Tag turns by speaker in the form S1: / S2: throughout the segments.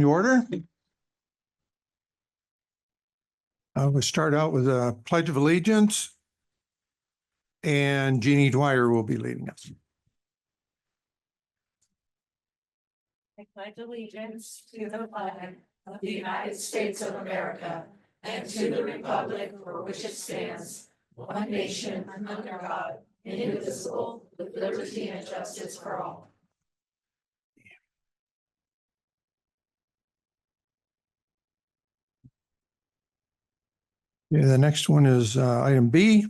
S1: to order. We'll start out with a pledge of allegiance. And Jeannie Dwyer will be leading us.
S2: I pledge allegiance to the flag of the United States of America and to the republic for which it stands, one nation under God, indivisible, with liberty and justice for all.
S1: Yeah, the next one is item B.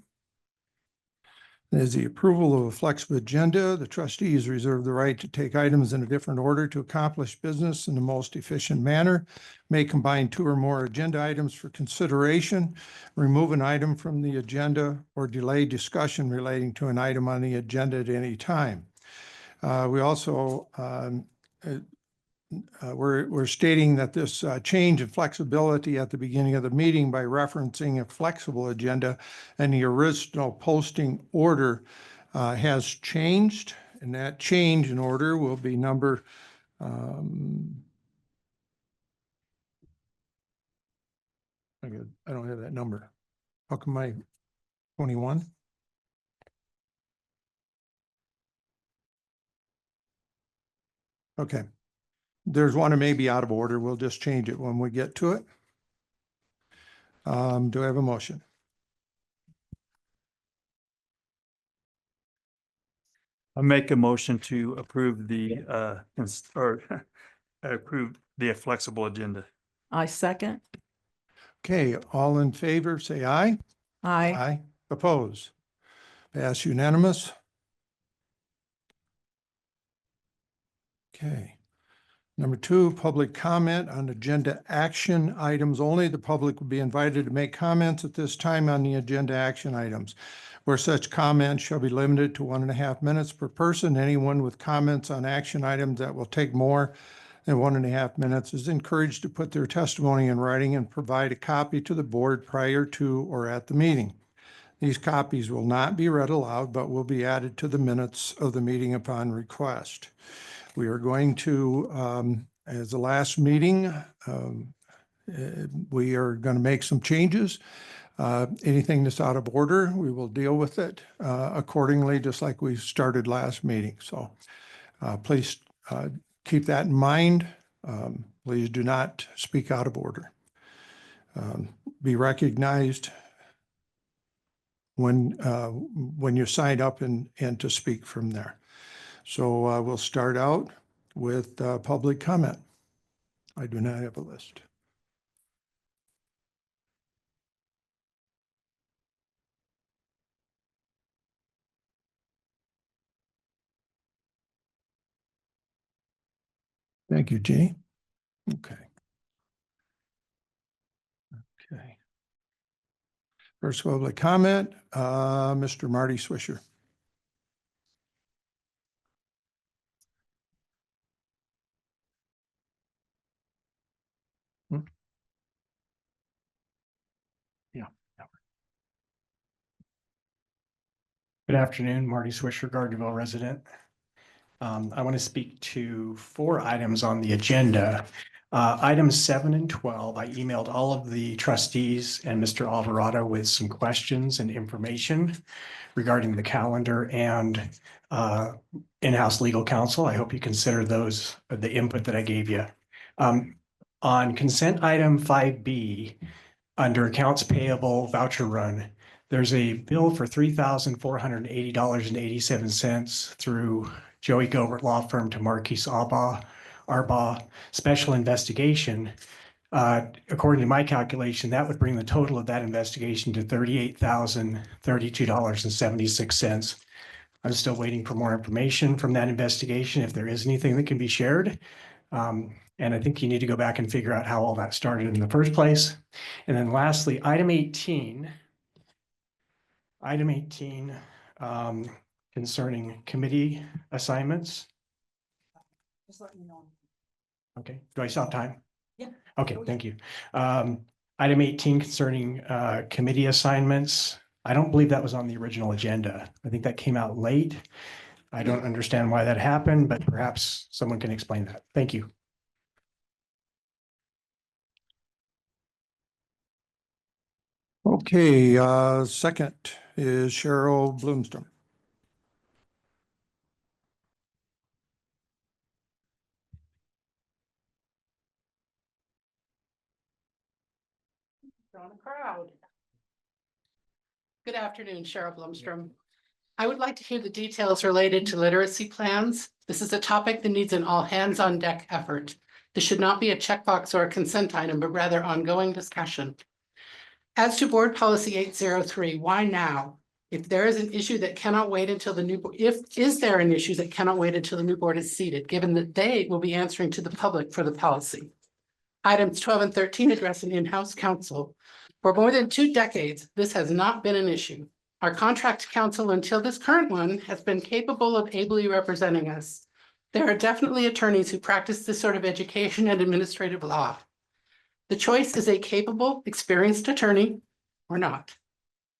S1: Is the approval of a flexible agenda. The trustees reserve the right to take items in a different order to accomplish business in the most efficient manner. May combine two or more agenda items for consideration, remove an item from the agenda, or delay discussion relating to an item on the agenda at any time. We also we're stating that this change in flexibility at the beginning of the meeting by referencing a flexible agenda and the original posting order has changed, and that change in order will be number I don't have that number. How come I 21? Okay. There's one that may be out of order. We'll just change it when we get to it. Do I have a motion?
S3: I make a motion to approve the approve the flexible agenda.
S2: I second.
S1: Okay, all in favor, say aye.
S2: Aye.
S1: Aye. Oppose? Pass unanimous. Okay. Number 2, public comment on agenda action items only. The public will be invited to make comments at this time on the agenda action items, where such comments shall be limited to 1.5 minutes per person. Anyone with comments on action items that will take more than 1.5 minutes is encouraged to put their testimony in writing and provide a copy to the board prior to or at the meeting. These copies will not be read aloud, but will be added to the minutes of the meeting upon request. We are going to, as the last meeting, we are going to make some changes. Anything that's out of order, we will deal with it accordingly, just like we started last meeting. So please keep that in mind. Please do not speak out of order. Be recognized when you sign up and to speak from there. So we'll start out with public comment. I do not have a list. Thank you, Jeannie. Okay. Okay. First public comment, Mr. Marty Swisher.
S4: Good afternoon, Marty Swisher, Gardnerville resident. I want to speak to 4 items on the agenda. Items 7 and 12, I emailed all of the trustees and Mr. Alvarado with some questions and information regarding the calendar and in-house legal counsel. I hope you consider those, the input that I gave you. On consent item 5B, under accounts payable voucher run, there's a bill for $3,480.87 through Joey Gilbert Law Firm to Marquise Arbaugh Special Investigation. According to my calculation, that would bring the total of that investigation to $38,032.76. I'm still waiting for more information from that investigation, if there is anything that can be shared. And I think you need to go back and figure out how all that started in the first place. And then lastly, item 18, concerning committee assignments.
S2: Just let me know.
S4: Okay, do I still have time?
S2: Yeah.
S4: Okay, thank you. Item 18 concerning committee assignments. I don't believe that was on the original agenda. I think that came out late. I don't understand why that happened, but perhaps someone can explain that. Thank you.
S1: Okay, second is Cheryl Bloomstrom.
S5: Drawing a crowd. Good afternoon, Cheryl Blumstrom. I would like to hear the details related to literacy plans. This is a topic that needs an all hands on deck effort. This should not be a checkbox or a consent item, but rather ongoing discussion. As to board policy 803, why now? If there is an issue that cannot wait until the new, is there an issue that cannot wait until the new board is seated, given that they will be answering to the public for the policy? Items 12 and 13 address an in-house counsel. For more than 2 decades, this has not been an issue. Our contract counsel until this current one has been capable of ably representing us. There are definitely attorneys who practice this sort of education and administrative law. The choice is a capable, experienced attorney or not.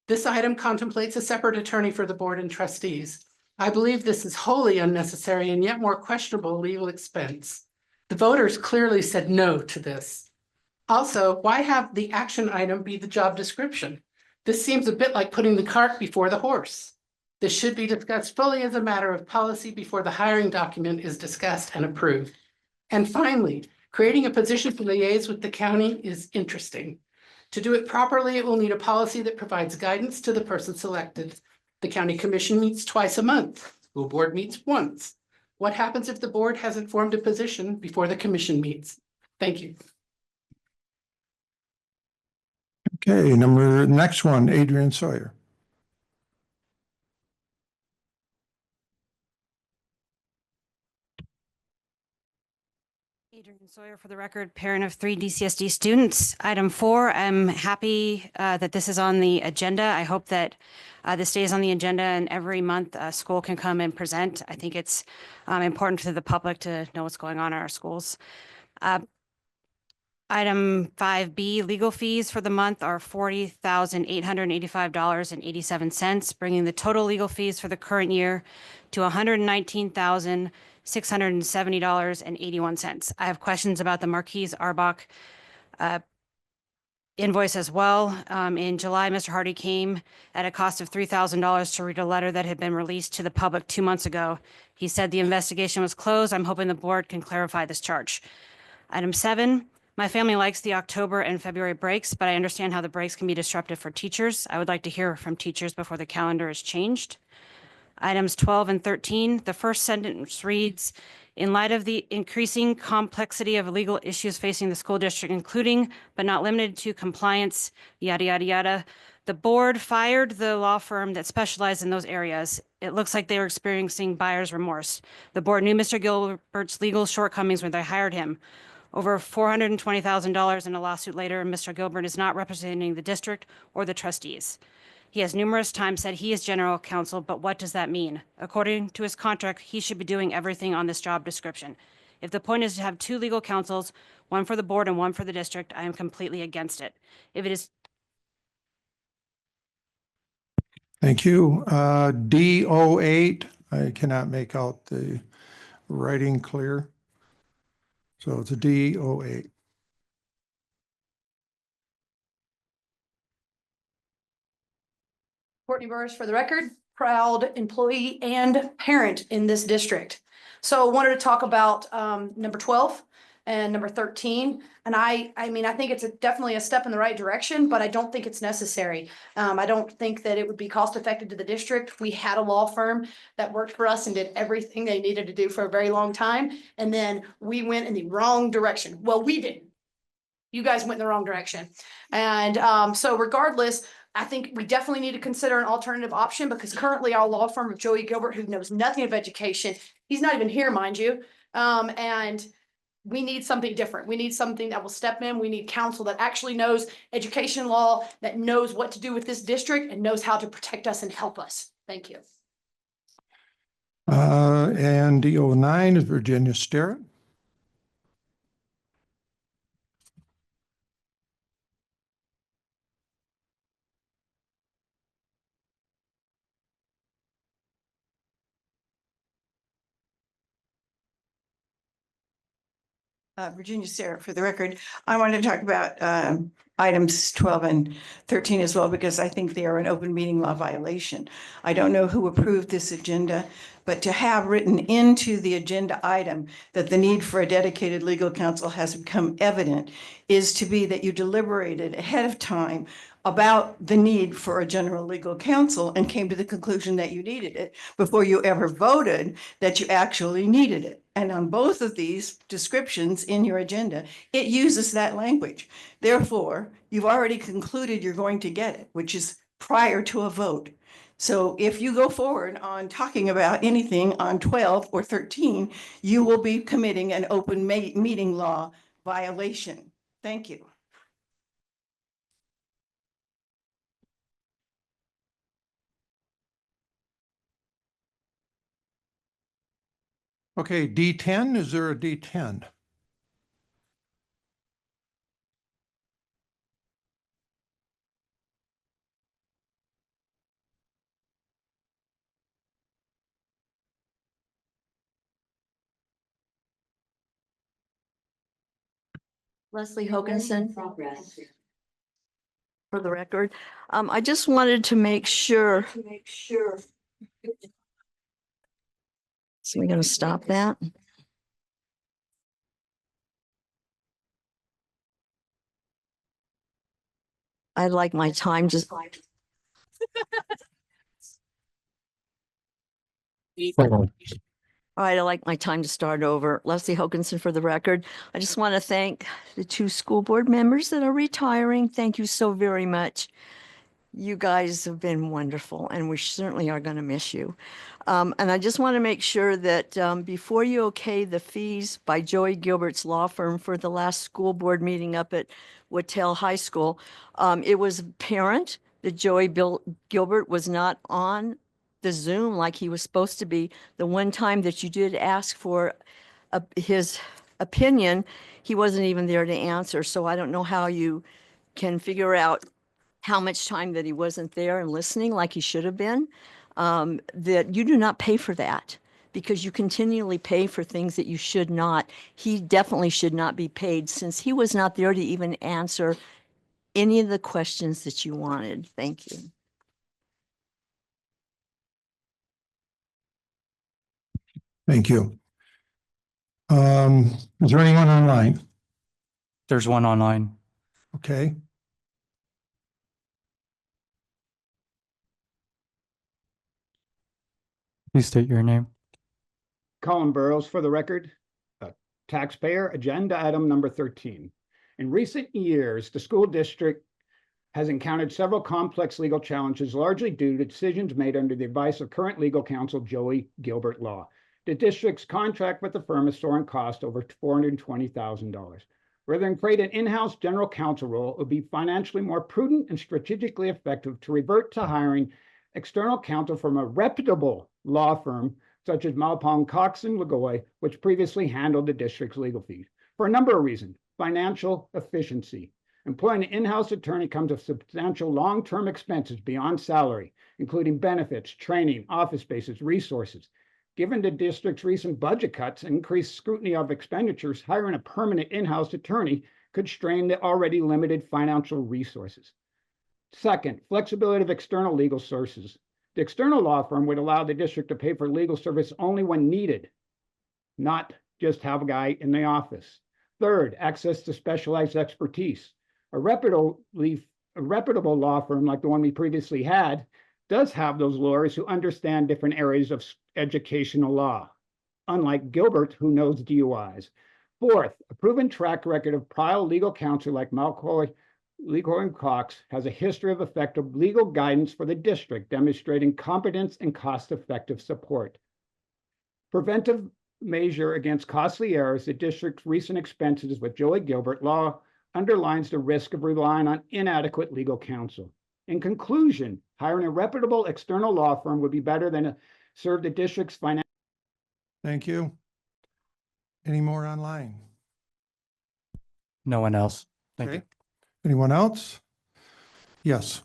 S5: This item contemplates a separate attorney for the board and trustees. I believe this is wholly unnecessary and yet more questionable legal expense. The voters clearly said no to this. Also, why have the action item be the job description? This seems a bit like putting the cart before the horse. This should be discussed fully as a matter of policy before the hiring document is discussed and approved. And finally, creating a position to liaise with the county is interesting. To do it properly, it will need a policy that provides guidance to the person selected. The county commission meets twice a month. School board meets once. What happens if the board hasn't formed a position before the commission meets? Thank you.
S1: Okay, next one, Adrian Sawyer.
S6: Adrian Sawyer, for the record, parent of 3 DCSD students. Item 4, I'm happy that this is on the agenda. I hope that this stays on the agenda and every month school can come and present. I think it's important for the public to know what's going on in our schools. Item 5B, legal fees for the month are $40,885.87, bringing the total legal fees for the current year to $119,670.81. I have questions about the Marquise Arbach invoice as well. In July, Mr. Hardy came at a cost of $3,000 to read a letter that had been released to the public 2 months ago. He said the investigation was closed. I'm hoping the board can clarify this charge. Item 7, my family likes the October and February breaks, but I understand how the breaks can be disruptive for teachers. I would like to hear from teachers before the calendar is changed. Items 12 and 13, the first sentence reads, in light of the increasing complexity of legal issues facing the school district, including but not limited to compliance, yada, yada, yada, the board fired the law firm that specialized in those areas. It looks like they were experiencing buyer's remorse. The board knew Mr. Gilbert's legal shortcomings when they hired him. Over $420,000 in a lawsuit later, Mr. Gilbert is not representing the district or the trustees. He has numerous times said he is general counsel, but what does that mean? According to his contract, he should be doing everything on this job description. If the point is to have 2 legal counsels, one for the board and one for the district, I am completely against it. If it is.
S1: Thank you. D08, I cannot make out the writing clear. So it's a D08.
S7: Courtney Burris, for the record, proud employee and parent in this district. So I wanted to talk about number 12 and number 13. And I mean, I think it's definitely a step in the right direction, but I don't think it's necessary. I don't think that it would be cost effective to the district. We had a law firm that worked for us and did everything they needed to do for a very long time. And then we went in the wrong direction. Well, we didn't. You guys went in the wrong direction. And so regardless, I think we definitely need to consider an alternative option, because currently our law firm of Joey Gilbert, who knows nothing of education, he's not even here, mind you. And we need something different. We need something that will step in. We need counsel that actually knows education law, that knows what to do with this district and knows how to protect us and help us. Thank you.
S1: And D09 is Virginia Sterrett.
S8: Virginia Sarah, for the record. I wanted to talk about items 12 and 13 as well, because I think they are an open meeting law violation. I don't know who approved this agenda, but to have written into the agenda item that the need for a dedicated legal counsel has become evident is to be that you deliberated ahead of time about the need for a general legal counsel and came to the conclusion that you needed it before you ever voted that you actually needed it. And on both of these descriptions in your agenda, it uses that language. Therefore, you've already concluded you're going to get it, which is prior to a vote. So if you go forward on talking about anything on 12 or 13, you will be committing an open meeting law violation. Thank you.
S1: Okay, D10, is there a D10?
S2: Leslie Hoganson. For the record, I just wanted to make sure. So we're going to stop that. I'd like my time to. All right, I'd like my time to start over. Leslie Hoganson for the record. I just want to thank the 2 school board members that are retiring. Thank you so very much. You guys have been wonderful, and we certainly are going to miss you. And I just want to make sure that before you okay the fees by Joey Gilbert's law firm for the last school board meeting up at Wattell High School, it was apparent that Joey Gilbert was not on the Zoom like he was supposed to be. The one time that you did ask for his opinion, he wasn't even there to answer. So I don't know how you can figure out how much time that he wasn't there and listening like he should have been. That you do not pay for that, because you continually pay for things that you should not. He definitely should not be paid, since he was not there to even answer any of the questions that you wanted. Thank you.
S1: Thank you. Is there anyone online?
S3: There's one online.
S1: Okay,
S3: Please state your name.
S9: Colin Burrows for the record, taxpayer, agenda item number 13. In recent years, the school district has encountered several complex legal challenges, largely due to decisions made under the advice of current legal counsel Joey Gilbert Law. The district's contract with the firm is soaring cost over $420,000. Rather than create an in-house general counsel role, it would be financially more prudent and strategically effective to revert to hiring external counsel from a reputable law firm such as Malpong Cox and Lagoy, which previously handled the district's legal fees. For a number of reasons: financial efficiency. Employing an in-house attorney comes with substantial long-term expenses beyond salary, including benefits, training, office spaces, resources. Given the district's recent budget cuts and increased scrutiny of expenditures, hiring a permanent in-house attorney could strain the already limited financial resources. Second, flexibility of external legal sources. The external law firm would allow the district to pay for legal service only when needed, not just have a guy in the office. Third, access to specialized expertise. A reputable law firm like the one we previously had does have those lawyers who understand different areas of educational law, unlike Gilbert, who knows DUIs. Fourth, a proven track record of prior legal counsel like Malcoy and Cox has a history of effective legal guidance for the district, demonstrating competence and cost-effective support. Preventive measure against costly errors, the district's recent expenses with Joey Gilbert Law underlines the risk of relying on inadequate legal counsel. In conclusion, hiring a reputable external law firm would be better than serve the district's financial.
S1: thank you. Any more online?
S3: No one else. Thank you.
S1: Okay. Anyone else? Yes.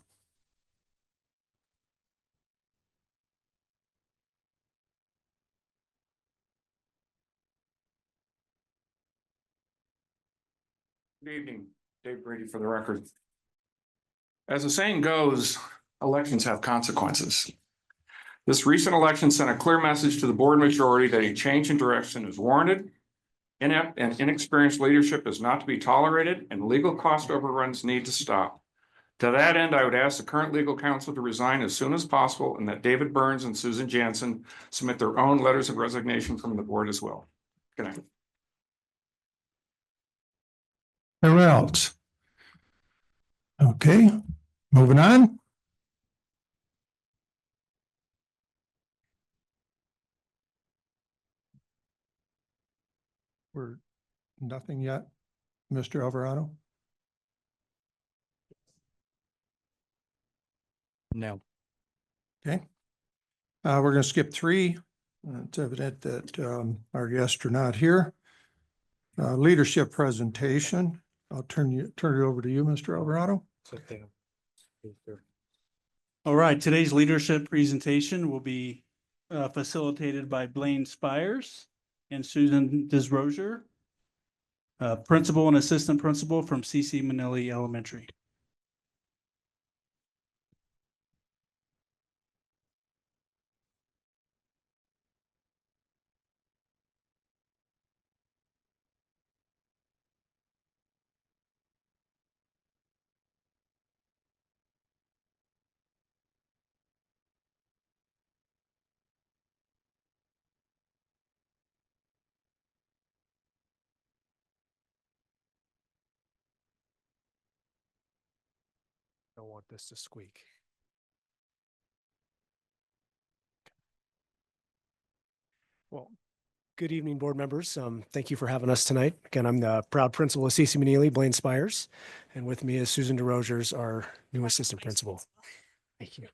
S10: Good evening, Dave Brady for the record. As the saying goes, elections have consequences. This recent election sent a clear message to the board majority that a change in direction is warranted. Inept and inexperienced leadership is not to be tolerated, and legal cost overruns need to stop. To that end, I would ask the current legal counsel to resign as soon as possible and that David Burns and Susan Jansen submit their own letters of resignation from the board as well. Good night.
S1: Who else? Okay, moving on. We're nothing yet, Mr. Alvarado?
S3: No.
S1: Okay. We're going to skip 3. It's evident that our guests are not here. Leadership presentation. I'll turn it over to you, Mr. Alvarado.
S3: All right, today's leadership presentation will be facilitated by Blaine Spires and Susan Desrozier, principal and assistant principal from C.C. Manili Elementary.
S11: Don't want this to squeak. Well, good evening, board members. Thank you for having us tonight. Again, I'm the proud principal of C.C. Manili, Blaine Spires, and with me is Susan DeRosiers, our new assistant principal. Thank you.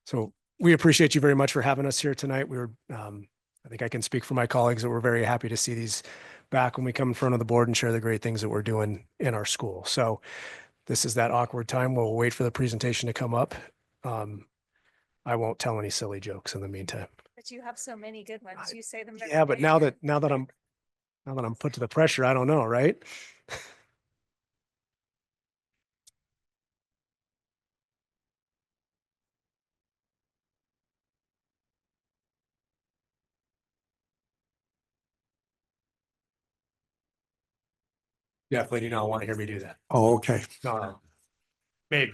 S11: So we appreciate you very much for having us here tonight. I think I can speak for my colleagues that we're very happy to see these back when we come in front of the board and share the great things that we're doing in our school. So this is that awkward time. We'll wait for the presentation to come up. I won't tell any silly jokes in the meantime.
S2: But you have so many good ones. You say them.
S11: Yeah, but now that I'm put to the pressure, I don't know, right? Definitely do not want to hear me do that.
S1: Oh, okay.
S11: No. Maybe.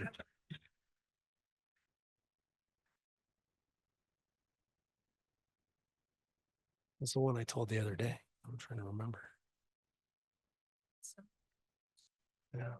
S11: That's the one I told the other day. I'm trying to remember. Yeah.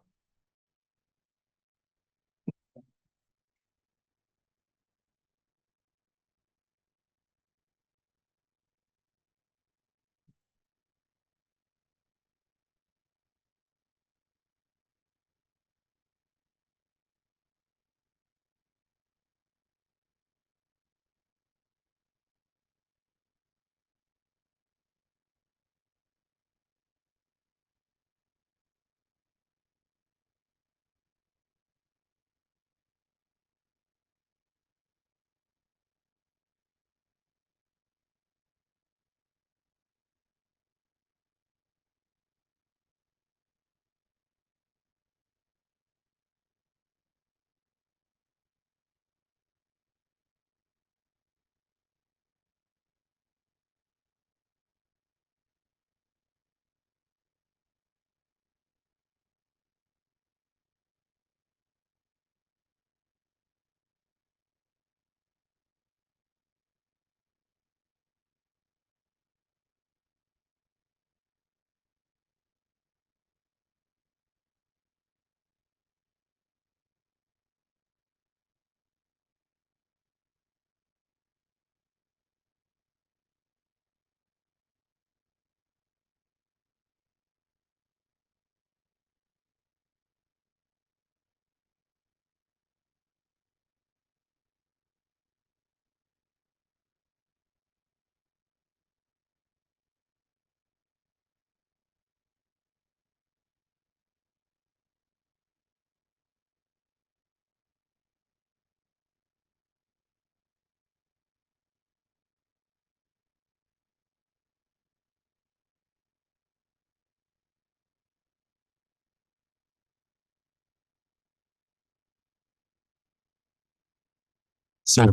S12: So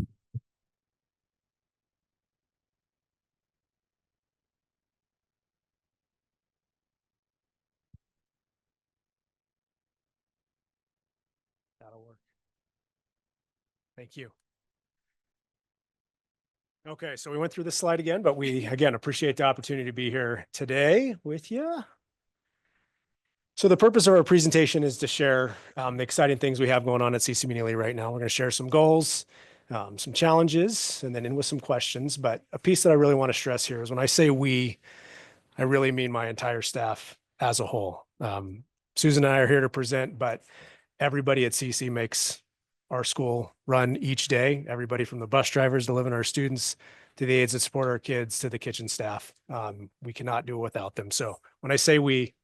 S11: That'll work. Thank you. Okay, so we went through this slide again, but we again appreciate the opportunity to be here today with you. So the purpose of our presentation is to share the exciting things we have going on at CC Neely right now. We're going to share some goals, some challenges, and then in with some questions. But a piece that I really want to stress here is when I say we, I really mean my entire staff as a whole. Susan and I are here to present, but everybody at CC makes our school run each day. Everybody from the bus drivers delivering our students to the aides that support our kids to the kitchen staff. We cannot do it without them. So when I say we,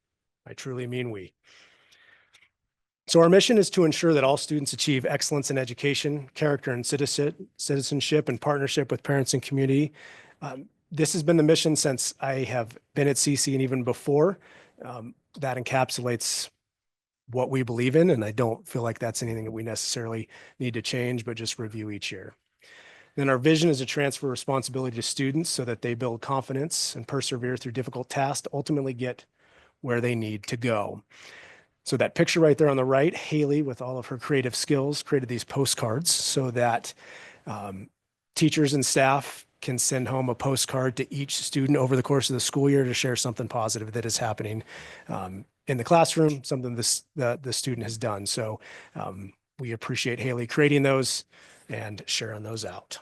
S11: I truly mean we. So our mission is to ensure that all students achieve excellence in education, character and citizenship and partnership with parents and community. This has been the mission since I have been at CC and even before. That encapsulates what we believe in, and I don't feel like that's anything that we necessarily need to change, but just review each year. Then our vision is to transfer responsibility to students so that they build confidence and persevere through difficult tasks to ultimately get where they need to go. So that picture right there on the right, Haley, with all of her creative skills, created these postcards so that teachers and staff can send home a postcard to each student over the course of the school year to share something positive that is happening in the classroom, something the student has done. So we appreciate Haley creating those and sharing those out.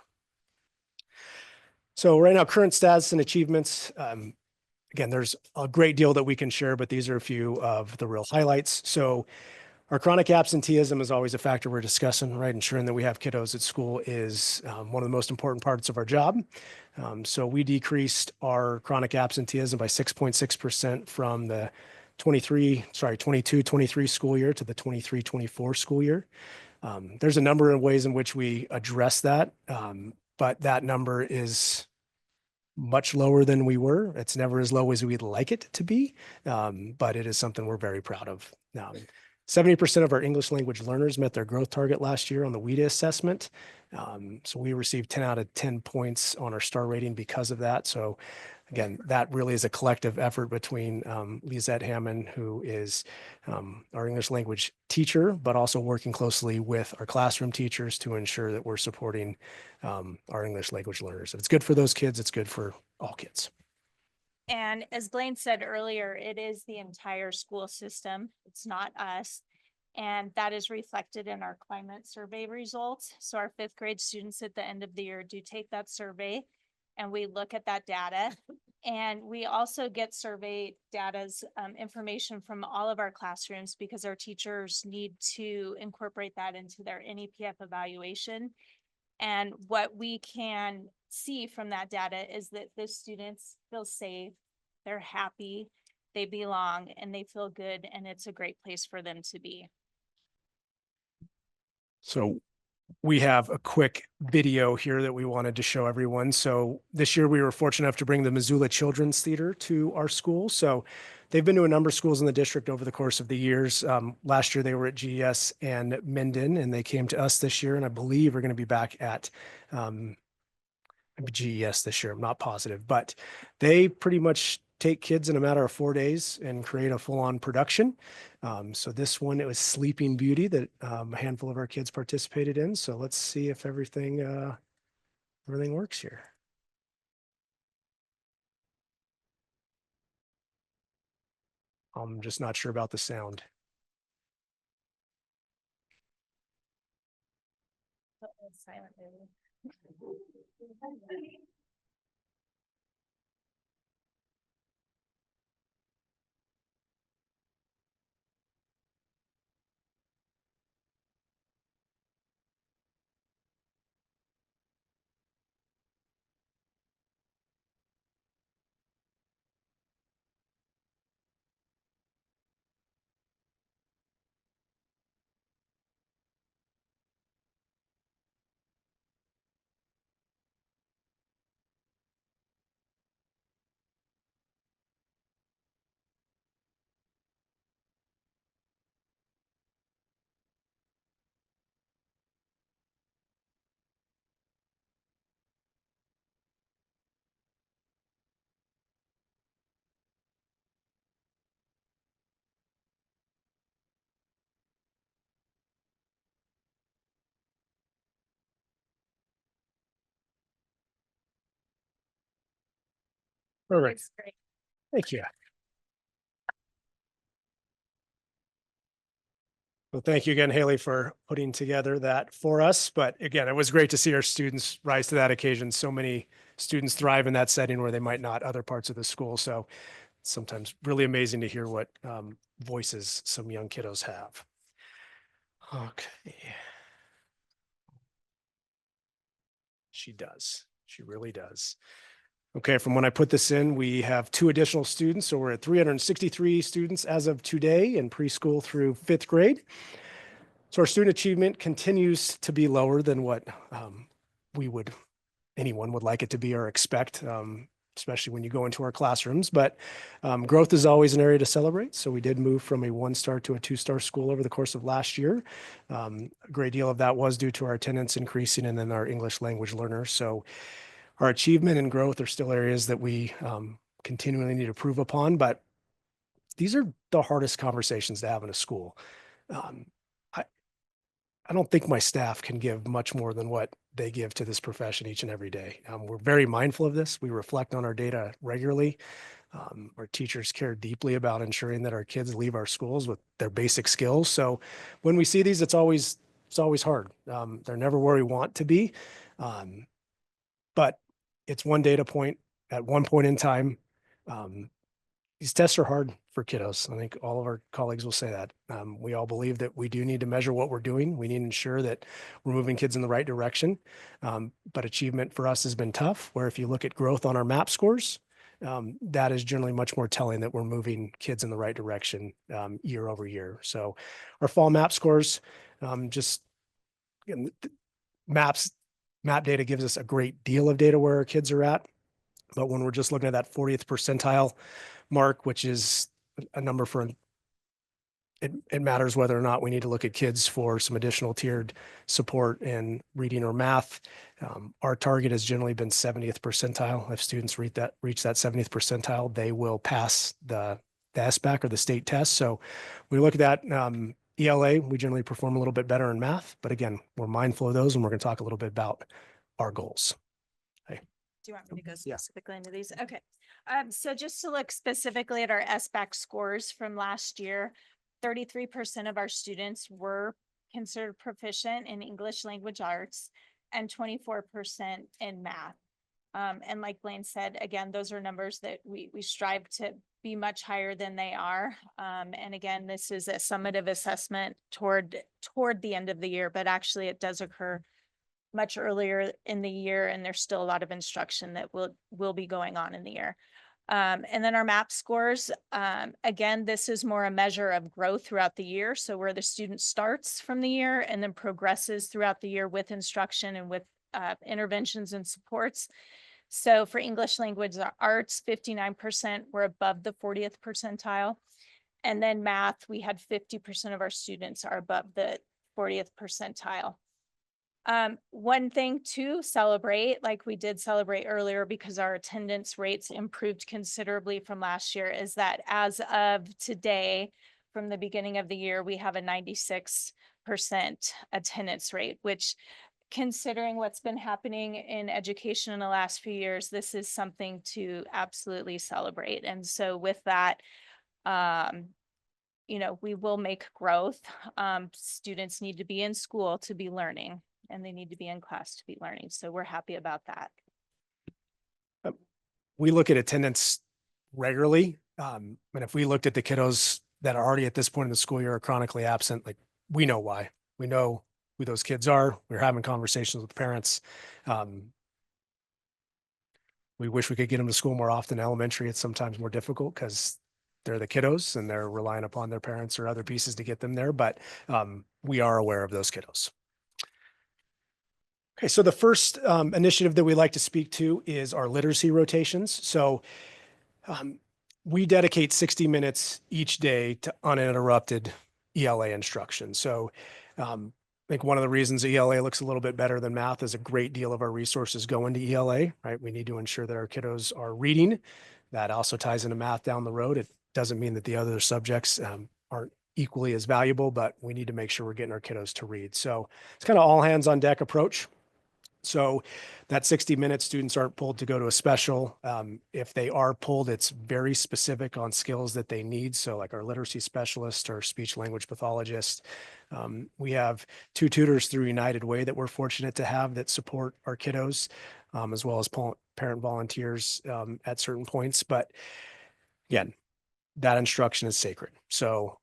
S11: So right now, current status and achievements. Again, there's a great deal that we can share, but these are a few of the real highlights. So our chronic absenteeism is always a factor we're discussing, right? Ensuring that we have kiddos at school is one of the most important parts of our job. So we decreased our chronic absenteeism by 6.6% from the 22-23 school year to the 23-24 school year. There's a number of ways in which we address that, but that number is much lower than we were. It's never as low as we'd like it to be, but it is something we're very proud of. 70% of our English language learners met their growth target last year on the WIDA assessment. So we received 10 out of 10 points on our star rating because of that. So again, that really is a collective effort between Lizette Hammond, who is our English language teacher, but also working closely with our classroom teachers to ensure that we're supporting our English language learners. If it's good for those kids, it's good for all kids.
S13: And as Blaine said earlier, it is the entire school system. It's not us. And that is reflected in our climate survey results. So our fifth grade students at the end of the year do take that survey and we look at that data. And we also get survey data's information from all of our classrooms because our teachers need to incorporate that into their NEPF evaluation. And what we can see from that data is that the students feel safe, they're happy, they belong, and they feel good, and it's a great place for them to be.
S11: So we have a quick video here that we wanted to show everyone. So this year we were fortunate enough to bring the Missoula Children's Theater to our school. So they've been to a number of schools in the district over the course of the years. Last year they were at GES and Minden, and they came to us this year. And I believe we're going to be back at GES this year. I'm not positive, but they pretty much take kids in a matter of 4 days and create a full-on production. So this one, it was Sleeping Beauty that a handful of our kids participated in. So let's see if everything works here. I'm just not sure about the sound.
S13: Silent movie.
S11: Perfect.
S13: It's great.
S11: Thank you. Well, thank you again, Haley, for putting together that for us. But again, it was great to see our students rise to that occasion. So many students thrive in that setting where they might not other parts of the school. So it's sometimes really amazing to hear what voices some young kiddos have. Okay. She does. She really does. Okay, from when I put this in, we have 2 additional students. So we're at 363 students as of today in preschool through 5th grade. So our student achievement continues to be lower than what anyone would like it to be or expect, especially when you go into our classrooms. But growth is always an area to celebrate. So we did move from a 1-star to a 2-star school over the course of last year. A great deal of that was due to our attendance increasing and then our English language learners. So our achievement and growth are still areas that we continually need to improve upon, but these are the hardest conversations to have in a school. I don't think my staff can give much more than what they give to this profession each and every day. We're very mindful of this. We reflect on our data regularly. Our teachers care deeply about ensuring that our kids leave our schools with their basic skills. So when we see these, it's always hard. They're never where we want to be. But it's one data point at one point in time. These tests are hard for kiddos. I think all of our colleagues will say that. We all believe that we do need to measure what we're doing. We need to ensure that we're moving kids in the right direction. But achievement for us has been tough, where if you look at growth on our MAP scores, that is generally much more telling that we're moving kids in the right direction year over year. So our fall MAP scores, MAP data gives us a great deal of data where our kids are at. But when we're just looking at that 40th percentile mark, which is a number for it matters whether or not we need to look at kids for some additional tiered support in reading or math. Our target has generally been 70th percentile. If students reach that 70th percentile, they will pass the SBAC or the state test. So we look at that ELA, we generally perform a little bit better in math, but again, we're mindful of those and we're going to talk a little bit about our goals.
S13: Do you want me to go specifically into these? Okay. So just to look specifically at our SBAC scores from last year, 33% of our students were considered proficient in English language arts and 24% in math. And like Blaine said, again, those are numbers that we strive to be much higher than they are. And again, this is a summative assessment toward the end of the year, but actually it does occur much earlier in the year, and there's still a lot of instruction that will be going on in the year. And then our MAP scores, again, this is more a measure of growth throughout the year. So where the student starts from the year and then progresses throughout the year with instruction and with interventions and supports. So for English language arts, 59% were above the 40th percentile. And then math, we had 50% of our students are above the 40th percentile. One thing to celebrate, like we did celebrate earlier because our attendance rates improved considerably from last year, is that as of today, from the beginning of the year, we have a 96% attendance rate, which, considering what's been happening in education in the last few years, this is something to absolutely celebrate. And so with that, we will make growth. Students need to be in school to be learning, and they need to be in class to be learning. So we're happy about that.
S11: We look at attendance regularly. And if we looked at the kiddos that are already at this point in the school year are chronically absent, like we know why. We know who those kids are. We're having conversations with parents. We wish we could get them to school more often. Elementary, it's sometimes more difficult because they're the kiddos and they're relying upon their parents or other pieces to get them there. But we are aware of those kiddos. Okay, so the first initiative that we like to speak to is our literacy rotations. So we dedicate 60 minutes each day to uninterrupted ELA instruction. So I think one of the reasons ELA looks a little bit better than math is a great deal of our resources go into ELA, right? We need to ensure that our kiddos are reading. That also ties into math down the road. It doesn't mean that the other subjects aren't equally as valuable, but we need to make sure we're getting our kiddos to read. So it's kind of all hands on deck approach. So that 60 minutes, students aren't pulled to go to a special. If they are pulled, it's very specific on skills that they need. So like our literacy specialist or speech language pathologist. We have 2 tutors through United Way that we're fortunate to have that support our kiddos, as well as parent volunteers at certain points. But again, that instruction is sacred. So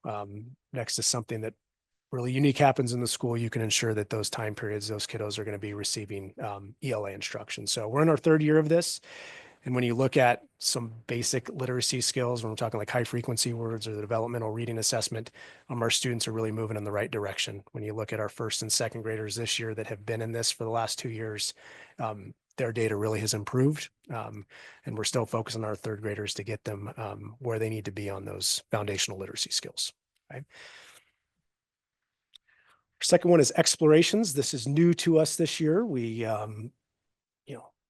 S11: next to something that really unique happens in the school, you can ensure that those time periods, those kiddos are going to be receiving ELA instruction. So we're in our 3rd year of this. And when you look at some basic literacy skills, when we're talking like high frequency words or the developmental reading assessment, our students are really moving in the right direction. When you look at our 1st and 2nd graders this year that have been in this for the last 2 years, their data really has improved. And we're still focusing on our 3rd graders to get them where they need to be on those foundational literacy skills. Right? Second one is explorations. This is new to us this year. We,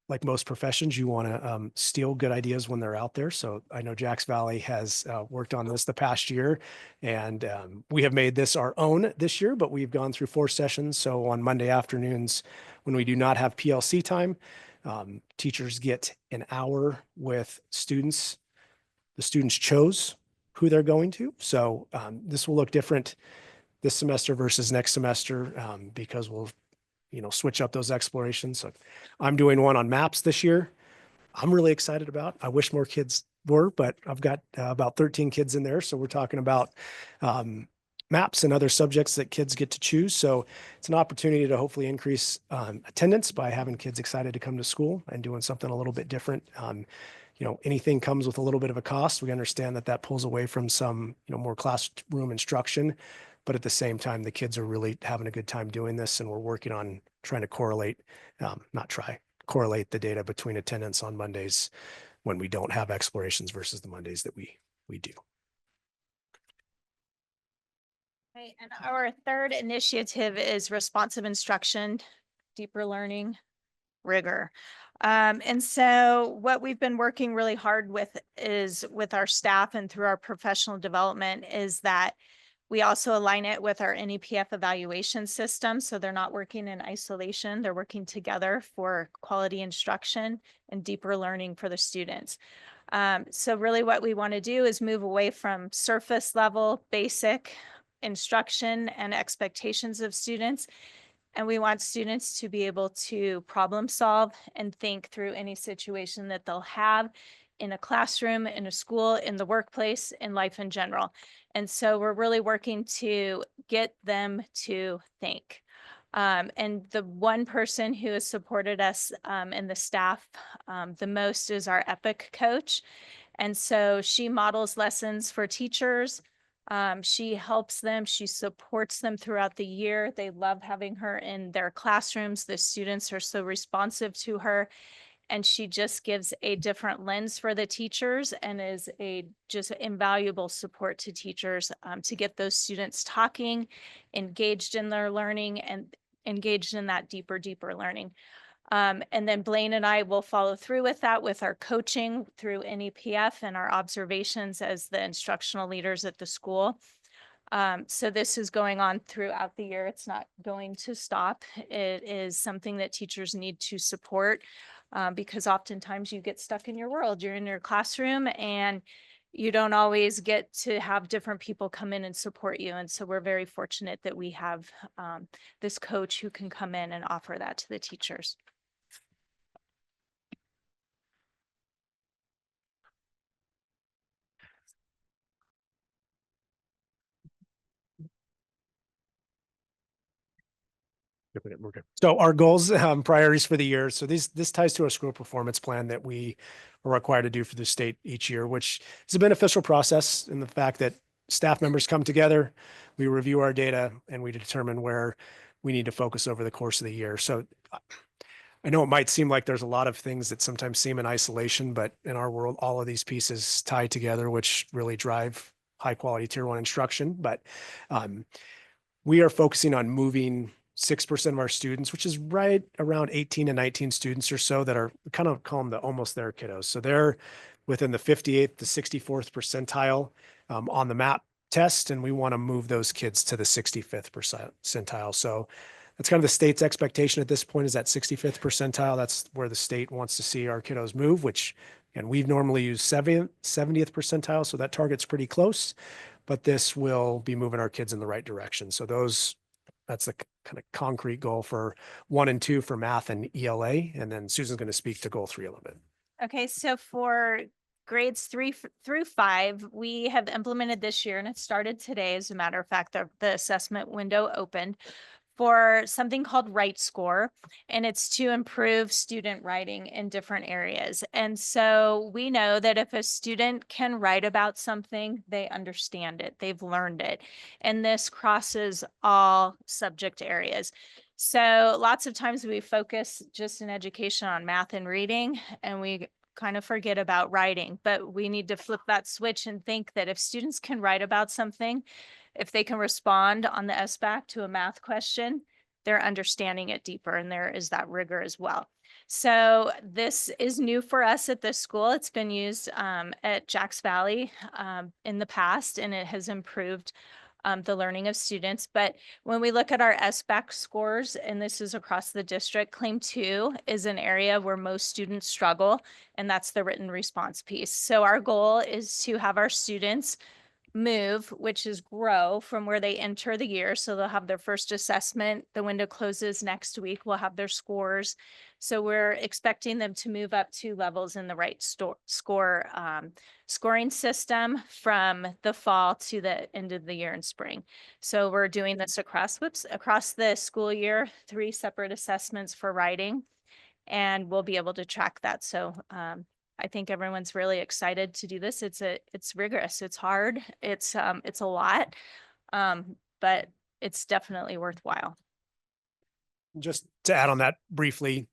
S11: like most professions, you want to steal good ideas when they're out there. So I know Jacks Valley has worked on this the past year, and we have made this our own this year, but we've gone through 4 sessions. So on Monday afternoons, when we do not have PLC time, teachers get an hour with students. The students chose who they're going to. So this will look different this semester versus next semester because we'll, switch up those explorations. So I'm doing one on maps this year. I'm really excited about. I wish more kids were, but I've got about 13 kids in there. So we're talking about maps and other subjects that kids get to choose. So it's an opportunity to hopefully increase attendance by having kids excited to come to school and doing something a little bit different. Anything comes with a little bit of a cost. We understand that pulls away from some, more classroom instruction. But at the same time, the kids are really having a good time doing this, and we're working on trying to correlate the data between attendance on Mondays when we don't have explorations versus the Mondays that we do.
S13: Okay, and our 3rd initiative is responsive instruction, deeper learning, rigor. And so what we've been working really hard with is with our staff and through our professional development is that we also align it with our NEPF evaluation system. So they're not working in isolation. They're working together for quality instruction and deeper learning for the students. So really what we want to do is move away from surface level, basic instruction and expectations of students. And we want students to be able to problem solve and think through any situation that they'll have in a classroom, in a school, in the workplace, in life in general. And so we're really working to get them to think. And the one person who has supported us and the staff the most is our EPIC coach. And so she models lessons for teachers. She helps them, she supports them throughout the year. They love having her in their classrooms. The students are so responsive to her. And she just gives a different lens for the teachers and is a just invaluable support to teachers to get those students talking, engaged in their learning and engaged in that deeper learning. And then Blaine and I will follow through with that with our coaching through NEPF and our observations as the instructional leaders at the school. So this is going on throughout the year. It's not going to stop. It is something that teachers need to support. Because oftentimes you get stuck in your world, you're in your classroom and you don't always get to have different people come in and support you. And so we're very fortunate that we have this coach who can come in and offer that to the teachers.
S11: So our goals, priorities for the year. So this ties to our school performance plan that we are required to do for the state each year, which is a beneficial process in the fact that staff members come together, we review our data, and we determine where we need to focus over the course of the year. So I know it might seem like there's a lot of things that sometimes seem in isolation, but in our world, all of these pieces tie together, which really drive high quality tier 1 instruction. But we are focusing on moving 6% of our students, which is right around 18 to 19 students or so that are kind of call them the almost there kiddos. So they're within the 58th to 64th percentile on the MAP test. And we want to move those kids to the 65th percentile. So That's kind of the state's expectation at this point, is that 65th percentile. That's where the state wants to see our kiddos move, which, and we've normally used 70th percentile. So that target's pretty close, but this will be moving our kids in the right direction. So that's the kind of concrete goal for 1 and 2 for math and ELA. And then Susan's going to speak to goal 3 a little bit.
S13: Okay, so for grades 3 through 5, we have implemented this year, and it started today. As a matter of fact, the assessment window opened for something called Right Score, and it's to improve student writing in different areas. And so we know that if a student can write about something, they understand it, they've learned it. And this crosses all subject areas. So lots of times we focus just in education on math and reading, and we kind of forget about writing, but we need to flip that switch and think that if students can write about something, if they can respond on the SBAC to a math question, they're understanding it deeper, and there is that rigor as well. So this is new for us at this school. It's been used at Jacks Valley in the past, and it has improved the learning of students. But when we look at our SBAC scores, and this is across the district, Claim 2 is an area where most students struggle, and that's the written response piece. So our goal is to have our students move, which is grow from where they enter the year. So they'll have their first assessment. The window closes next week. We'll have their scores. So we're expecting them to move up 2 levels in the right scoring system from the fall to the end of the year in spring. So we're doing this across the school year, 3 separate assessments for writing, and we'll be able to track that. So I think everyone's really excited to do this. It's rigorous, it's hard, it's a lot, but it's definitely worthwhile.
S11: Just to add on that briefly,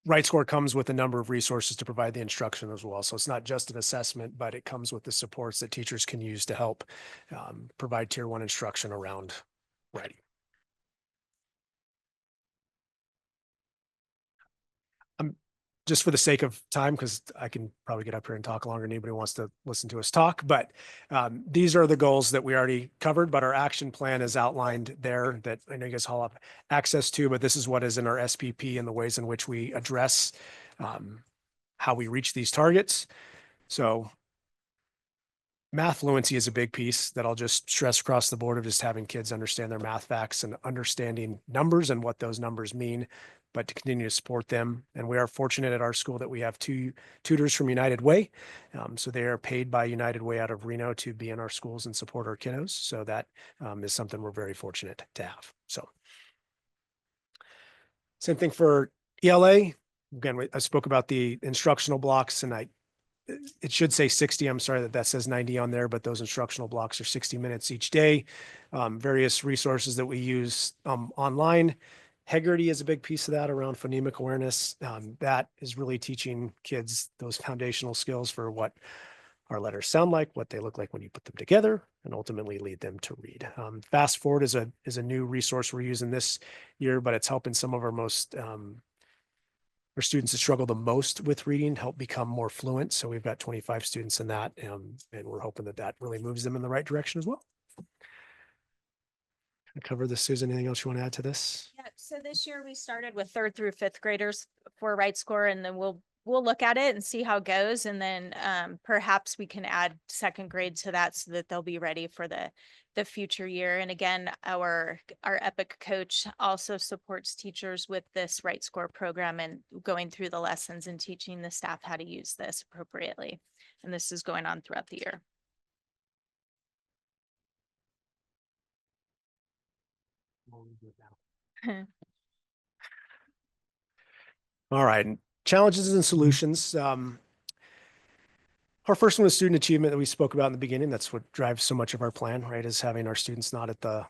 S11: Right Score comes with a number of resources to provide the instruction as well. So it's not just an assessment, but it comes with the supports that teachers can use to help provide tier 1 instruction around writing. Just for the sake of time, because I can probably get up here and talk longer than anybody wants to listen to us talk, but these are the goals that we already covered, but our action plan is outlined there that I know you guys all have access to, but this is what is in our SPP and the ways in which we address how we reach these targets. So math fluency is a big piece that I'll just stress across the board, of just having kids understand their math facts and understanding numbers and what those numbers mean, but to continue to support them. And we are fortunate at our school that we have 2 tutors from United Way. So they are paid by United Way out of Reno to be in our schools and support our kiddos. So that is something we're very fortunate to have. So same thing for ELA. Again, I spoke about the instructional blocks, and it should say 60. I'm sorry that says 90 on there, but those instructional blocks are 60 minutes each day. Various resources that we use online. Heggerty is a big piece of that around phonemic awareness. That is really teaching kids those foundational skills for what our letters sound like, what they look like when you put them together, and ultimately lead them to read. Fast Forward is a new resource we're using this year, but it's helping some of our our students that struggle the most with reading help become more fluent. So we've got 25 students in that, and we're hoping that really moves them in the right direction as well. Cover this, Susan. Anything else you want to add to this?
S13: Yeah, so this year we started with 3rd through 5th graders for Right Score, and then we'll look at it and see how it goes. And then perhaps we can add 2nd grade to that so that they'll be ready for the future year. And again, our EPIC coach also supports teachers with this Right Score program and going through the lessons and teaching the staff how to use this appropriately. And this is going on throughout the year.
S11: All right. Challenges and solutions. Our first one is student achievement that we spoke about in the beginning. That's what drives so much of our plan, right? Is having our students not at the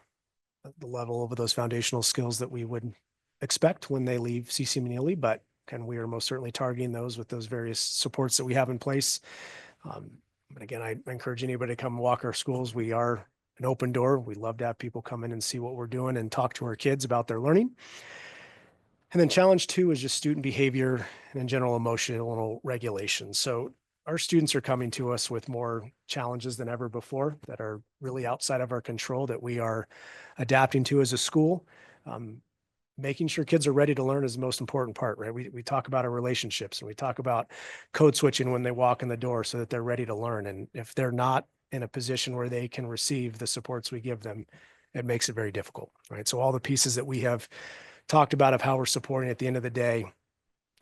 S11: level of those foundational skills that we would expect when they leave CC McNeely, but we are most certainly targeting those with those various supports that we have in place. And again, I encourage anybody to come walk our schools. We are an open door. We love to have people come in and see what we're doing and talk to our kids about their learning. And then challenge 2 is just student behavior and in general emotional regulation. So our students are coming to us with more challenges than ever before that are really outside of our control that we are adapting to as a school. making sure kids are ready to learn is the most important part, right? We talk about our relationships and we talk about code switching when they walk in the door so that they're ready to learn. And if they're not in a position where they can receive the supports we give them, it makes it very difficult, right? So all the pieces that we have talked about of how we're supporting at the end of the day,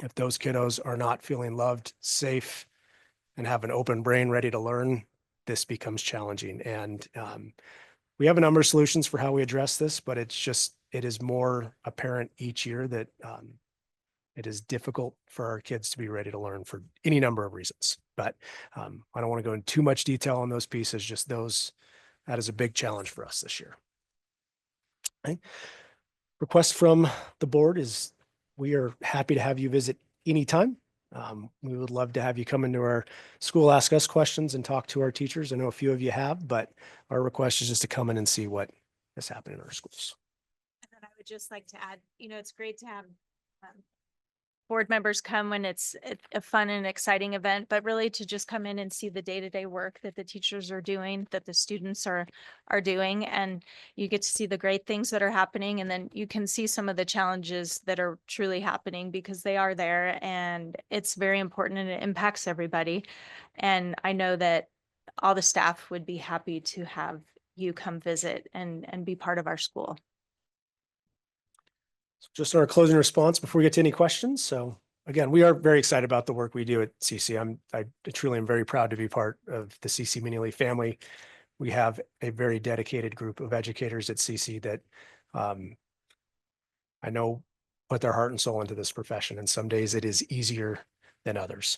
S11: if those kiddos are not feeling loved, safe, and have an open brain ready to learn, this becomes challenging. And we have a number of solutions for how we address this, but it is more apparent each year that it is difficult for our kids to be ready to learn for any number of reasons. But I don't want to go into too much detail on those pieces, just those, that is a big challenge for us this year. Okay. Request from the board is we are happy to have you visit anytime. We would love to have you come into our school, ask us questions and talk to our teachers. I know a few of you have, but our request is just to come in and see what is happening in our schools.
S13: And then I would just like to add, it's great to have board members come when it's a fun and exciting event, but really to just come in and see the day-to-day work that the teachers are doing, that the students are doing, and you get to see the great things that are happening, and then you can see some of the challenges that are truly happening because they are there, and it's very important and it impacts everybody. And I know that all the staff would be happy to have you come visit and be part of our school.
S11: Just our closing response before we get to any questions. So again, we are very excited about the work we do at CC. I truly am very proud to be part of the CC Meaney family. We have a very dedicated group of educators at CC that I know put their heart and soul into this profession. And some days it is easier than others.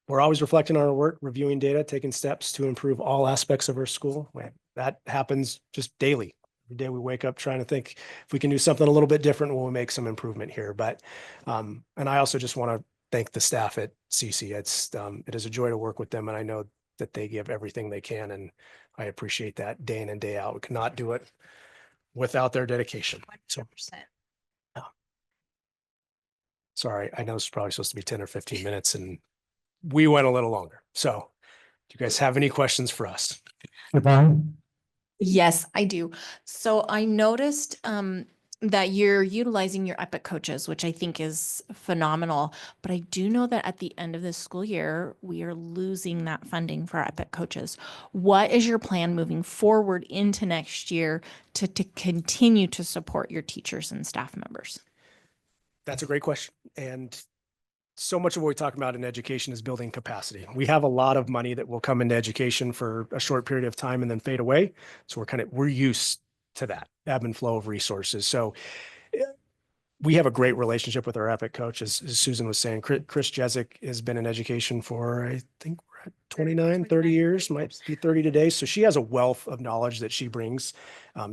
S11: We're always reflecting on our work, reviewing data, taking steps to improve all aspects of our school. That happens just daily. Every day we wake up trying to think if we can do something a little bit different, will we make some improvement here? But, and I also just want to thank the staff at CC. It is a joy to work with them. And I know that they give everything they can. And I appreciate that day in and day out. We cannot do it without their dedication. So, sorry, I know it's probably supposed to be 10 or 15 minutes and we went a little longer. So do you guys have any questions for us?
S12: Yes, I do. So I noticed that you're utilizing your Epic coaches, which I think is phenomenal. But I do know that at the end of this school year, we are losing that funding for our Epic coaches. What is your plan moving forward into next year to continue to support your teachers and staff members?
S11: That's a great question. And so much of what we talk about in education is building capacity. We have a lot of money that will come into education for a short period of time and then fade away. So we're used to that ebb and flow of resources. So we have a great relationship with our Epic coach, as Susan was saying. Chris Jezik has been in education for, I think we're at 29, 30 years, might be 30 today. So she has a wealth of knowledge that she brings.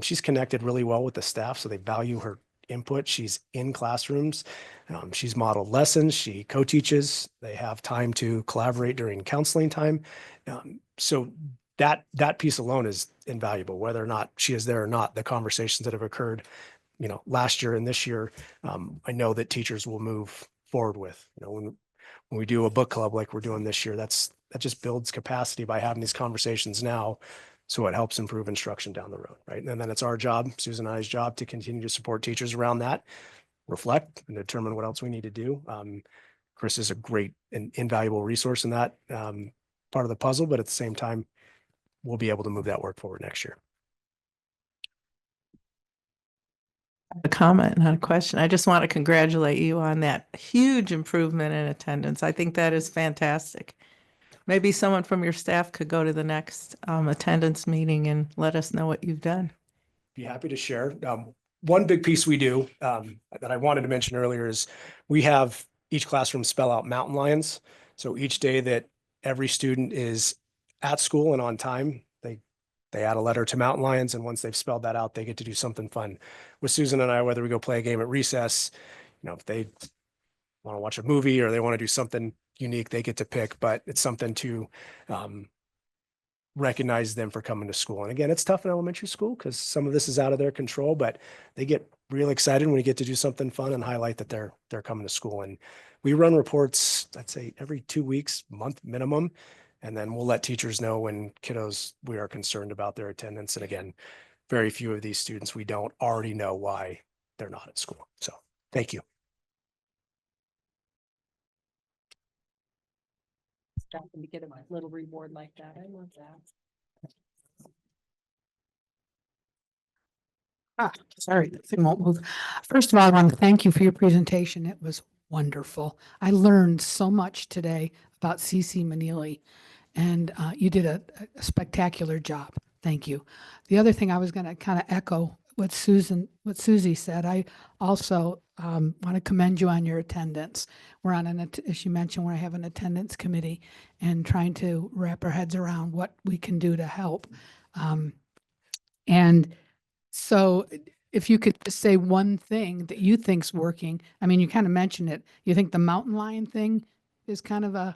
S11: She's connected really well with the staff, so they value her input. She's in classrooms. She's modeled lessons. She co-teaches. They have time to collaborate during counseling time. So that piece alone is invaluable, whether or not she is there or not. The conversations that have occurred, last year and this year, I know that teachers will move forward with. When we do a book club like we're doing this year, that just builds capacity by having these conversations now. So it helps improve instruction down the road, right? And then it's our job, Susan and I's job, to continue to support teachers around that, reflect and determine what else we need to do. Chris is a great and invaluable resource in that part of the puzzle, but at the same time, we'll be able to move that work forward next year.
S14: A comment, not a question. I just want to congratulate you on that huge improvement in attendance. I think that is fantastic. Maybe someone from your staff could go to the next attendance meeting and let us know what you've done.
S11: Be happy to share. One big piece we do that I wanted to mention earlier is we have each classroom spell out mountain lions. So each day that every student is at school and on time, they add a letter to mountain lions. And once they've spelled that out, they get to do something fun with Susan and I, whether we go play a game at recess, if they want to watch a movie or they want to do something unique, they get to pick, but it's something to recognize them for coming to school. And again, it's tough in elementary school because some of this is out of their control, but they get real excited when you get to do something fun and highlight that they're coming to school. And we run reports, I'd say every 2 weeks, month minimum. And then we'll let teachers know when kiddos, we are concerned about their attendance. And again, very few of these students, we don't already know why they're not at school. So thank you.
S5: To get a little reward like that. I love that.
S15: Sorry, the thing won't move. First of all, I want to thank you for your presentation. It was wonderful. I learned so much today about CC Manili, and you did a spectacular job. Thank you. The other thing I was going to kind of echo what Susie said. I also want to commend you on your attendance. We're on as you mentioned, we have an attendance committee and trying to wrap our heads around what we can do to help. And so if you could just say one thing that you think's working, I mean, you kind of mentioned it. You think the mountain lion thing is kind of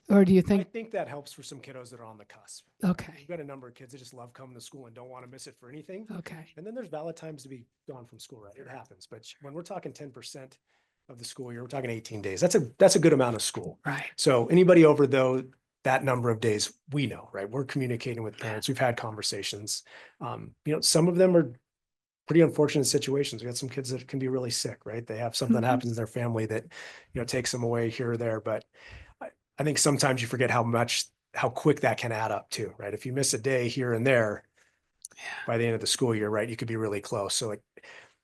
S15: or do you
S11: I
S15: think,
S11: think that helps for some kiddos that are on the cusp.
S15: okay,
S11: You've got a number of kids that just love coming to school and don't want to miss it for anything.
S15: okay.
S11: And then there's valid times to be gone from school, right? It happens. But when we're talking 10% of the school year, we're talking 18 days. That's a good amount of school.
S15: Right.
S11: So anybody over that number of days, we know, right? We're communicating with parents. We've had conversations. Some of them are pretty unfortunate situations. We got some kids that can be really sick, right? They have something that happens in their family that, takes them away here or there. But I think sometimes you forget how quick that can add up too, right? If you miss a day here and there, by the end of the school year, right, you could be really close. So like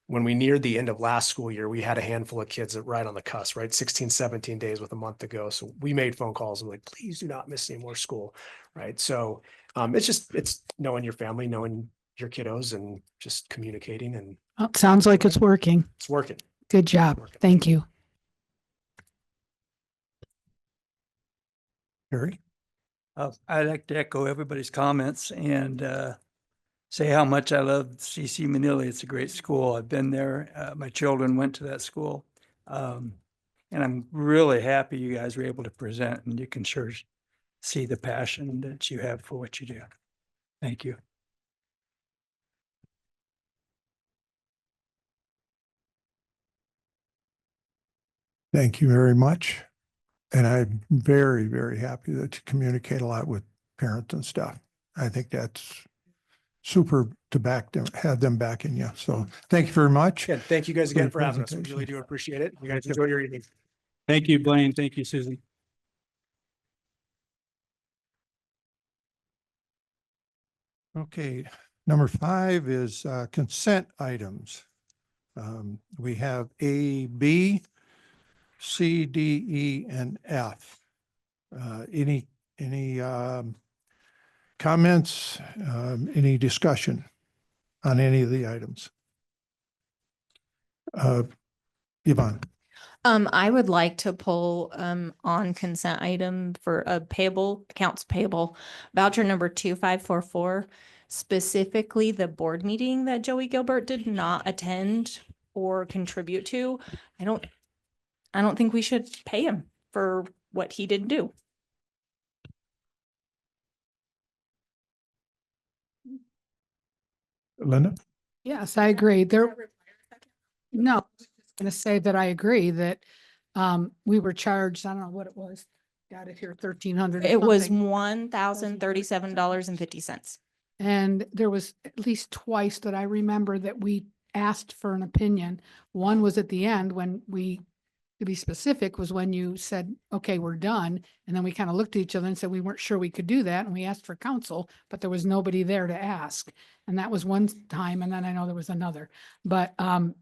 S11: when we neared the end of last school year, we had a handful of kids that right on the cusp, right? 16, 17 days with a month to go. So we made phone calls and like, please do not miss any more school, right? So it's knowing your family, knowing your kiddos and just communicating, and
S15: Well, it sounds like it's working.
S11: it's working.
S15: Good job. Thank you.
S1: Harry?
S16: I'd like to echo everybody's comments and say how much I love CC Manili. It's a great school. I've been there. My children went to that school. And I'm really happy you guys were able to present, and you can sure see the passion that you have for what you do. Thank you.
S1: Thank you very much. And I'm very, very happy that you communicate a lot with parents and stuff. I think that's super to have them backing you. So thank you very much.
S11: Again, thank you guys again for having us. We
S1: presentation.
S11: really do appreciate it. You guys enjoy your evening.
S3: Thank you, Blaine. Thank you, Susan.
S1: Okay, number 5 is consent items. We have A, B, C, D, E, and F. Any comments, any discussion on any of the items? Yvonne?
S12: I would like to pull on consent item for accounts payable voucher number 2544, specifically the board meeting that Joey Gilbert did not attend or contribute to. I don't think we should pay him for what he didn't do.
S1: Linda?
S15: Yes, I agree. No, I was just going to say that I agree that we were charged, I don't know what it was. Got it here, 1,300.
S12: It was $1,037.50.
S15: And there was at least twice that I remember that we asked for an opinion. One was at the end when to be specific, was when you said, okay, we're done. And then we kind of looked at each other and said, we weren't sure we could do that. And we asked for counsel, but there was nobody there to ask. And that was one time. And then I know there was another, but and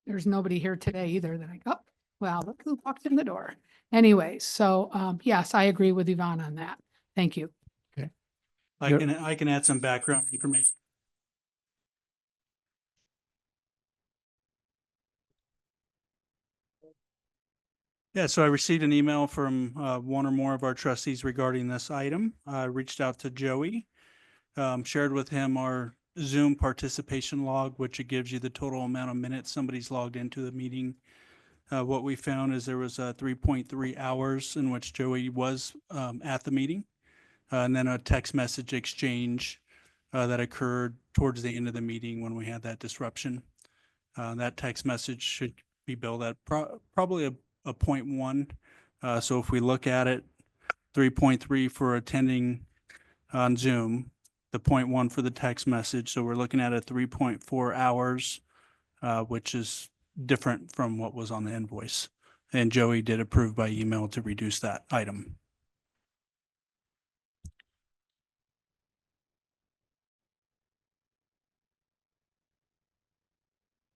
S15: there's nobody here today either that well, look who walked in the door. Anyway, so yes, I agree with Yvonne on that. Thank you.
S1: Okay.
S3: I can add some background information. Yeah, so I received an email from one or more of our trustees regarding this item. I reached out to Joey, shared with him our Zoom participation log, which it gives you the total amount of minutes somebody's logged into the meeting. What we found is there was 3.3 hours in which Joey was at the meeting, and then a text message exchange that occurred towards the end of the meeting when we had that disruption. That text message should be billed at probably a 0.1. So if we look at it, 3.3 for attending on Zoom, the 0.1 for the text message. So we're looking at a 3.4 hours, which is different from what was on the invoice. And Joey did approve by email to reduce that item.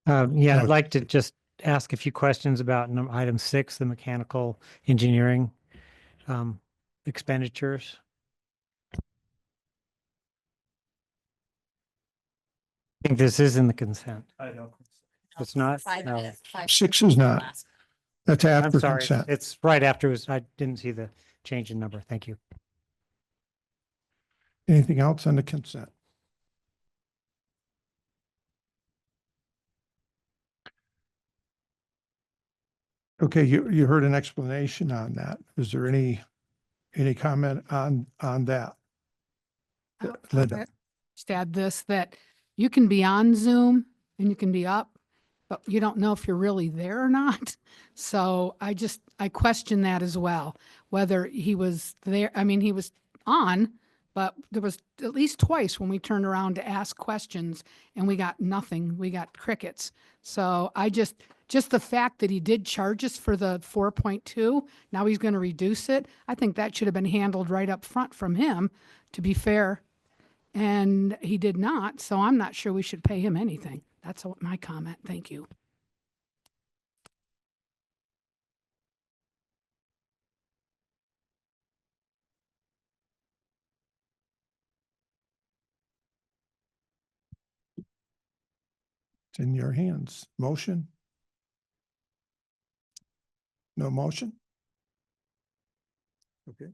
S17: Yeah, I'd like to just ask a few questions about item 6, the mechanical engineering expenditures. I think this is in the consent.
S3: I don't.
S17: It's not?
S2: 5
S17: No.
S2: minutes.
S1: 6 is not. That's
S17: I'm
S1: after
S17: sorry.
S1: consent.
S17: It's right after. I didn't see the change in number. Thank you.
S1: Anything else on the consent? Okay, you heard an explanation on that. Is there any comment on that? Linda?
S15: Just add this, that you can be on Zoom and you can be up, but you don't know if you're really there or not. So I question that as well, whether he was there. I mean, he was on, but there was at least twice when we turned around to ask questions and we got nothing. We got crickets. So just the fact that he did charge us for the 4.2, now he's going to reduce it. I think that should have been handled right up front from him, to be fair. And he did not, so I'm not sure we should pay him anything. That's my comment. Thank you.
S1: It's in your hands. Motion? No motion? Okay.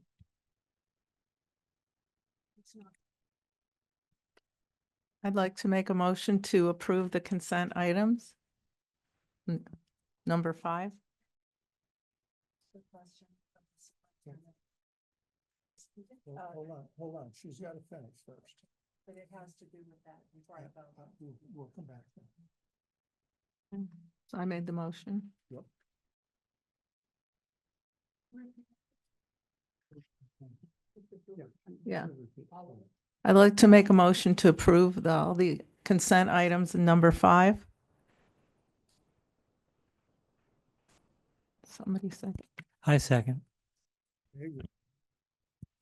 S14: I'd like to make a motion to approve the consent items. Number 5.
S1: Hold on. She's got to finish first.
S2: But it has to do with that before I vote.
S1: We'll come back.
S14: So I made the motion.
S1: Yep.
S14: Yeah. I'd like to make a motion to approve all the consent items in number 5. Somebody said.
S17: I second.
S1: We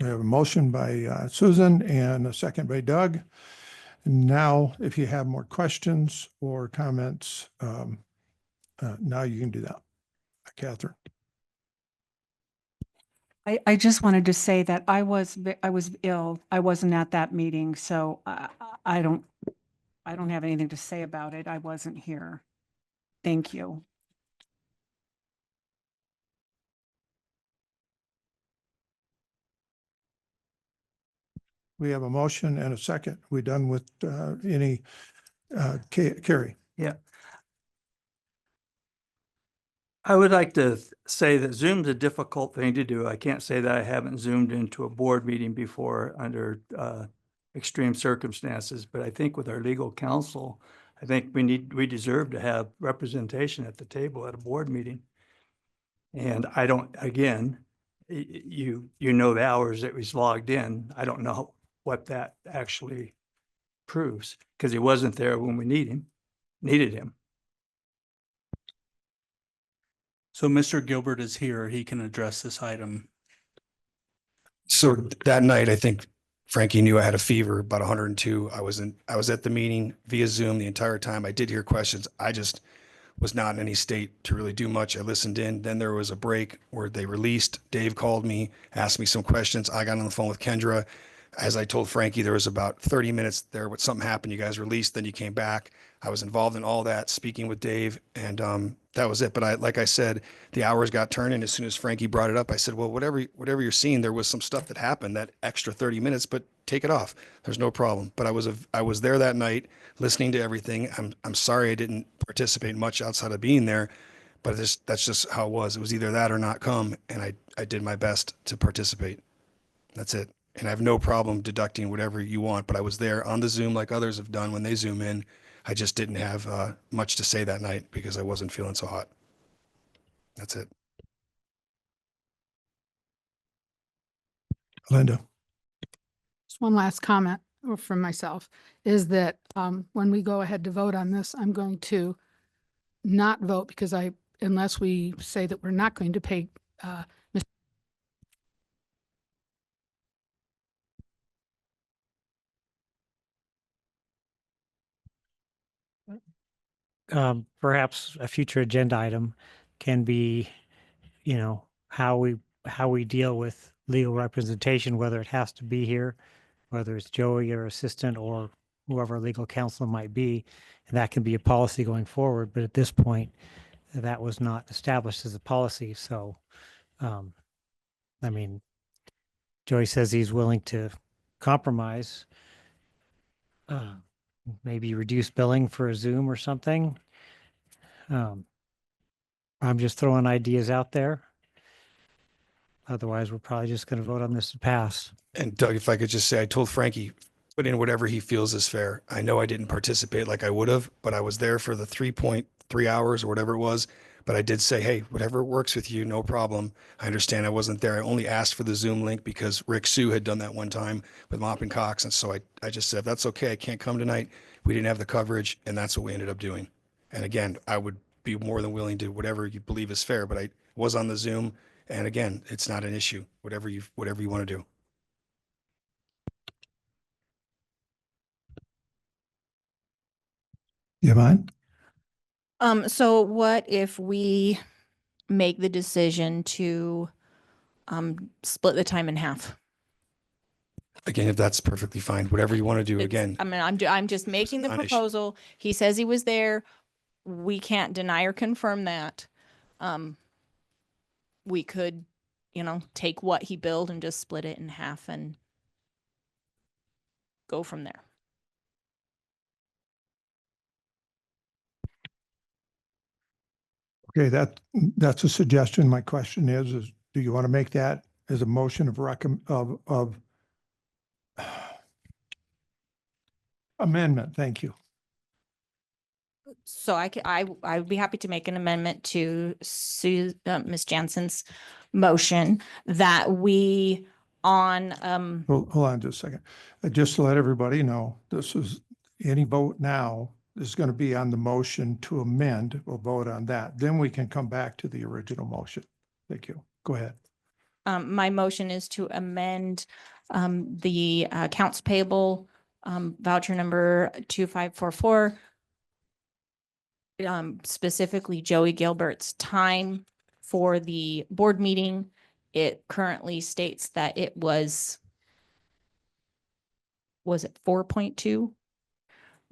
S1: have a motion by Susan and a second by Doug. Now, if you have more questions or comments, now you can do that. Catherine.
S18: I just wanted to say that I was ill. I wasn't at that meeting, so I don't have anything to say about it. I wasn't here. Thank you.
S1: We have a motion and a second. We done with any Carrie?
S16: Yeah. I would like to say that Zoom's a difficult thing to do. I can't say that I haven't Zoomed into a board meeting before under extreme circumstances, but I think with our legal counsel, I think we deserve to have representation at the table at a board meeting. And I don't, again, you know the hours that was logged in. I don't know what that actually proves because he wasn't there when we needed him.
S3: So Mr. Gilbert is here. He can address this item.
S19: So that night, I think Frankie knew I had a fever, about 102. I was at the meeting via Zoom the entire time. I did hear questions. I just was not in any state to really do much. I listened in. Then there was a break where they released. Dave called me, asked me some questions. I got on the phone with Kendra. As I told Frankie, there was about 30 minutes there when something happened. You guys released, then you came back. I was involved in all that, speaking with Dave, and that was it. But like I said, the hours got turned, and as soon as Frankie brought it up, I said, well, whatever you're seeing, there was some stuff that happened, that extra 30 minutes, but take it off. There's no problem. But I was there that night, listening to everything. I'm sorry I didn't participate much outside of being there, but that's just how it was. It was either that or not come, and I did my best to participate. That's it. And I have no problem deducting whatever you want, but I was there on the Zoom like others have done when they Zoom in. I just didn't have much to say that night because I wasn't feeling so hot. That's it.
S1: Linda.
S15: Just one last comment. or from myself, is that when we go ahead to vote on this, I'm going to not vote because unless we say that we're not going to pay
S17: Perhaps a future agenda item can be, how we deal with legal representation, whether it has to be here, whether it's Joey or assistant or whoever legal counsel might be. And that can be a policy going forward. But at this point, that was not established as a policy. So, Joey says he's willing to compromise, maybe reduce billing for a Zoom or something. I'm just throwing ideas out there. Otherwise, we're probably just going to vote on this to pass.
S19: And Doug, if I could just say, I told Frankie, put in whatever he feels is fair. I know I didn't participate like I would have, but I was there for the 3.3 hours or whatever it was. But I did say, hey, whatever works with you, no problem. I understand I wasn't there. I only asked for the Zoom link because Rick Sue had done that one time with Mop and Cox. And so I just said, that's okay. I can't come tonight. We didn't have the coverage. And that's what we ended up doing. And again, I would be more than willing to whatever you believe is fair, but I was on the Zoom. And again, it's not an issue, whatever you want to do.
S1: You mind?
S12: So what if we make the decision to split the time in half?
S19: Again, if that's perfectly fine, whatever you want to do, again.
S12: I mean, I'm just making the
S19: Non-issue.
S12: proposal. He says he was there. We can't deny or confirm that. We could, take what he billed and just split it in half and go from there.
S1: Okay, that's a suggestion. My question is do you want to make that as a motion of amendment? Thank you.
S12: So I would be happy to make an amendment to Ms. Jansen's motion that we on,
S1: Hold on just a second. Just to let everybody know, this is any vote now is going to be on the motion to amend. We'll vote on that. Then we can come back to the original motion. Thank you. Go ahead.
S12: my motion is to amend the accounts payable voucher number 2544. Specifically Joey Gilbert's time for the board meeting. It currently states that it was it 4.2?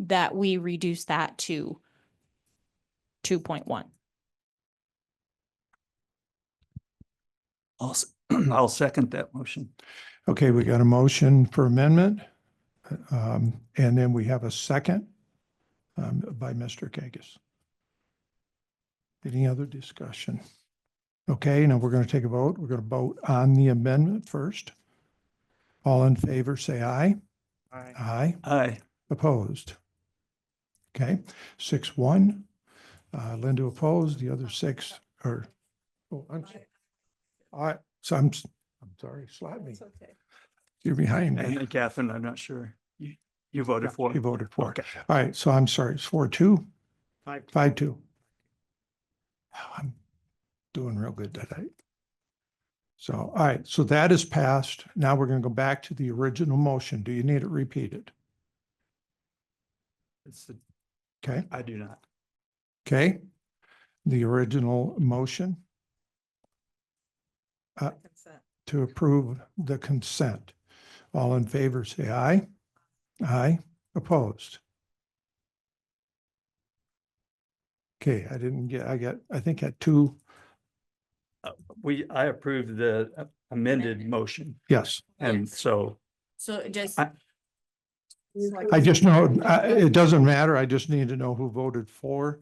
S12: That we reduce that to 2.1.
S16: I'll second that motion.
S1: Okay, we got a motion for amendment. And then we have a second by Mr. Kagas. Any other discussion? Okay, now we're going to take a vote. We're going to vote on the amendment first. All in favor, say aye.
S16: Aye.
S1: Aye.
S16: Aye.
S1: Opposed? Okay, 6-1. Linda opposed, the other 6 are, oh, I'm sorry. All right, so I'm sorry, slap me.
S12: Okay.
S1: You're behind me.
S16: And Catherine, I'm not sure. You voted for.
S1: You voted for.
S16: Okay.
S1: All right, so I'm sorry, it's 4-2? 5-2. I'm doing real good tonight. So, all right, so that is passed. Now we're going to go back to the original motion. Do you need it repeated? Okay.
S16: I do not.
S1: Okay. The original motion to approve the consent. All in favor, say aye. Aye. Opposed? Okay, I think at 2.
S16: I approved the amended motion.
S1: Yes.
S16: And so
S12: So just.
S1: I just know, it doesn't matter. I just need to know who voted for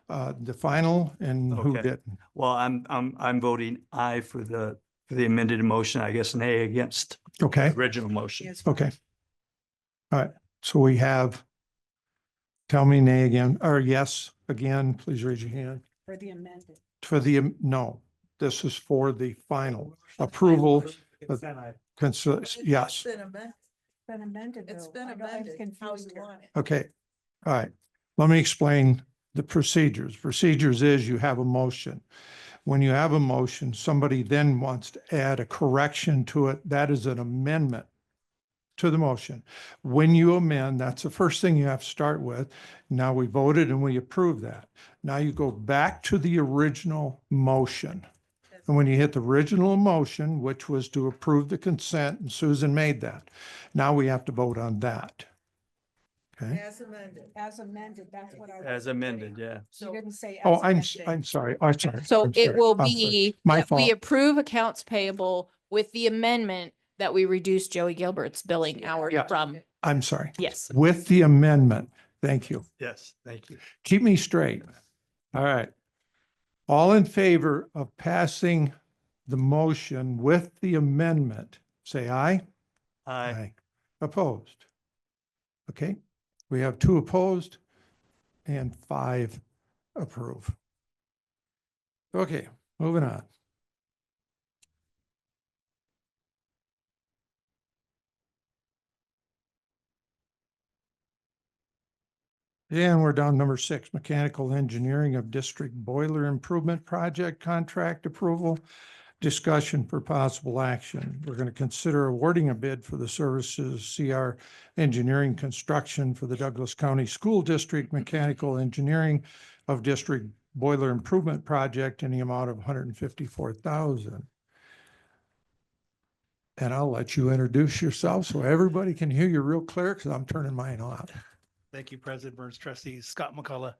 S1: the final and who
S16: Okay.
S1: didn't.
S16: Well, I'm voting aye for the amended motion, I guess nay against
S1: Okay,
S16: the original motion.
S1: okay. All right, so we have, tell me nay again, or yes again, please raise your hand.
S18: For the amended.
S1: No, this is for the final approval. Yes,
S18: been amended.
S2: It's been amended. How you want it.
S1: Okay, all right. Let me explain the procedures. Procedures is you have a motion. When you have a motion, somebody then wants to add a correction to it. That is an amendment to the motion. When you amend, that's the first thing you have to start with. Now we voted and we approve that. Now you go back to the original motion. And when you hit the original motion, which was to approve the consent, and Susan made that, now we have to vote on that. Okay?
S2: As amended.
S18: As amended, that's what I.
S3: As amended, yeah.
S18: You didn't say.
S1: Oh,
S18: as
S1: I'm
S18: amended.
S1: sorry. I'm sorry.
S12: So
S1: I'm
S12: it
S1: sorry.
S12: will
S1: I'm sorry.
S12: be,
S1: My
S12: that we
S1: fault.
S12: approve accounts payable with the amendment that we reduce Joey Gilbert's billing hours
S1: Yeah.
S12: from,
S1: I'm sorry.
S12: yes.
S1: With the amendment. Thank you.
S3: Yes, thank you.
S1: Keep me straight. All right. All in favor of passing the motion with the amendment, say aye.
S3: Aye.
S1: Opposed? Okay, we have 2 opposed and 5 approve. Okay, moving on. And we're down number 6, mechanical engineering of district boiler improvement project contract approval. Discussion for possible action. We're going to consider awarding a bid for the services CR Engineering Construction for the Douglas County School District Mechanical Engineering of District Boiler Improvement Project in the amount of $154,000. And I'll let you introduce yourself so everybody can hear you real clear because I'm turning mine off.
S20: Thank you, President Burns, trustees, Scott McCullough,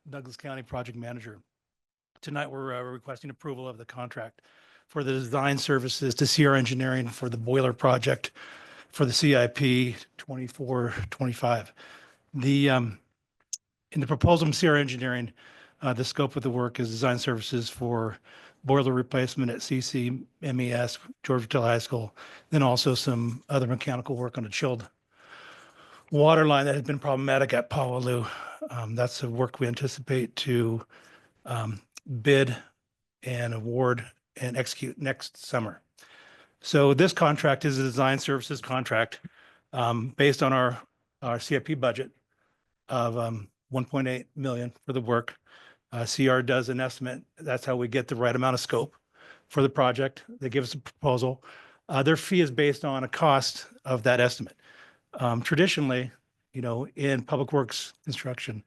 S20: Douglas County Project Manager. Tonight, we're requesting approval of the contract for the design services to CR Engineering for the boiler project for the CIP 24-25. In the proposal from CR Engineering, the scope of the work is design services for boiler replacement at CCMES, Georgetown High School, then also some other mechanical work on a chilled water line that has been problematic at Powaloo. That's the work we anticipate to bid and award and execute next summer. So this contract is a design services contract based on our CIP budget of 1.8 million for the work. CR does an estimate. That's how we get the right amount of scope for the project. They give us a proposal. Their fee is based on a cost of that estimate. Traditionally, in public works construction,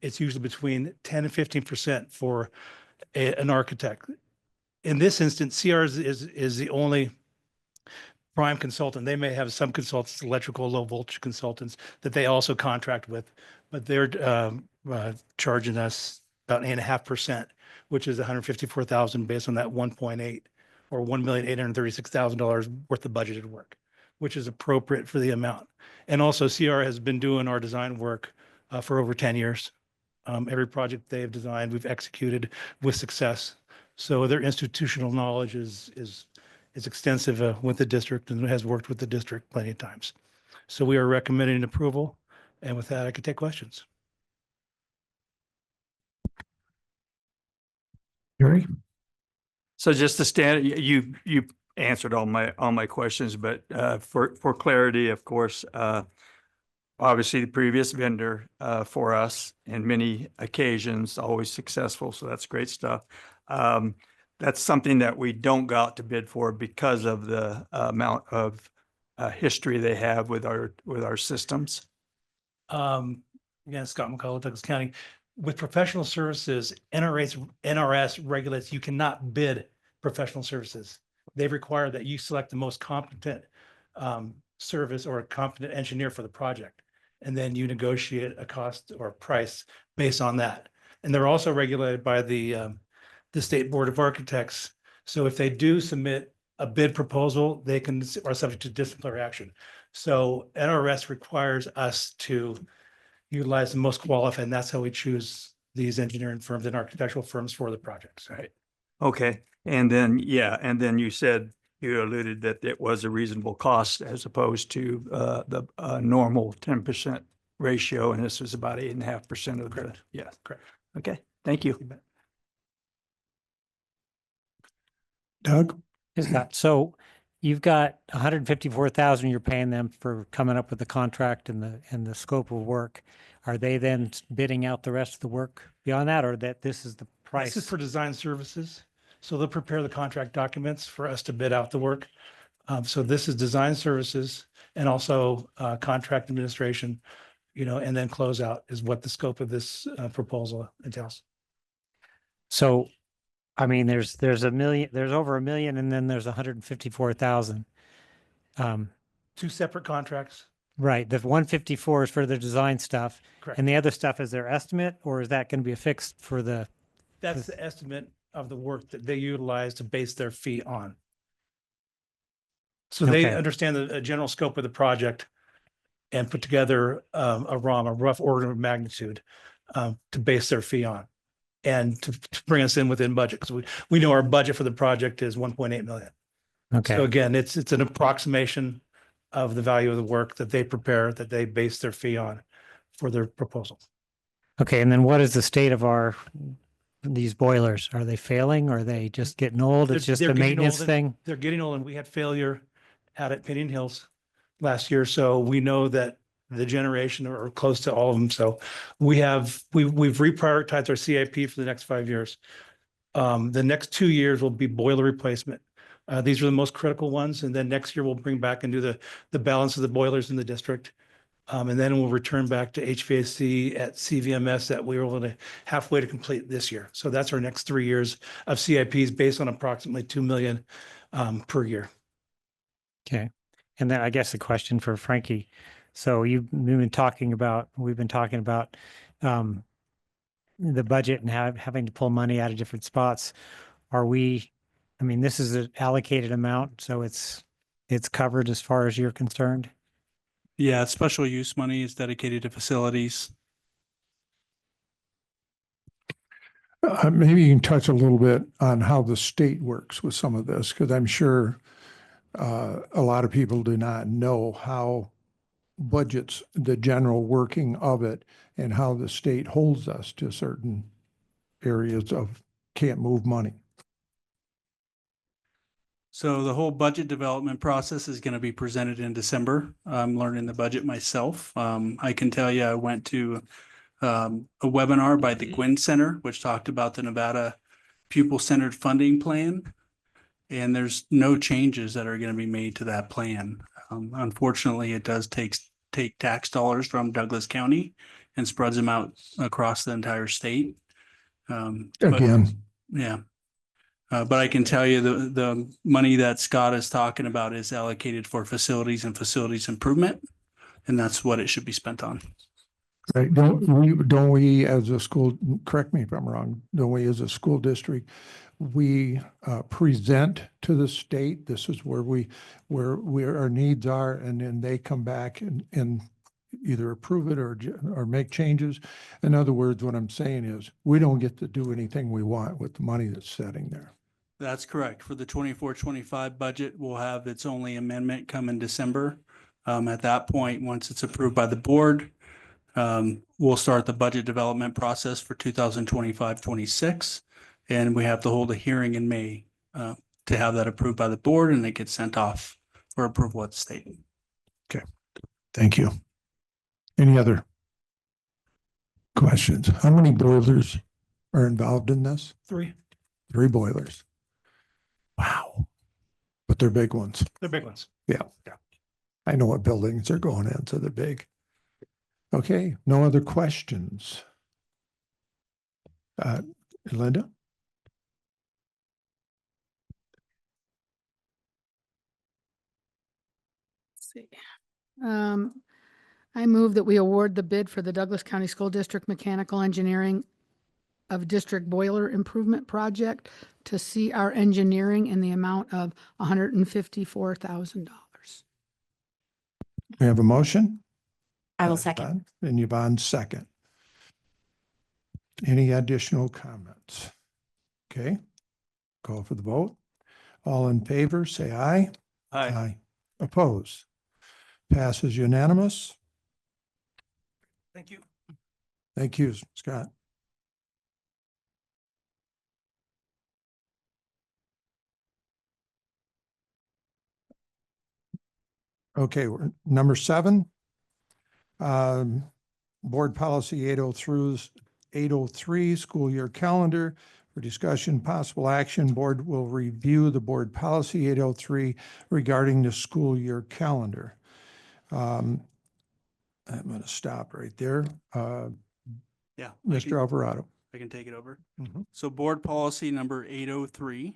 S20: it's usually between 10 and 15% for an architect. In this instance, CR is the only prime consultant. They may have some consultants, electrical, low voltage consultants that they also contract with, but they're charging us about 8.5%, which is $154,000 based on that 1.8 or $1,836,000 worth of budgeted work, which is appropriate for the amount. And also CR has been doing our design work for over 10 years. Every project they've designed, we've executed with success. So their institutional knowledge is extensive with the district and has worked with the district plenty of times. So we are recommending approval. And with that, I could take questions.
S1: Gary?
S16: So just the standard, you answered all my questions, but for clarity, of course, obviously the previous vendor for us in many occasions, always successful. So that's great stuff. That's something that we don't go out to bid for because of the amount of history they have with our systems.
S20: Again, Scott McCullough, Douglas County. With professional services, NRS regulates you cannot bid professional services. They require that you select the most competent service or a competent engineer for the project. And then you negotiate a cost or a price based on that. And they're also regulated by the State Board of Architects. So if they do submit a bid proposal, they are subject to disciplinary action. So NRS requires us to utilize the most qualified, and that's how we choose these engineering firms and architectural firms for the projects.
S16: Right. Okay. And then, you said, you alluded that it was a reasonable cost as opposed to the normal 10% ratio. And this was about 8.5% of the, yeah.
S20: Correct.
S16: Okay. Thank you.
S1: Doug?
S17: Is that so? you've got 154,000 you're paying them for coming up with the contract and the scope of work. Are they then bidding out the rest of the work beyond that, or that this is the price?
S20: This is for design services. So they'll prepare the contract documents for us to bid out the work. So this is design services and also contract administration, and then closeout is what the scope of this proposal entails.
S17: So, I mean, there's a million, there's over a million, and then there's 154,000.
S20: Two separate contracts.
S17: Right. The 154 is for the design stuff.
S20: Correct.
S17: And the other stuff is their estimate, or is that going to be affixed for the?
S20: That's the estimate of the work that they utilize to base their fee on. So they
S17: Okay.
S20: understand the general scope of the project and put together a rough order of magnitude to base their fee on and to bring us in within budget. Because we know our budget for the project is 1.8 million.
S17: Okay.
S20: So again, it's an approximation of the value of the work that they prepare, that they base their fee on for their proposal.
S17: Okay. And then what is the state of these boilers? Are they failing? Or are they just getting old? It's just
S20: They're
S17: a
S20: getting
S17: maintenance
S20: old and-
S17: thing?
S20: They're getting old, and we had failure out at Pinyon Hills last year. So we know that the generation are close to all of them. So we've reprioritized our CIP for the next 5 years. The next 2 years will be boiler replacement. These are the most critical ones. And then next year we'll bring back and do the balance of the boilers in the district. And then we'll return back to HVAC at CVMS that we were able to halfway to complete this year. So that's our next 3 years of CIPs based on approximately 2 million per year.
S17: Okay. And then I guess a question for Frankie. So we've been talking about the budget and having to pull money out of different spots. This is an allocated amount, so it's covered as far as you're concerned?
S3: Yeah, special use money is dedicated to facilities.
S1: Maybe you can touch a little bit on how the state works with some of this, because I'm sure a lot of people do not know how budgets, the general working of it, and how the state holds us to certain areas of can't move money.
S3: So the whole budget development process is going to be presented in December. I'm learning the budget myself. I can tell you, I went to a webinar by the Gwynn Center, which talked about the Nevada pupil-centered funding plan. And there's no changes that are going to be made to that plan. Unfortunately, it does take tax dollars from Douglas County and spreads them out across the entire state.
S1: Again.
S3: Yeah. But I can tell you the money that Scott is talking about is allocated for facilities and facilities improvement. And that's what it should be spent on.
S1: Right. Don't we as a school, correct me if I'm wrong, don't we as a school district, we present to the state, this is where our needs are, and then they come back and either approve it or make changes. In other words, what I'm saying is we don't get to do anything we want with the money that's sitting there.
S3: That's correct. For the 24-25 budget, we'll have its only amendment come in December. At that point, once it's approved by the board, we'll start the budget development process for 2025-26. And we have to hold a hearing in May to have that approved by the board, and it gets sent off for approval at the state.
S1: Okay, thank you. Any other questions? How many boilers are involved in this?
S20: 3.
S1: 3 boilers. Wow. But they're big ones.
S20: They're big ones.
S1: Yeah. I know what buildings they're going in, so they're big. Okay, no other questions? Linda?
S15: See. I move that we award the bid for the Douglas County School District Mechanical Engineering of District Boiler Improvement Project to CR Engineering in the amount of $154,000.
S1: We have a motion?
S12: I will second.
S1: And Yvonne second. Any additional comments? Okay, call for the vote. All in favor, say aye.
S20: Aye.
S1: Oppose. Passes unanimous.
S20: Thank you.
S1: Thank you, Scott. Okay, number 7. Board Policy 803, school year calendar. For discussion, possible action, board will review the board policy 803 regarding the school year calendar. I'm going to stop right there.
S3: Yeah.
S1: Mr. Alvarado.
S3: I can take it over.
S1: Mhm.
S3: So board policy number 803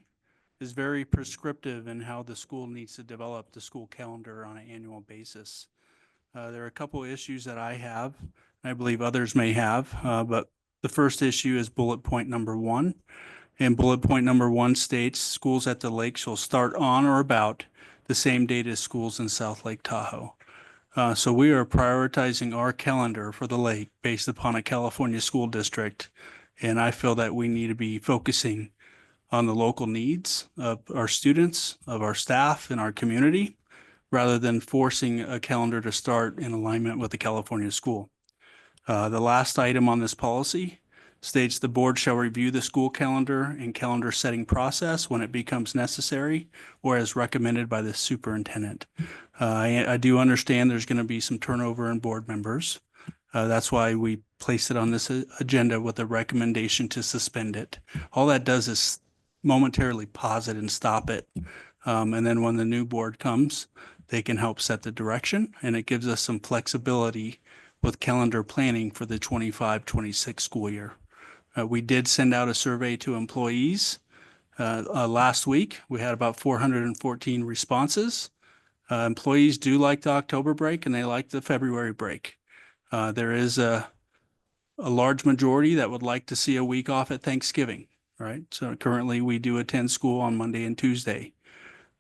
S3: is very prescriptive in how the school needs to develop the school calendar on an annual basis. There are a couple of issues that I have, and I believe others may have, but the first issue is bullet point number 1. And bullet point number 1 states schools at the lake shall start on or about the same date as schools in South Lake Tahoe. So we are prioritizing our calendar for the lake based upon a California school district. And I feel that we need to be focusing on the local needs of our students, of our staff, and our community, rather than forcing a calendar to start in alignment with the California school. The last item on this policy states the board shall review the school calendar and calendar setting process when it becomes necessary or as recommended by the superintendent. I do understand there's going to be some turnover in board members. That's why we placed it on this agenda with a recommendation to suspend it. All that does is momentarily pause it and stop it. And then when the new board comes, they can help set the direction, and it gives us some flexibility with calendar planning for the 25-26 school year. We did send out a survey to employees last week. We had about 414 responses. Employees do like the October break and they like the February break. There is a large majority that would like to see a week off at Thanksgiving, right? So currently we do attend school on Monday and Tuesday.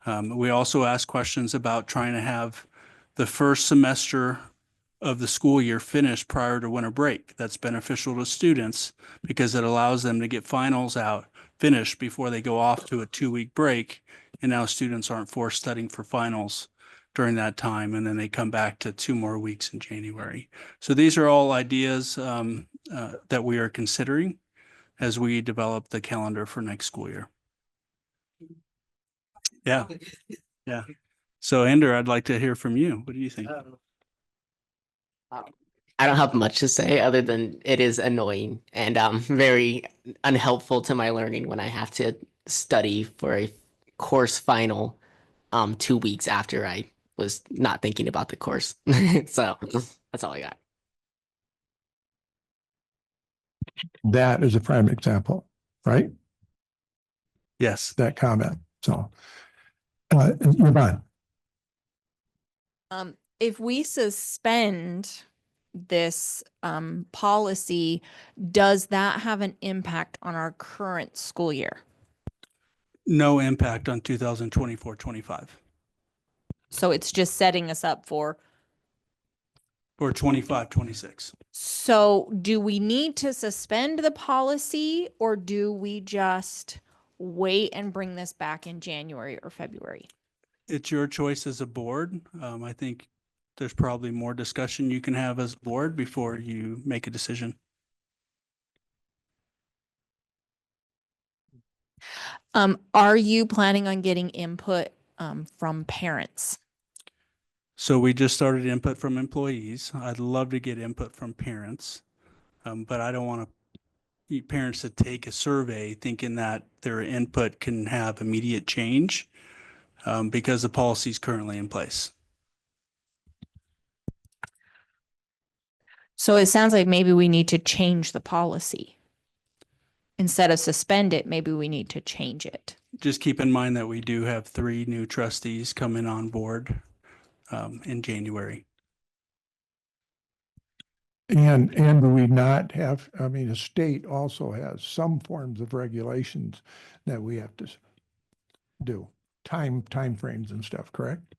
S3: We also ask questions about trying to have the first semester of the school year finished prior to winter break. That's beneficial to students because it allows them to get finals out finished before they go off to a 2-week break. And now students aren't forced studying for finals during that time. And then they come back to 2 more weeks in January. So these are all ideas that we are considering as we develop the calendar for next school year. Yeah. Yeah. So Ender, I'd like to hear from you. What do you think?
S21: I don't have much to say other than it is annoying and very unhelpful to my learning when I have to study for a course final 2 weeks after I was not thinking about the course. So that's all I got.
S1: That is a prime example, right?
S3: Yes.
S1: That comment. So, Yvonne.
S12: If we suspend this policy, does that have an impact on our current school year?
S3: No impact on 2024-25
S12: So it's just setting us up for.
S3: or 25-26.
S12: So do we need to suspend the policy or do we just wait and bring this back in January or February?
S3: It's your choice as a board. I think there's probably more discussion you can have as a board before you make a decision.
S12: Are you planning on getting input from parents?
S3: So we just started input from employees. I'd love to get input from parents, but I don't want parents to take a survey thinking that their input can have immediate change because the policy is currently in place.
S12: So it sounds like maybe we need to change the policy. Instead of suspend it, maybe we need to change it.
S3: Just keep in mind that we do have 3 new trustees coming on board in January.
S1: And do we not have, I mean, the state also has some forms of regulations that we have to do, timeframes and stuff, correct?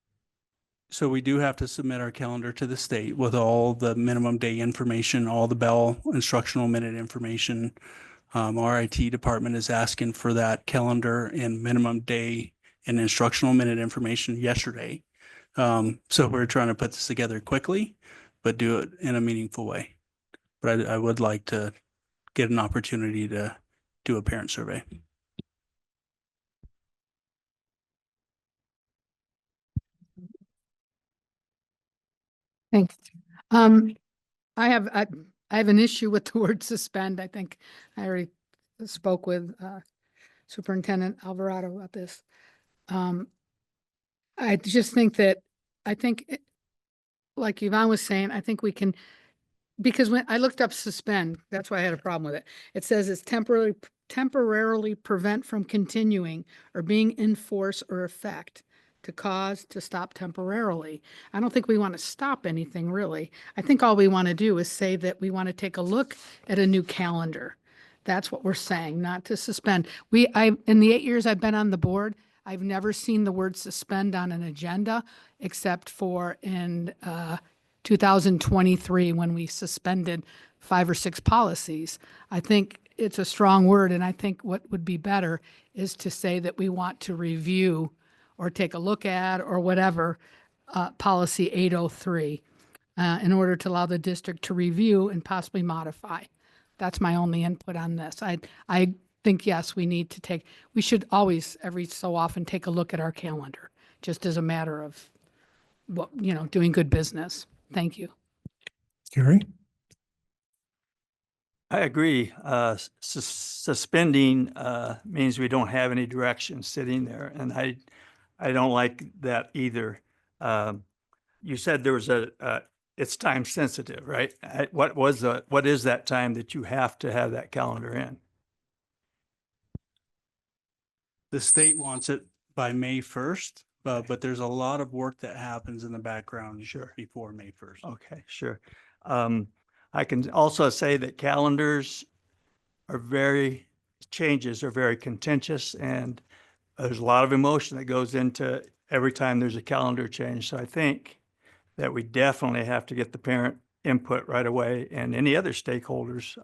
S3: So we do have to submit our calendar to the state with all the minimum day information, all the Bell instructional minute information. Our IT department is asking for that calendar and minimum day and instructional minute information yesterday. So we're trying to put this together quickly, but do it in a meaningful way. But I would like to get an opportunity to do a parent survey.
S15: Thanks. I have an issue with the word suspend. I think I already spoke with Superintendent Alvarado about this. I just think that, like Yvonne was saying, I think we can, because when I looked up suspend, that's why I had a problem with it. It says it's temporarily prevent from continuing or being in force or effect, to cause, to stop temporarily. I don't think we want to stop anything really. I think all we want to do is say that we want to take a look at a new calendar. That's what we're saying, not to suspend. In the 8 years I've been on the board, I've never seen the word suspend on an agenda except for in 2023 when we suspended 5 or 6 policies. I think it's a strong word, and I think what would be better is to say that we want to review or take a look at or whatever, policy 803, in order to allow the district to review and possibly modify. That's my only input on this. I think, yes, we should always, every so often, take a look at our calendar, just as a matter of doing good business. Thank you.
S1: Gary?
S16: I agree. Suspending means we don't have any direction sitting there, and I don't like that either. You said there was it's time sensitive, right? What is that time that you have to have that calendar in?
S3: The state wants it by May 1st, but there's a lot of work that happens in the background before May 1st.
S16: Okay, sure. I can also say that changes are very contentious, and there's a lot of emotion that goes into every time there's a calendar change. So I think that we definitely have to get the parent input right away, and any other stakeholders.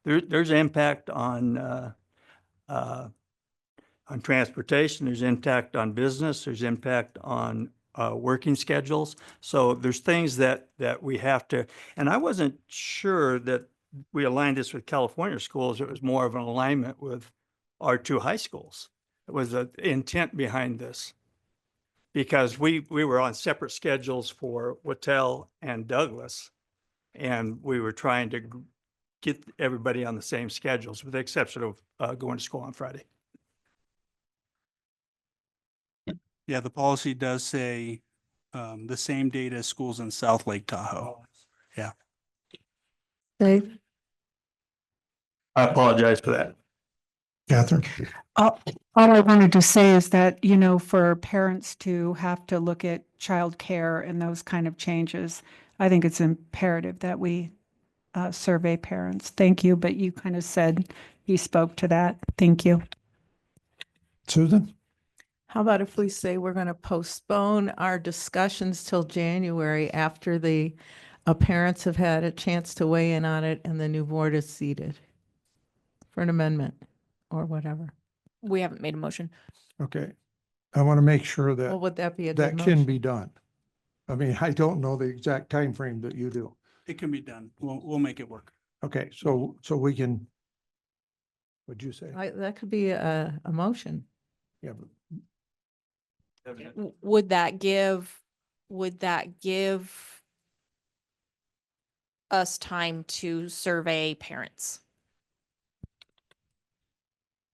S16: There's impact on transportation, there's impact on business, there's impact on working schedules. So there's things that we have to, and I wasn't sure that we aligned this with California schools. It was more of an alignment with our 2 high schools. It was an intent behind this, because we were on separate schedules for Whittle and Douglas, and we were trying to get everybody on the same schedules, with the exception of going to school on Friday.
S3: Yeah, the policy does say the same date as schools in South Lake Tahoe. Yeah.
S14: Dave?
S16: I apologize for that.
S1: Catherine?
S18: All I wanted to say is that, for parents to have to look at childcare and those kind of changes, I think it's imperative that we survey parents. Thank you, but you kind of said you spoke to that. Thank you.
S1: Susan?
S14: How about if we say we're going to postpone our discussions till January after the parents have had a chance to weigh in on it and the new board is seated for an amendment or whatever?
S12: We haven't made a motion.
S1: Okay. I want to make sure
S14: Well,
S1: that
S14: would that be a good
S1: that can
S14: motion?
S1: be done. I mean, I don't know the exact time frame that you do.
S3: It can be done. We'll make it work.
S1: Okay, so we can, what'd you say?
S14: That could be a motion.
S1: Yeah, but
S12: Would that give us time to survey parents?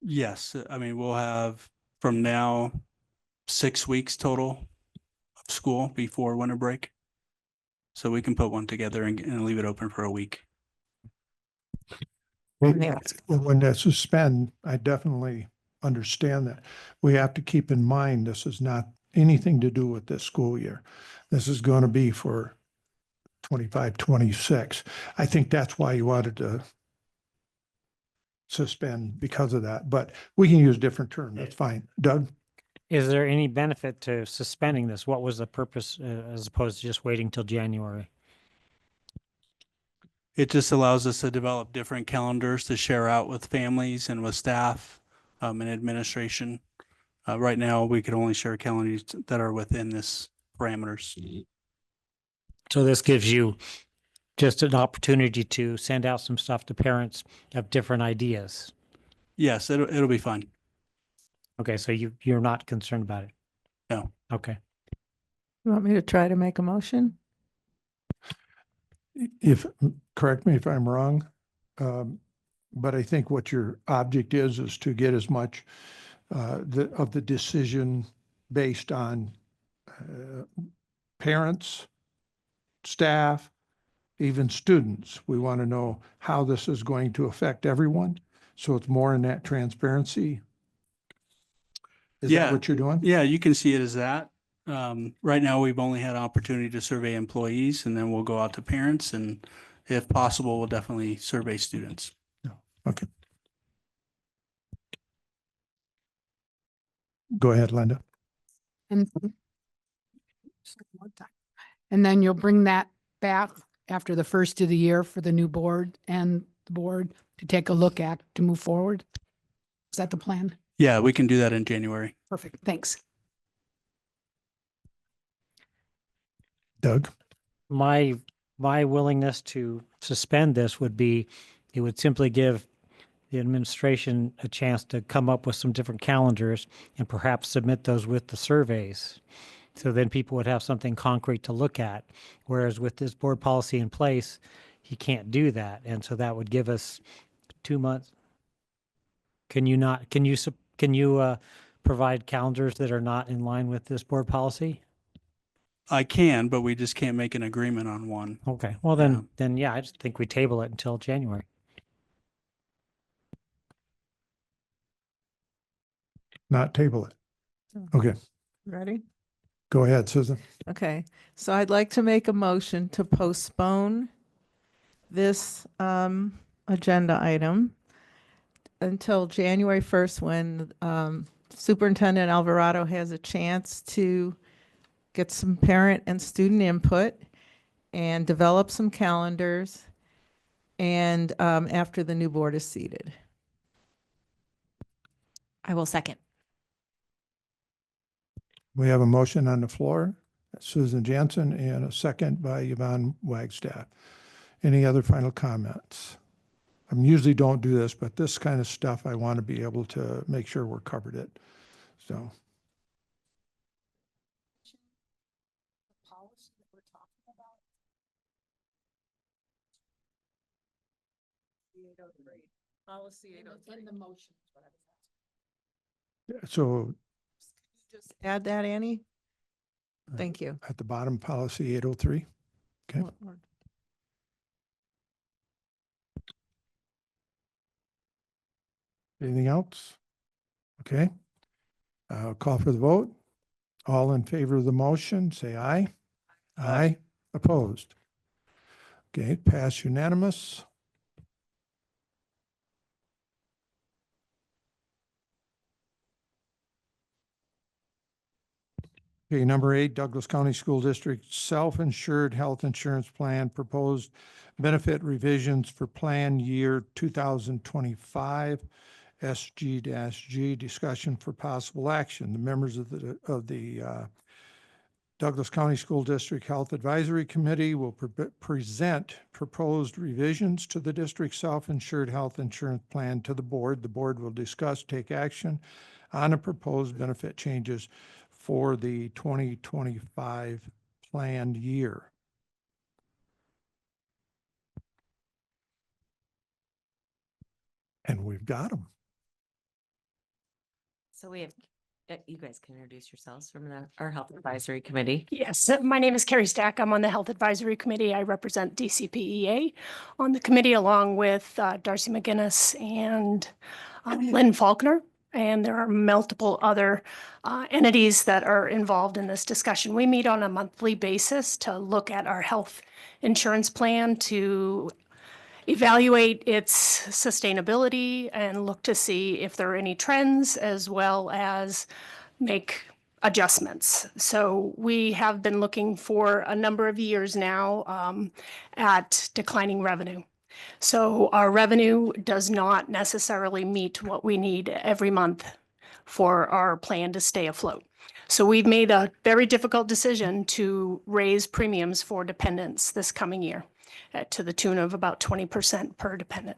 S3: Yes, I mean, we'll have from now 6 weeks total of school before winter break. So we can put one together and leave it open for a week.
S1: when they suspend, I definitely understand that. We have to keep in mind, this is not anything to do with this school year. This is going to be for 25, 26. I think that's why you wanted to suspend, because of that, but we can use different terms. That's fine. Doug?
S17: Is there any benefit to suspending this? What was the purpose as opposed to just waiting till January?
S3: It just allows us to develop different calendars to share out with families and with staff and administration. Right now, we could only share calendars that are within this parameters.
S17: So this gives you just an opportunity to send out some stuff to parents of different ideas.
S3: Yes, it'll be fun.
S17: Okay, so you're not concerned about it?
S3: No.
S17: Okay.
S14: You want me to try to make a motion?
S1: if, correct me if I'm wrong, but I think what your object is to get as much of the decision based on parents, staff, even students. We want to know how this is going to affect everyone. So it's more in that transparency. Is that
S3: Yeah.
S1: what you're doing?
S3: Yeah, you can see it as that. Right now, we've only had opportunity to survey employees, and then we'll go out to parents, and if possible, we'll definitely survey students.
S1: Okay. Go ahead, Linda.
S15: And and then you'll bring that back after the first of the year for the new board and the board to take a look at to move forward? Is that the plan?
S3: Yeah, we can do that in January.
S15: Perfect. Thanks.
S1: Doug?
S17: My willingness to suspend this would be, it would simply give the administration a chance to come up with some different calendars and perhaps submit those with the surveys. So then people would have something concrete to look at. Whereas with this board policy in place, you can't do that. And so that would give us 2 months. Can you provide calendars that are not in line with this board policy?
S3: I can, but we just can't make an agreement on one.
S17: Okay, well then, yeah, I just think we table it until January.
S1: Not table it. Okay,
S14: Ready?
S1: go ahead, Susan.
S14: Okay, so I'd like to make a motion to postpone this agenda item until January 1st, when Superintendent Alvarado has a chance to get some parent and student input and develop some calendars, and after the new board is seated.
S6: I will second.
S1: We have a motion on the floor, Susan Jansen, and a second by Yvonne Wagstaff. Any other final comments? I usually don't do this, but this kind of stuff, I want to be able to make sure we're covered it. So.
S14: Policy 803.
S15: In the motion.
S1: So
S14: Just add that, Annie? Thank you.
S1: at the bottom, policy 803. Okay. Anything else? Okay. Call for the vote. All in favor of the motion, say aye. Aye. Opposed? Okay, pass unanimous. Okay, number 8, Douglas County School District Self-Insured Health Insurance Plan, proposed benefit revisions for plan year 2025, SG-G, discussion for possible action. The members of the Douglas County School District Health Advisory Committee will present proposed revisions to the district's self-insured health insurance plan to the board. The board will discuss, take action on the proposed benefit changes for the 2025 planned year. And we've got them.
S4: So we have, you guys can introduce yourselves from our Health Advisory Committee.
S22: Yes, my name is Carrie Stack. I'm on the Health Advisory Committee. I represent DCPEA on the committee along with Darcy McGinnis and Lynn Faulkner. And there are multiple other entities that are involved in this discussion. We meet on a monthly basis to look at our health insurance plan, to evaluate its sustainability and look to see if there are any trends, as well as make adjustments. So we have been looking for a number of years now at declining revenue. So our revenue does not necessarily meet what we need every month for our plan to stay afloat. So we've made a very difficult decision to raise premiums for dependents this coming year to the tune of about 20% per dependent.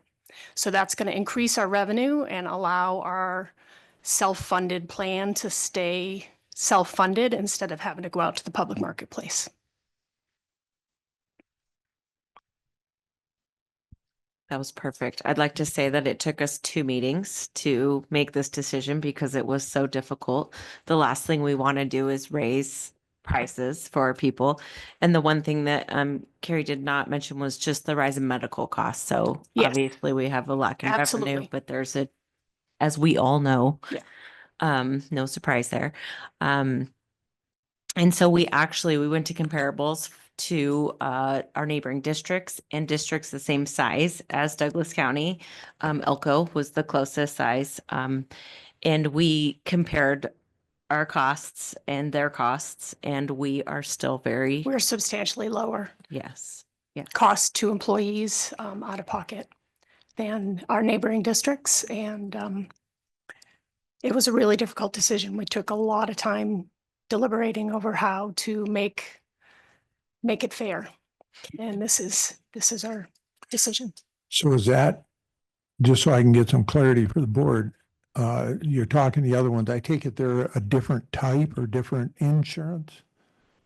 S22: So that's going to increase our revenue and allow our self-funded plan to stay self-funded instead of having to go out to the public marketplace.
S4: That was perfect. I'd like to say that it took us 2 meetings to make this decision because it was so difficult. The last thing we want to do is raise prices for our people. And the one thing that Carrie did not mention was just the rise in medical costs. So
S22: Yes.
S4: obviously we have a lack in revenue,
S22: Absolutely.
S4: but there's a, as we all know,
S22: Yeah.
S4: no surprise there. And so we went to comparables to our neighboring districts and districts the same size as Douglas County. Elko was the closest size. And we compared our costs and their costs, and we are still very,
S22: We're substantially lower
S4: yes, yes.
S22: cost to employees out of pocket than our neighboring districts. And it was a really difficult decision. We took a lot of time deliberating over how to make it fair. And this is our decision.
S1: So is that, just so I can get some clarity for the board, you're talking the other ones, I take it they're a different type or different insurance?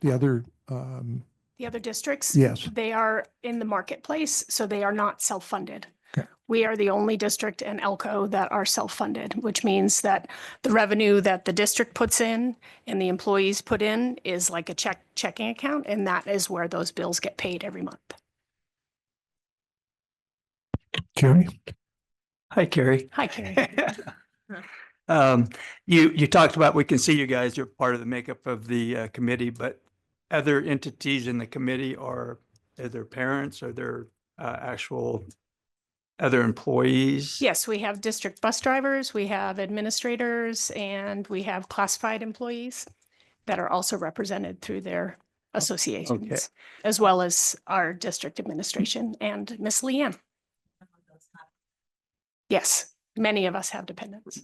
S1: The other,
S22: The other districts?
S1: Yes.
S22: They are in the marketplace, so they are not self-funded.
S1: Okay.
S22: We are the only district in Elko that are self-funded, which means that the revenue that the district puts in and the employees put in is like a checking account, and that is where those bills get paid every month.
S1: Carrie?
S16: Hi, Carrie.
S22: Hi, Carrie.
S16: You talked about, we can see you guys, you're part of the makeup of the committee, but other entities in the committee are there parents? Are there actual other employees?
S22: Yes, we have district bus drivers, we have administrators, and we have classified employees that are also represented through their associations, as well as our district administration and Miss Leanne. Yes, many of us have dependents.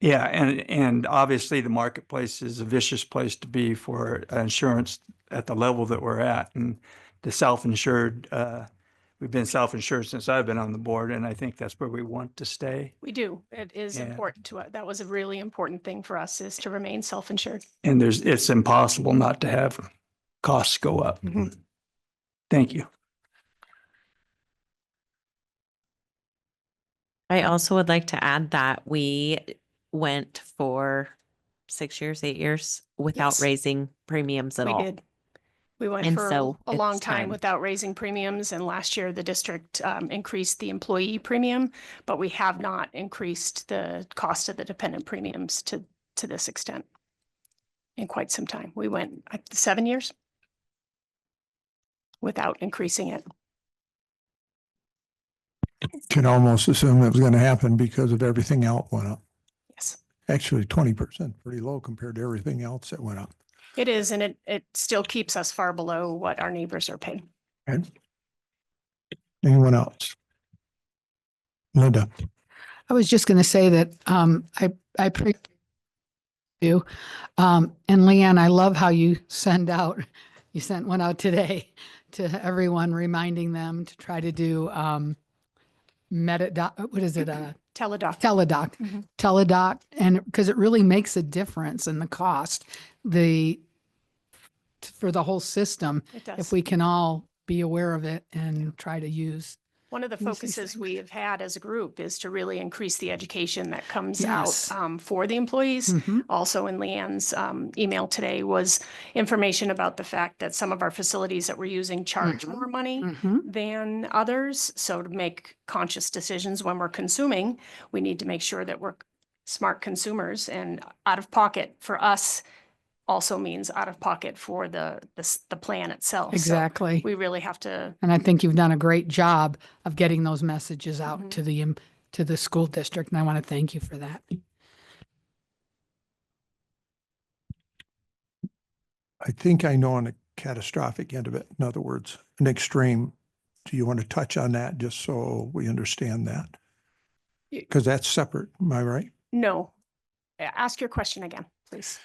S16: Yeah, and obviously the marketplace is a vicious place to be for insurance at the level that we're at. And the self-insured, we've been self-insured since I've been on the board, and I think that's where we want to stay.
S22: We do. It is important to us. That was a really important thing for us, is to remain self-insured.
S16: And it's impossible not to have costs go up. Thank you.
S4: I also would like to add that we went for 6 years, 8 years without
S22: Yes.
S4: raising premiums at all.
S22: We did. We went
S4: And
S22: for
S4: so
S22: a long
S4: it's
S22: time
S4: time.
S22: without raising premiums, and last year the district increased the employee premium, but we have not increased the cost of the dependent premiums to this extent in quite some time. We went 7 years without increasing it.
S1: Can almost assume it was going to happen because of everything else went up.
S22: Yes.
S1: Actually, 20%, pretty low compared to everything else that went up.
S22: It is, and it still keeps us far below what our neighbors are paying.
S1: Okay. Anyone else? Linda?
S15: I was just going to say that I appreciate you. And Leanne, I love how you sent one out today to everyone, reminding them to try to do
S22: Teledoc.
S15: Teledoc, and because it really makes a difference in the cost, for the whole system.
S22: It does.
S15: If we can all be aware of it and try to use.
S22: One of the
S15: these
S22: focuses we have had as a group is to really increase the education that comes
S15: Yes.
S22: out for the employees.
S15: Mhm.
S22: Also in Leanne's email today was information about the fact that some of our facilities that we're using charge more money than others. So to make conscious decisions when we're consuming, we need to make sure that we're smart consumers, and out of pocket for us also means out of pocket for the plan itself. So
S15: Exactly.
S22: we really have to.
S15: And I think you've done a great job of getting those messages out to the school district, and I want to thank you for that.
S1: I think I know on the catastrophic end of it, in other words, an extreme. Do you want to touch on that just so we understand that? Because that's separate, am I right?
S22: No. Ask your question again, please.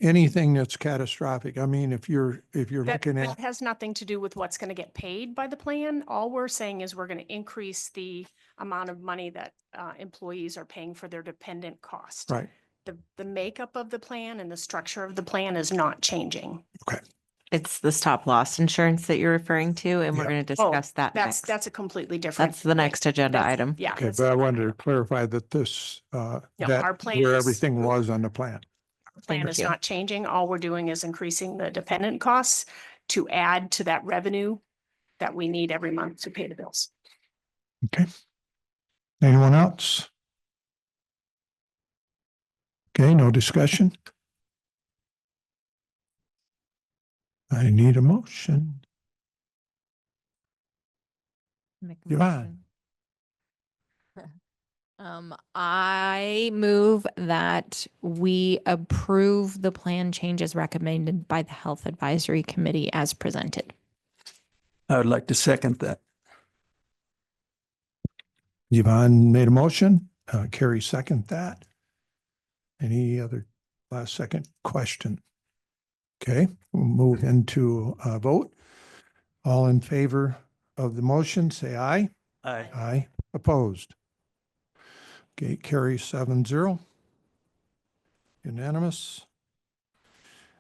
S1: Anything that's catastrophic, I mean, if you're
S22: That
S1: looking
S22: that
S1: at,
S22: has nothing to do with what's going to get paid by the plan. All we're saying is we're going to increase the amount of money that employees are paying for their dependent cost.
S1: right,
S22: The makeup of the plan and the structure of the plan is not changing.
S1: okay.
S4: It's the stop loss insurance that you're referring to, and we're
S1: Yeah.
S4: going to
S22: Oh,
S4: discuss that next.
S22: That's a completely different.
S4: That's the next agenda
S22: That's-
S4: item.
S22: Yeah.
S1: Okay,
S22: that's
S1: but I
S22: a
S1: wanted to
S22: different
S1: clarify that this,
S22: No,
S1: that
S22: our plan
S1: where
S22: is-
S1: everything was on the plan.
S22: item. Plan
S4: Thank
S22: is
S4: you.
S22: not changing. All we're doing is increasing the dependent costs to add to that revenue that we need every month to pay the bills.
S1: Okay. Anyone else? Okay, no discussion. I need a motion.
S12: Make a
S1: Yvonne.
S12: I move that we approve the plan changes recommended by the Health Advisory Committee as presented.
S16: I would like to second that.
S1: Yvonne made a motion, Carrie second that. Any other last second question? Okay, we'll move into a vote. All in favor of the motion, say aye.
S16: Aye.
S1: Aye. Opposed? Okay, carry 7-0. Unanimous.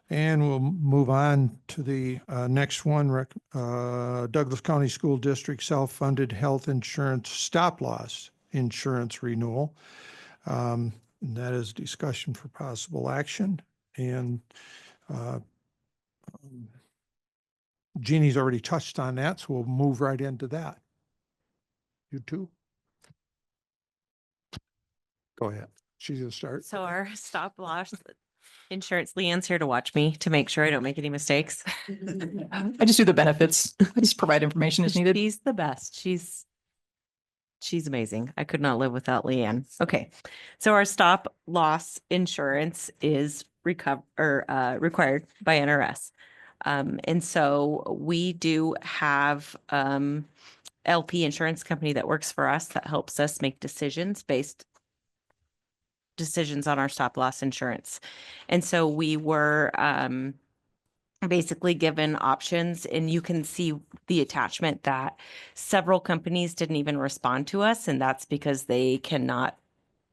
S1: And we'll move on to the next one, Douglas County School District Self-Funded Health Insurance Stop Loss Insurance Renewal. And that is discussion for possible action. And Jeannie's already touched on that, so we'll move right into that. You too? Go ahead. She's gonna start.
S4: So our stop loss insurance, Leanne's here to watch me to make sure I don't make any mistakes.
S7: I just do the benefits. I just provide information as needed.
S4: She's the best. She's amazing. I could not live without Leanne. Okay. So our stop loss insurance is required by NRS. And so we do have LP insurance company that works for us that helps us make decisions on our stop loss insurance. And so we were basically given options, and you can see the attachment that several companies didn't even respond to us, and that's because they cannot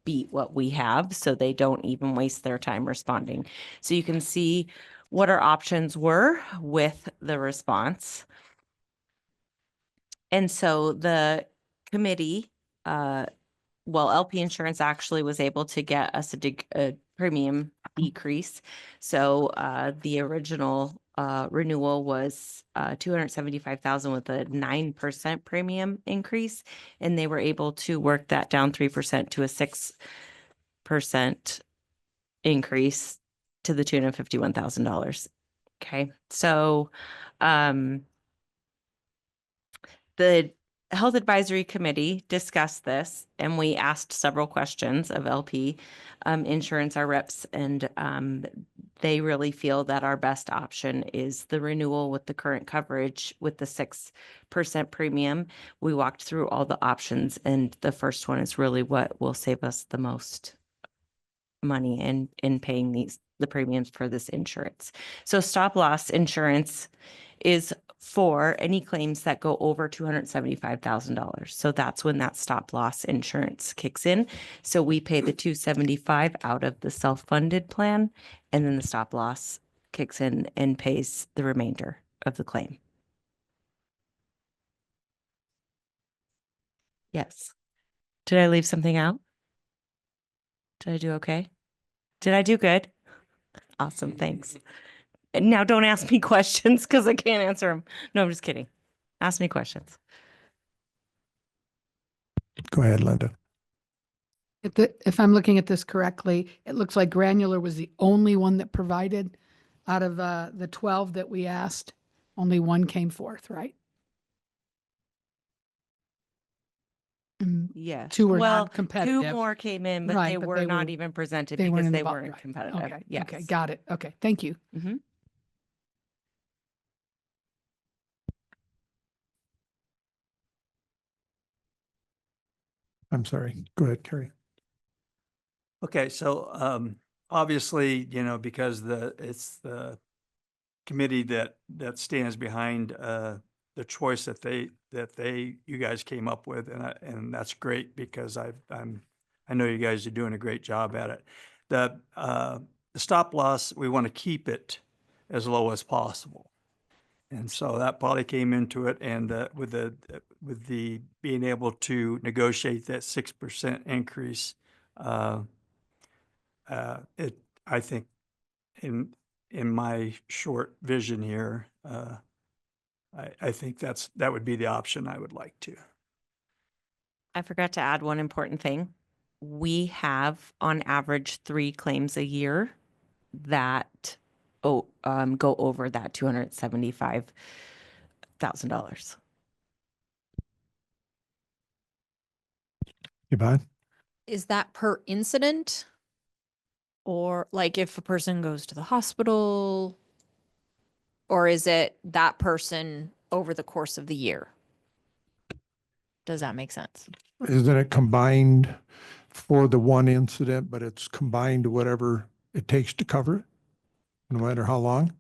S4: beat what we have, so they don't even waste their time responding. So you can see what our options were with the response. And so the committee, LP Insurance actually was able to get us a premium decrease. So the original renewal was $275,000 with a 9% premium increase, and they were able to work that down 3% to a 6% increase to the tune of $51,000. Okay, so the Health Advisory Committee discussed this, and we asked several questions of LP Insurance, our reps, and they really feel that our best option is the renewal with the current coverage with the 6% premium. We walked through all the options, and the first one is really what will save us the most money in paying the premiums for this insurance. So stop loss insurance is for any claims that go over $275,000. So that's when that stop loss insurance kicks in. So we pay the $275,000 out of the self-funded plan, and then the stop loss kicks in and pays the remainder of the claim. Yes. Did I leave something out? Did I do okay? Did I do good? Awesome, thanks. And now don't ask me questions because I can't answer them. No, I'm just kidding. Ask me questions.
S1: Go ahead, Linda.
S15: If I'm looking at this correctly, it looks like Granular was the only one that provided out of the 12 that we asked, only one came forth, right?
S4: Yes.
S15: Two were
S4: Well,
S15: not competitive.
S4: 2 more came in, but
S15: Right,
S4: they
S15: but
S4: were
S15: they
S4: not
S15: were-
S4: even presented
S15: they
S4: because
S15: weren't
S4: they
S15: involved,
S4: weren't
S15: right.
S4: competitive.
S15: Okay,
S4: Yes.
S15: okay, got it. Okay, thank you.
S4: Mm-hmm.
S1: I'm sorry. Go ahead, Carrie.
S16: Okay, so obviously, because it's the committee that stands behind the choice that you guys came up with, and that's great because I know you guys are doing a great job at it. The stop loss, we want to keep it as low as possible. And so that probably came into it, and with the being able to negotiate that 6% increase, I think in my short vision here, I think that would be the option I would like to.
S4: I forgot to add one important thing. We have on average 3 claims a year that go over that $275,000.
S1: Yvonne?
S12: Is that per incident? Or like if a person goes to the hospital? Or is it that person over the course of the year? Does that make sense?
S1: Isn't it combined for the one incident, but it's combined to whatever it takes to cover it, no matter how long?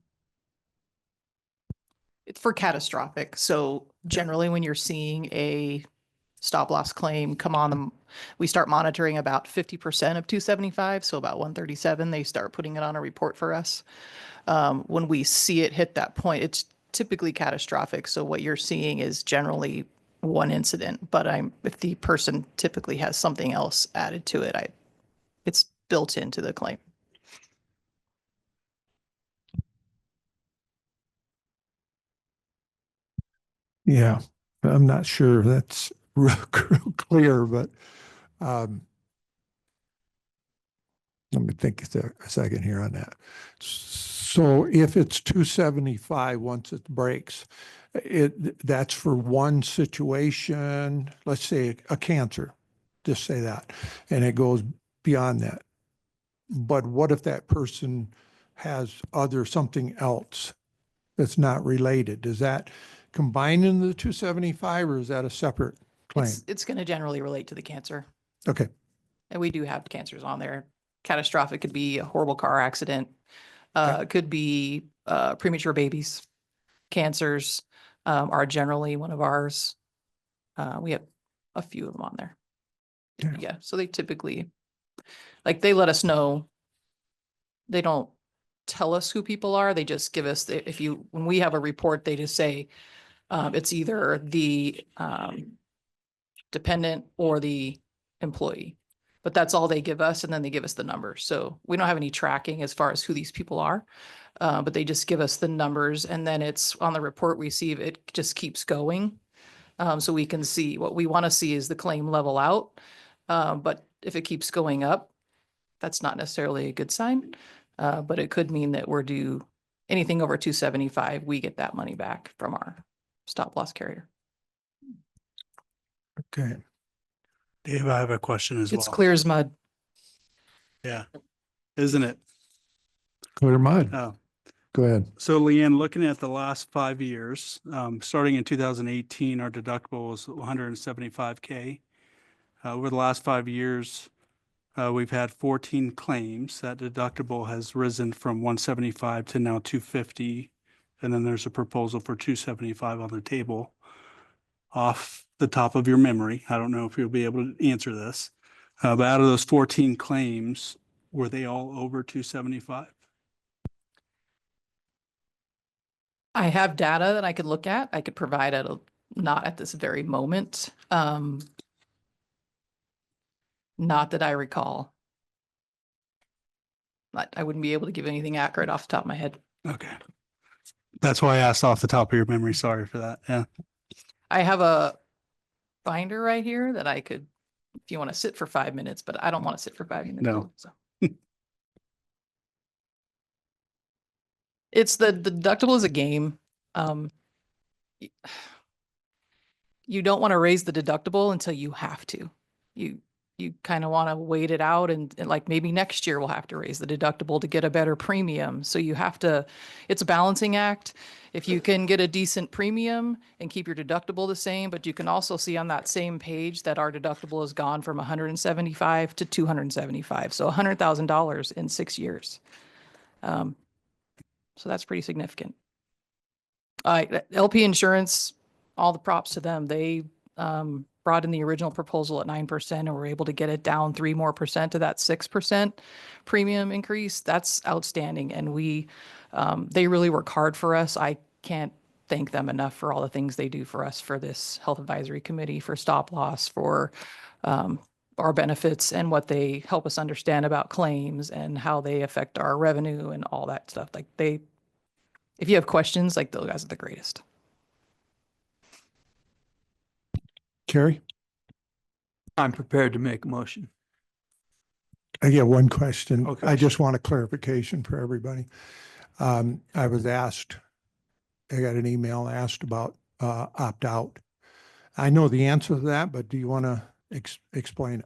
S7: It's for catastrophic. So generally when you're seeing a stop loss claim come on, we start monitoring about 50% of 275. So about 137, they start putting it on a report for us. When we see it hit that point, it's typically catastrophic. So what you're seeing is generally one incident, but if the person typically has something else added to it, it's built into the claim.
S1: Yeah, I'm not sure that's real clear, but let me think a second here on that. So if it's 275 once it breaks, that's for one situation, let's say a cancer, just say that, and it goes beyond that. But what if that person has something else that's not related? Does that combine into the 275 or is that a separate claim?
S7: It's going to generally relate to the cancer.
S1: Okay.
S7: And we do have cancers on there. Catastrophic could be a horrible car accident. Could be premature babies. Cancers are generally one of ours. We have a few of them on there. Yeah. So they typically, like, they let us know. They don't tell us who people are. They just give us, when we have a report, they just say it's either the dependent or the employee. But that's all they give us, and then they give us the numbers. So we don't have any tracking as far as who these people are, but they just give us the numbers, and then it's on the report we see. It just keeps going, so we can see. What we want to see is the claim level out, but if it keeps going up, that's not necessarily a good sign, but it could mean that we're due anything over 275. We get that money back from our stop loss carrier.
S1: Okay.
S3: Dave, I have a question as well.
S7: It's clear as mud.
S3: Yeah, isn't it?
S1: Clear mud.
S3: Oh.
S1: Go ahead.
S3: So Leanne, looking at the last 5 years, starting in 2018, our deductible was $175K. Over the last 5 years, we've had 14 claims. That deductible has risen from 175 to now 250. And then there's a proposal for 275 on the table. Off the top of your memory, I don't know if you'll be able to answer this, but out of those 14 claims, were they all over 275?
S7: I have data that I could look at. I could provide it, not at this very moment. Not that I recall. I wouldn't be able to give anything accurate off the top of my head.
S3: Okay. That's why I asked off the top of your memory. Sorry for that. Yeah.
S7: I have a binder right here that I could, if you want to sit for 5 minutes, but I don't want to sit for 5 minutes.
S3: No.
S7: So. It's the deductible is a game. You don't want to raise the deductible until you have to. You kind of want to wait it out and like maybe next year we'll have to raise the deductible to get a better premium. So you have to, it's a balancing act. If you can get a decent premium and keep your deductible the same, but you can also see on that same page that our deductible has gone from 175 to 275. So $100,000 in 6 years. So that's pretty significant. LP Insurance, all the props to them. They brought in the original proposal at 9% and were able to get it down 3% more to that 6% premium increase. That's outstanding. And they really work hard for us. I can't thank them enough for all the things they do for us, for this health advisory committee, for stop loss, for our benefits and what they help us understand about claims and how they affect our revenue and all that stuff. Like if you have questions, like those guys are the greatest.
S1: Carrie?
S16: I'm prepared to make a motion.
S1: I get one question.
S16: Okay.
S1: I just want a clarification for everybody. I was asked, I got an email asked about opt-out. I know the answer to that, but do you want to explain it,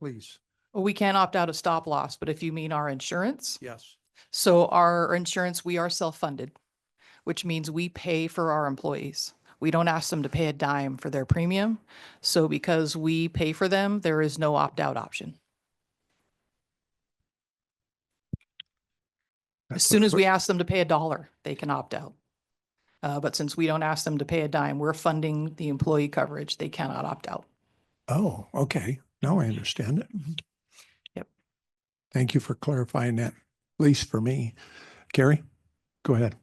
S1: please?
S7: Well, we can't opt out of stop loss, but if you mean our insurance,
S1: Yes.
S7: so our insurance, we are self-funded, which means we pay for our employees. We don't ask them to pay a dime for their premium. So because we pay for them, there is no opt-out option. As soon as we ask them to pay $1, they can opt out. But since we don't ask them to pay a dime, we're funding the employee coverage. They cannot opt out.
S1: Oh, okay. Now I understand it.
S7: Yep.
S1: Thank you for clarifying that, at least for me. Carrie, go ahead.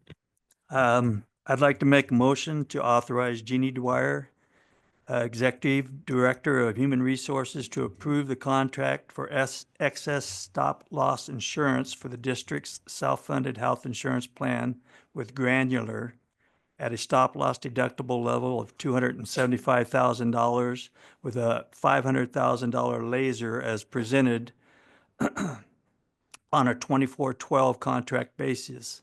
S16: I'd like to make a motion to authorize Jeannie Dwyer, Executive Director of Human Resources, to approve the contract for excess stop loss insurance for the district's self-funded health insurance plan with Granular at a stop loss deductible level of $275,000 with a $500,000 laser as presented on a 24/12 contract basis.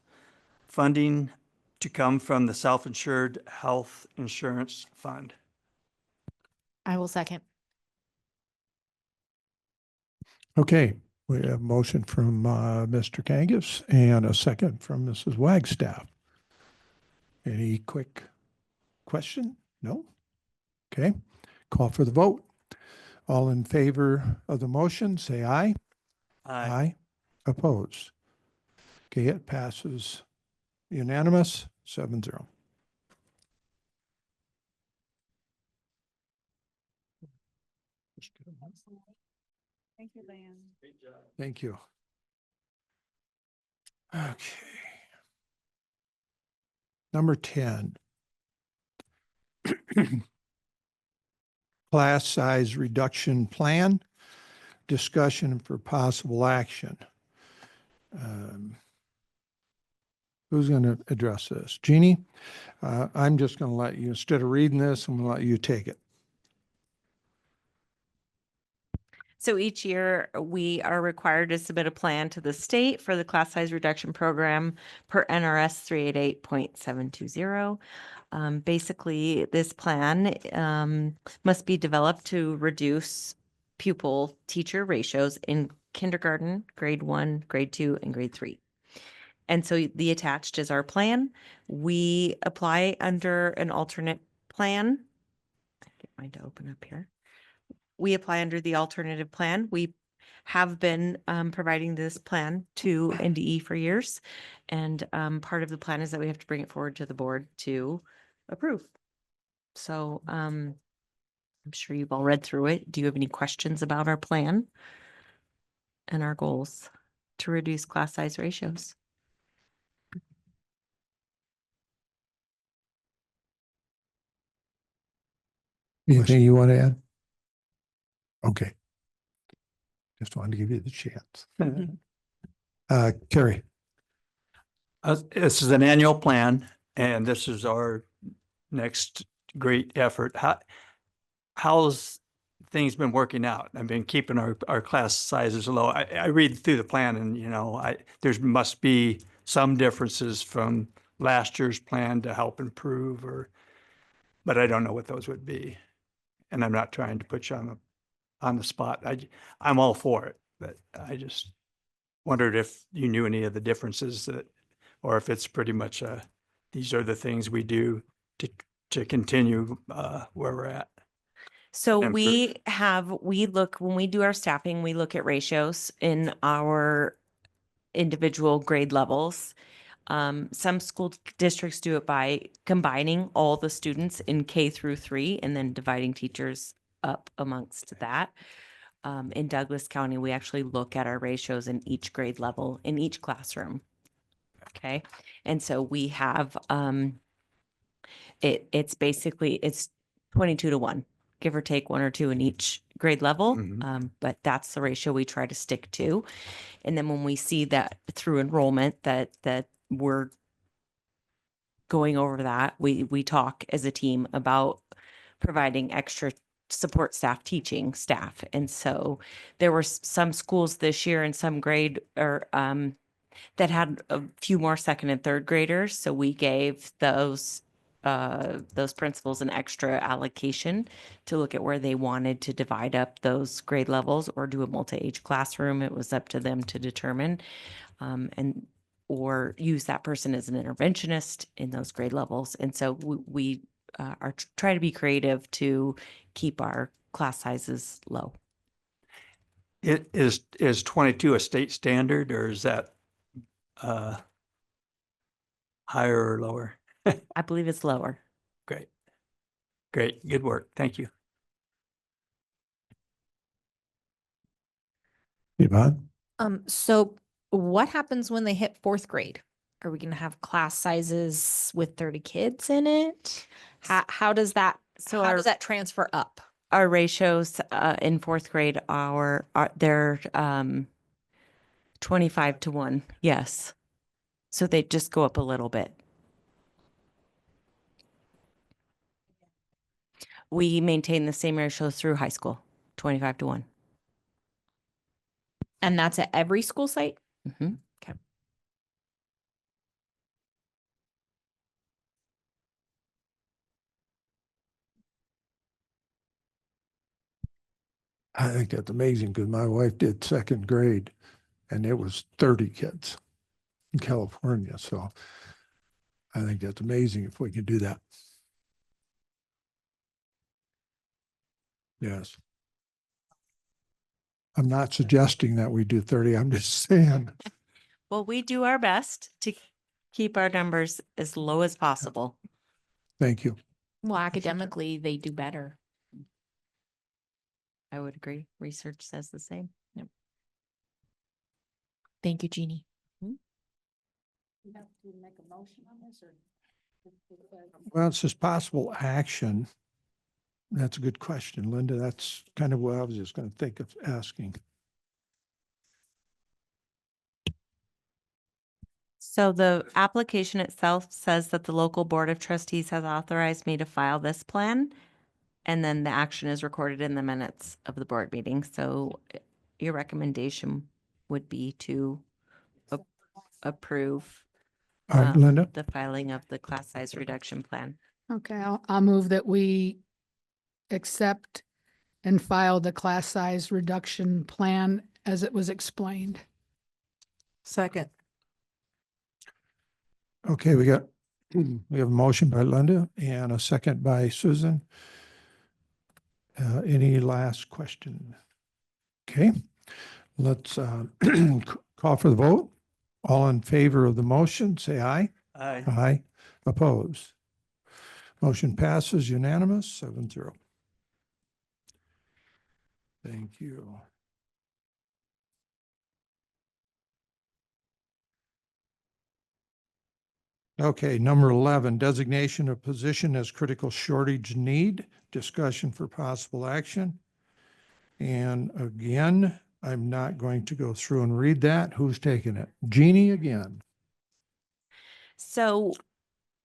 S16: Funding to come from the Self-Insured Health Insurance Fund.
S12: I will second.
S1: Okay, we have a motion from Mr. Kangas and a second from Mrs. Wagstaff. Any quick question? No? Okay, call for the vote. All in favor of the motion, say aye. Aye. Oppose. Okay, it passes unanimous, 7-0.
S2: Thank you, Lan.
S1: Thank you. Okay. Number 10. Class size reduction plan, discussion for possible action. Who's going to address this? Jeannie? I'm just going to let you, instead of reading this, I'm going to let you take it.
S4: So each year, we are required to submit a plan to the state for the class size reduction program per NRS 388.720. Basically, this plan must be developed to reduce pupil teacher ratios in kindergarten, grade 1, grade 2, and grade 3. And so the attached is our plan. We apply under an alternate plan. Get mine to open up here. We apply under the alternative plan. We have been providing this plan to NDE for years. And part of the plan is that we have to bring it forward to the board to approve. So I'm sure you've all read through it. Do you have any questions about our plan and our goals to reduce class size ratios?
S1: Anything you want to add? Okay. Just wanted to give you the chance. Carrie?
S16: This is an annual plan, and this is our next great effort. How's things been working out? I've been keeping our class sizes low. I read through the plan and, there must be some differences from last year's plan to help improve but I don't know what those would be. And I'm not trying to put you on the spot. I'm all for it, but I just wondered if you knew any of the differences or if it's pretty much these are the things we do to continue where we're at.
S4: So
S16: And
S4: when we do our staffing, we look at ratios in our individual grade levels. Some school districts do it by combining all the students in K through 3 and then dividing teachers up amongst that. In Douglas County, we actually look at our ratios in each grade level in each classroom. Okay. And so we have it's basically, it's 22-1, give or take 1 or 2 in each grade level. But that's the ratio we try to stick to. And then when we see that through enrollment that we're going over that, we talk as a team about providing extra support staff, teaching staff. And so there were some schools this year in some grade or that had a few more second and third graders. So we gave those principals an extra allocation to look at where they wanted to divide up those grade levels or do a multi-age classroom. It was up to them to determine, or use that person as an interventionist in those grade levels. And so we are trying to be creative to keep our class sizes low.
S16: It is 22 a state standard, or is that higher or lower?
S4: I believe it's lower.
S16: Great. Good work. Thank you.
S1: Yvonne?
S12: So what happens when they hit 4th grade? Are we going to have class sizes with 30 kids in it? How does that,
S4: So
S12: how
S4: our-
S12: does that transfer up?
S4: Our ratios in 4th grade they're 25-1. Yes. So they just go up a little bit. We maintain the same ratio through high school, 25-1.
S12: And that's at every school site?
S4: Mm-hmm.
S12: Okay.
S1: I think that's amazing because my wife did 2nd grade and it was 30 kids in California. So I think that's amazing if we can do that. Yes. I'm not suggesting that we do 30. I'm just saying.
S4: Well, we do our best to keep our numbers as low as possible.
S1: Thank you.
S12: Well, academically, they do better.
S4: I would agree. Research says the same. Yep.
S12: Thank you, Jeannie.
S2: You have to make a motion on this or?
S1: Well, it's just possible action. That's a good question, Linda. That's kind of what I was just going to think of asking.
S4: So the application itself says that the local board of trustees has authorized me to file this plan. And then the action is recorded in the minutes of the board meeting. So your recommendation would be to approve
S1: All right, Linda?
S4: the filing of the class size reduction plan.
S15: Okay, I'll move that we accept and file the class size reduction plan as it was explained.
S14: Second.
S1: Okay, we have a motion by Linda and a second by Susan. Any last question? Okay, let's call for the vote. All in favor of the motion, say aye.
S16: Aye.
S1: Aye. Oppose. Motion passes unanimous, 7-0. Thank you. Okay, number 11, designation of position as critical shortage need, discussion for possible action. And again, I'm not going to go through and read that. Who's taking it? Jeannie again.
S4: So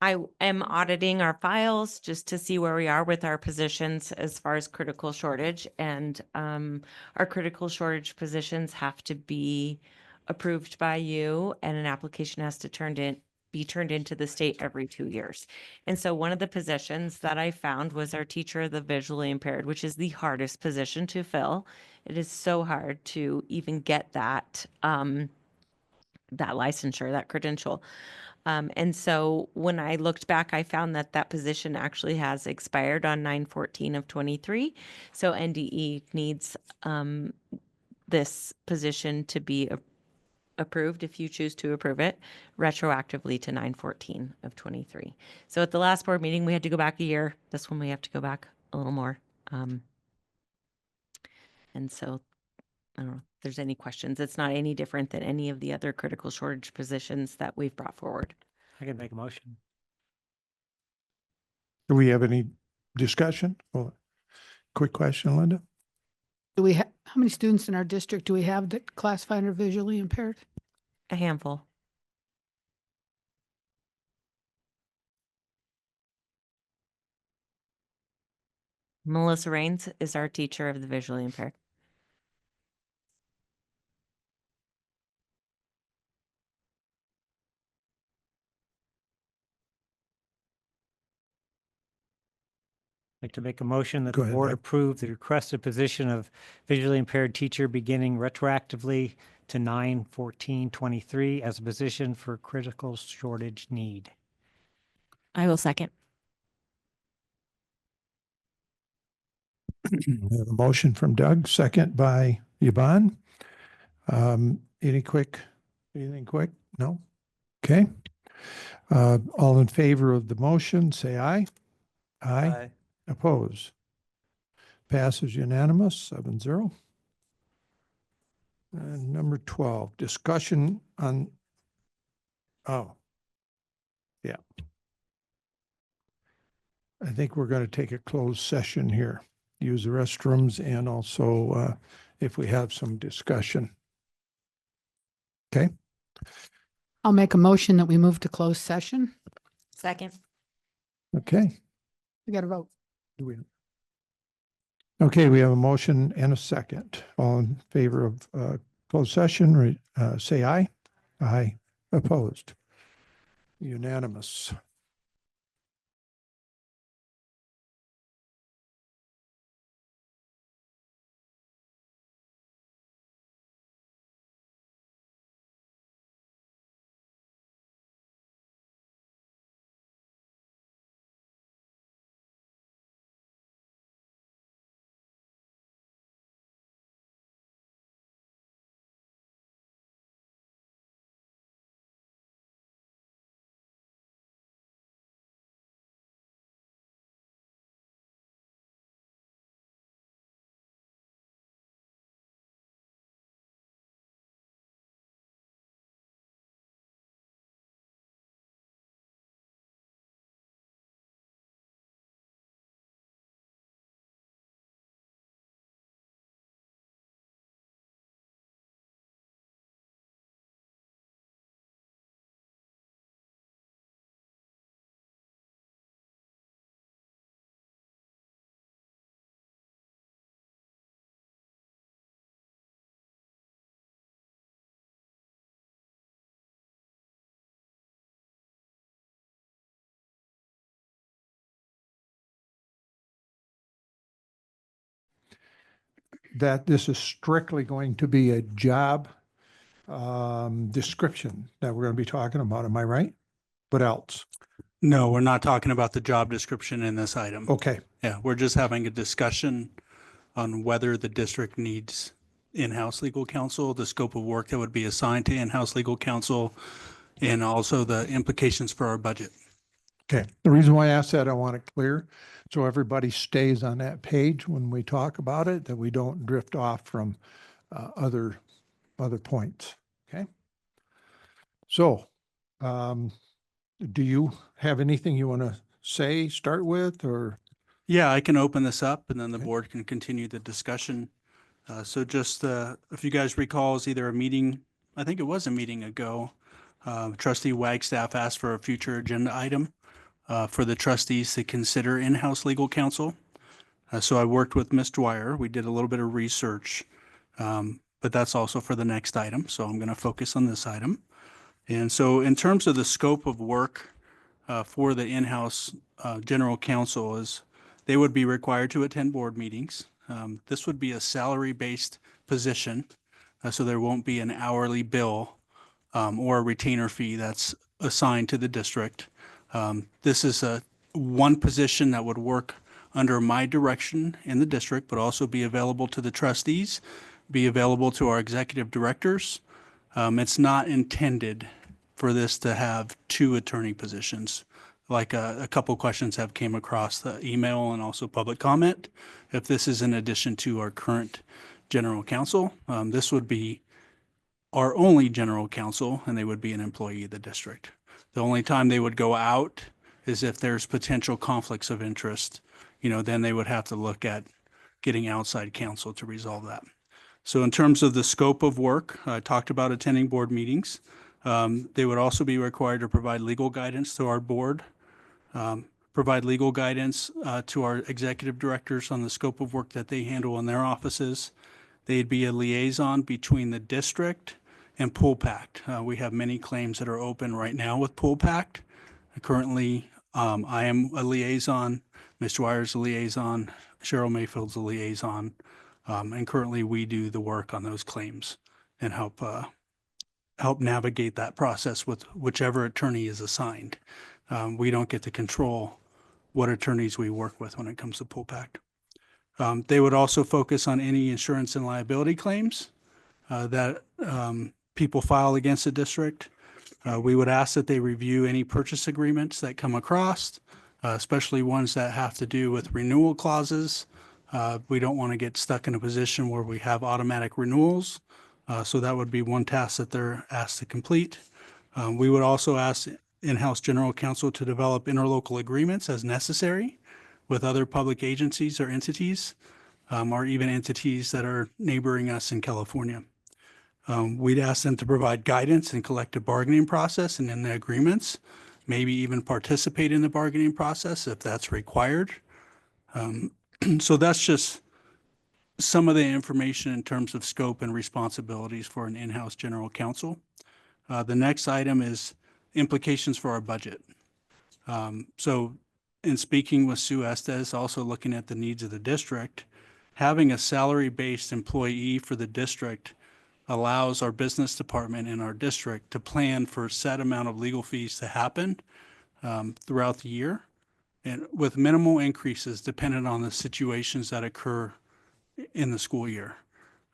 S4: I am auditing our files just to see where we are with our positions as far as critical shortage. And our critical shortage positions have to be approved by you, and an application has to be turned into the state every 2 years. And so one of the positions that I found was our teacher of the visually impaired, which is the hardest position to fill. It is so hard to even get that licensure, that credential. And so when I looked back, I found that position actually has expired on 9/14 of 23. So NDE needs this position to be approved, if you choose to approve it, retroactively to 9/14 of 23. So at the last board meeting, we had to go back a year. This one, we have to go back a little more. And so I don't know if there's any questions. It's not any different than any of the other critical shortage positions that we've brought forward.
S17: I can make a motion.
S1: Do we have any discussion? Well, quick question, Linda.
S15: Do we have, how many students in our district do we have that classified are visually impaired?
S4: A handful. Melissa Rains is our teacher of the visually impaired.
S17: I'd like to make a motion that
S1: Go
S17: the
S1: ahead,
S17: board
S1: Doug.
S17: approve the requested position of visually impaired teacher beginning retroactively to 9/14/23 as a position for critical shortage need.
S12: I will second.
S1: We have a motion from Doug, second by Yvonne. Anything quick? No? Okay. All in favor of the motion, say aye. Aye. Oppose. Passes unanimous, 7-0. And number 12, discussion on, oh, yeah. I think we're going to take a closed session here, use the restrooms and also if we have some discussion. Okay,
S15: I'll make a motion that we move to closed session.
S4: Second.
S1: okay.
S15: We got to vote.
S1: Do we? Okay, we have a motion and a second. All in favor of closed session, say aye. Aye. Opposed. Unanimous. That this is strictly going to be a job description that we're going to be talking about. Am I right? What else?
S3: No, we're not talking about the job description in this item.
S1: Okay,
S3: Yeah, we're just having a discussion on whether the district needs in-house legal counsel, the scope of work that would be assigned to in-house legal counsel, and also the implications for our budget.
S1: okay. The reason why I asked that, I want it clear, so everybody stays on that page when we talk about it, that we don't drift off from other points, okay? So, do you have anything you want to say, start with, or?
S3: Yeah, I can open this up and then the
S1: Okay.
S3: board can continue the discussion. So just if you guys recall, it's either a meeting, I think it was a meeting ago, trustee Wagstaff asked for a future agenda item for the trustees to consider in-house legal counsel. So I worked with Ms. Dwyer. We did a little bit of research, but that's also for the next item. So I'm going to focus on this item. And so in terms of the scope of work for the in-house general counsel is they would be required to attend board meetings. This would be a salary-based position, so there won't be an hourly bill or a retainer fee that's assigned to the district. This is one position that would work under my direction in the district, but also be available to the trustees, be available to our executive directors. It's not intended for this to have two attorney positions. Like a couple questions have came across the email and also public comment. If this is in addition to our current general counsel, this would be our only general counsel and they would be an employee of the district. The only time they would go out is if there's potential conflicts of interest, then they would have to look at getting outside counsel to resolve that. So in terms of the scope of work, I talked about attending board meetings. They would also be required to provide legal guidance to our board, provide legal guidance to our executive directors on the scope of work that they handle in their offices. They'd be a liaison between the district and Pool Pact. We have many claims that are open right now with Pool Pact. Currently, I am a liaison, Mr. Wyer's a liaison, Cheryl Mayfield's a liaison, and currently we do the work on those claims and help navigate that process with whichever attorney is assigned. We don't get to control what attorneys we work with when it comes to Pool Pact. They would also focus on any insurance and liability claims that people file against the district. We would ask that they review any purchase agreements that come across, especially ones that have to do with renewal clauses. We don't want to get stuck in a position where we have automatic renewals. So that would be one task that they're asked to complete. We would also ask in-house general counsel to develop interlocal agreements as necessary with other public agencies or entities, or even entities that are neighboring us in California. We'd ask them to provide guidance in collective bargaining process and in the agreements, maybe even participate in the bargaining process if that's required. So that's just some of the information in terms of scope and responsibilities for an in-house general counsel. The next item is implications for our budget. So in speaking with Sue Estes, also looking at the needs of the district, having a salary-based employee for the district allows our business department in our district to plan for a set amount of legal fees to happen throughout the year, and with minimal increases dependent on the situations that occur in the school year.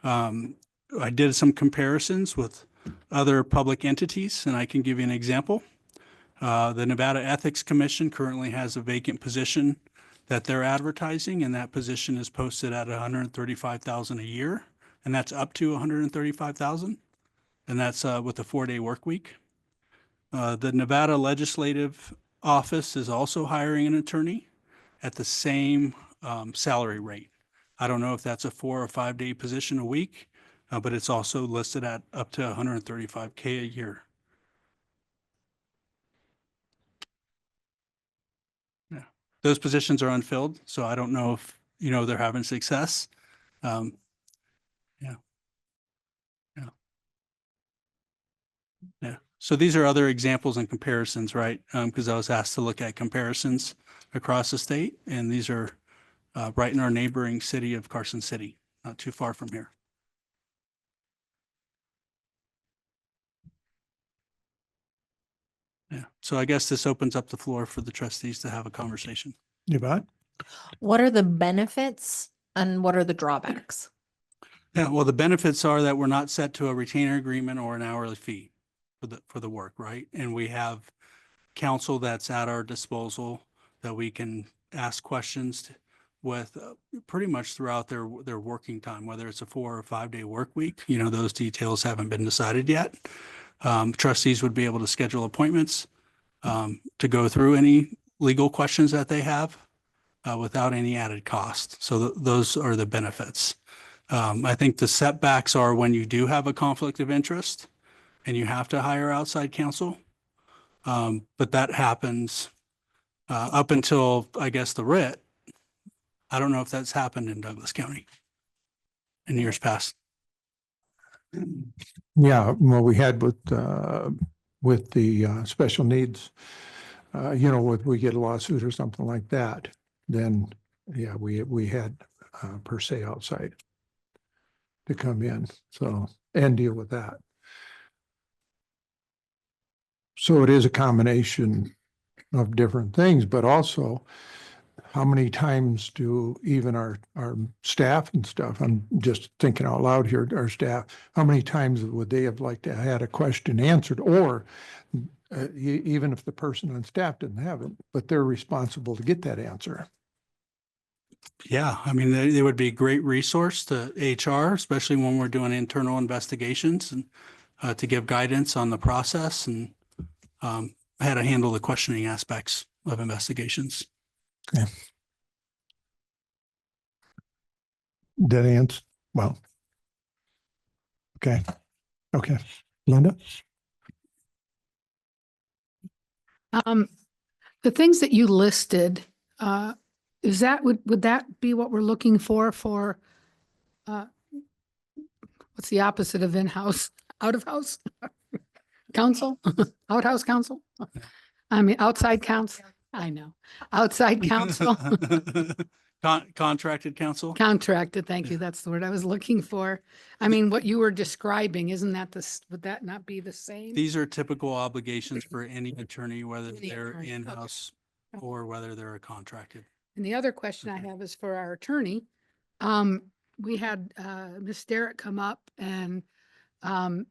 S3: I did some comparisons with other public entities, and I can give you an example. The Nevada Ethics Commission currently has a vacant position that they're advertising, and that position is posted at $135,000 a year, and that's up to $135,000, and that's with a 4-day work week. The Nevada Legislative Office is also hiring an attorney at the same salary rate. I don't know if that's a 4 or 5 day position a week, but it's also listed at up to $135K a year. Yeah, those positions are unfilled, so I don't know if they're having success. Yeah. So these are other examples and comparisons, right? Because I was asked to look at comparisons across the state, and these are right in our neighboring city of Carson City, not too far from here. Yeah. So I guess this opens up the floor for the trustees to have a conversation.
S1: Yvonne?
S12: What are the benefits and what are the drawbacks?
S3: Yeah, well, the benefits are that we're not set to a retainer agreement or an hourly fee for the work, right? And we have counsel that's at our disposal that we can ask questions with pretty much throughout their working time, whether it's a 4 or 5 day work week. Those details haven't been decided yet. Trustees would be able to schedule appointments to go through any legal questions that they have without any added cost. So those are the benefits. I think the setbacks are when you do have a conflict of interest and you have to hire outside counsel. But that happens up until, I guess, the writ. I don't know if that's happened in Douglas County in years past.
S1: Yeah, well, we had with the special needs, if we get a lawsuit or something like that, then yeah, we had per se outside to come in, so, and deal with that. So it is a combination of different things, but also how many times do even our staff and stuff, I'm just thinking out loud here, our staff, how many times would they have liked to have had a question answered, or even if the person on staff didn't have it, but they're responsible to get that answer?
S3: Yeah, I mean, they would be a great resource to HR, especially when we're doing internal investigations, and to give guidance on the process and how to handle the questioning aspects. of Investigations.
S1: Okay. Dead ends. Well. Okay. Okay. Linda?
S15: The things that you listed, is that, would that be what we're looking for, what's the opposite of in-house, out of house? Counsel, outhouse counsel? I mean, outside counsel, I know, outside counsel.
S3: Contracted counsel?
S15: Contracted, thank you, that's the word I was looking for. I mean, what you were describing, isn't that would that not be the same?
S3: These are typical obligations for any attorney, whether
S15: Any
S3: they're
S15: attorney, okay.
S3: in-house or whether they're contracted.
S15: And the other question I have is for our attorney. We had Ms. Derrick come up and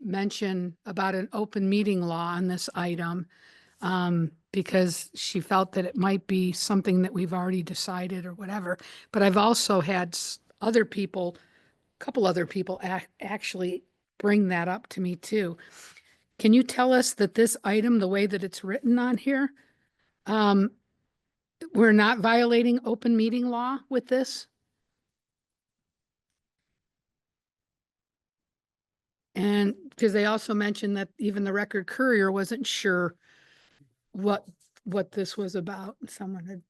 S15: mention about an open meeting law on this item, because she felt that it might be something that we've already decided or whatever. But I've also had other people, a couple other people actually bring that up to me too. Can you tell us that this item, the way that it's written on here, we're not violating open meeting law with this? And because they also mentioned that even the Record Courier wasn't sure what this was about. Someone had.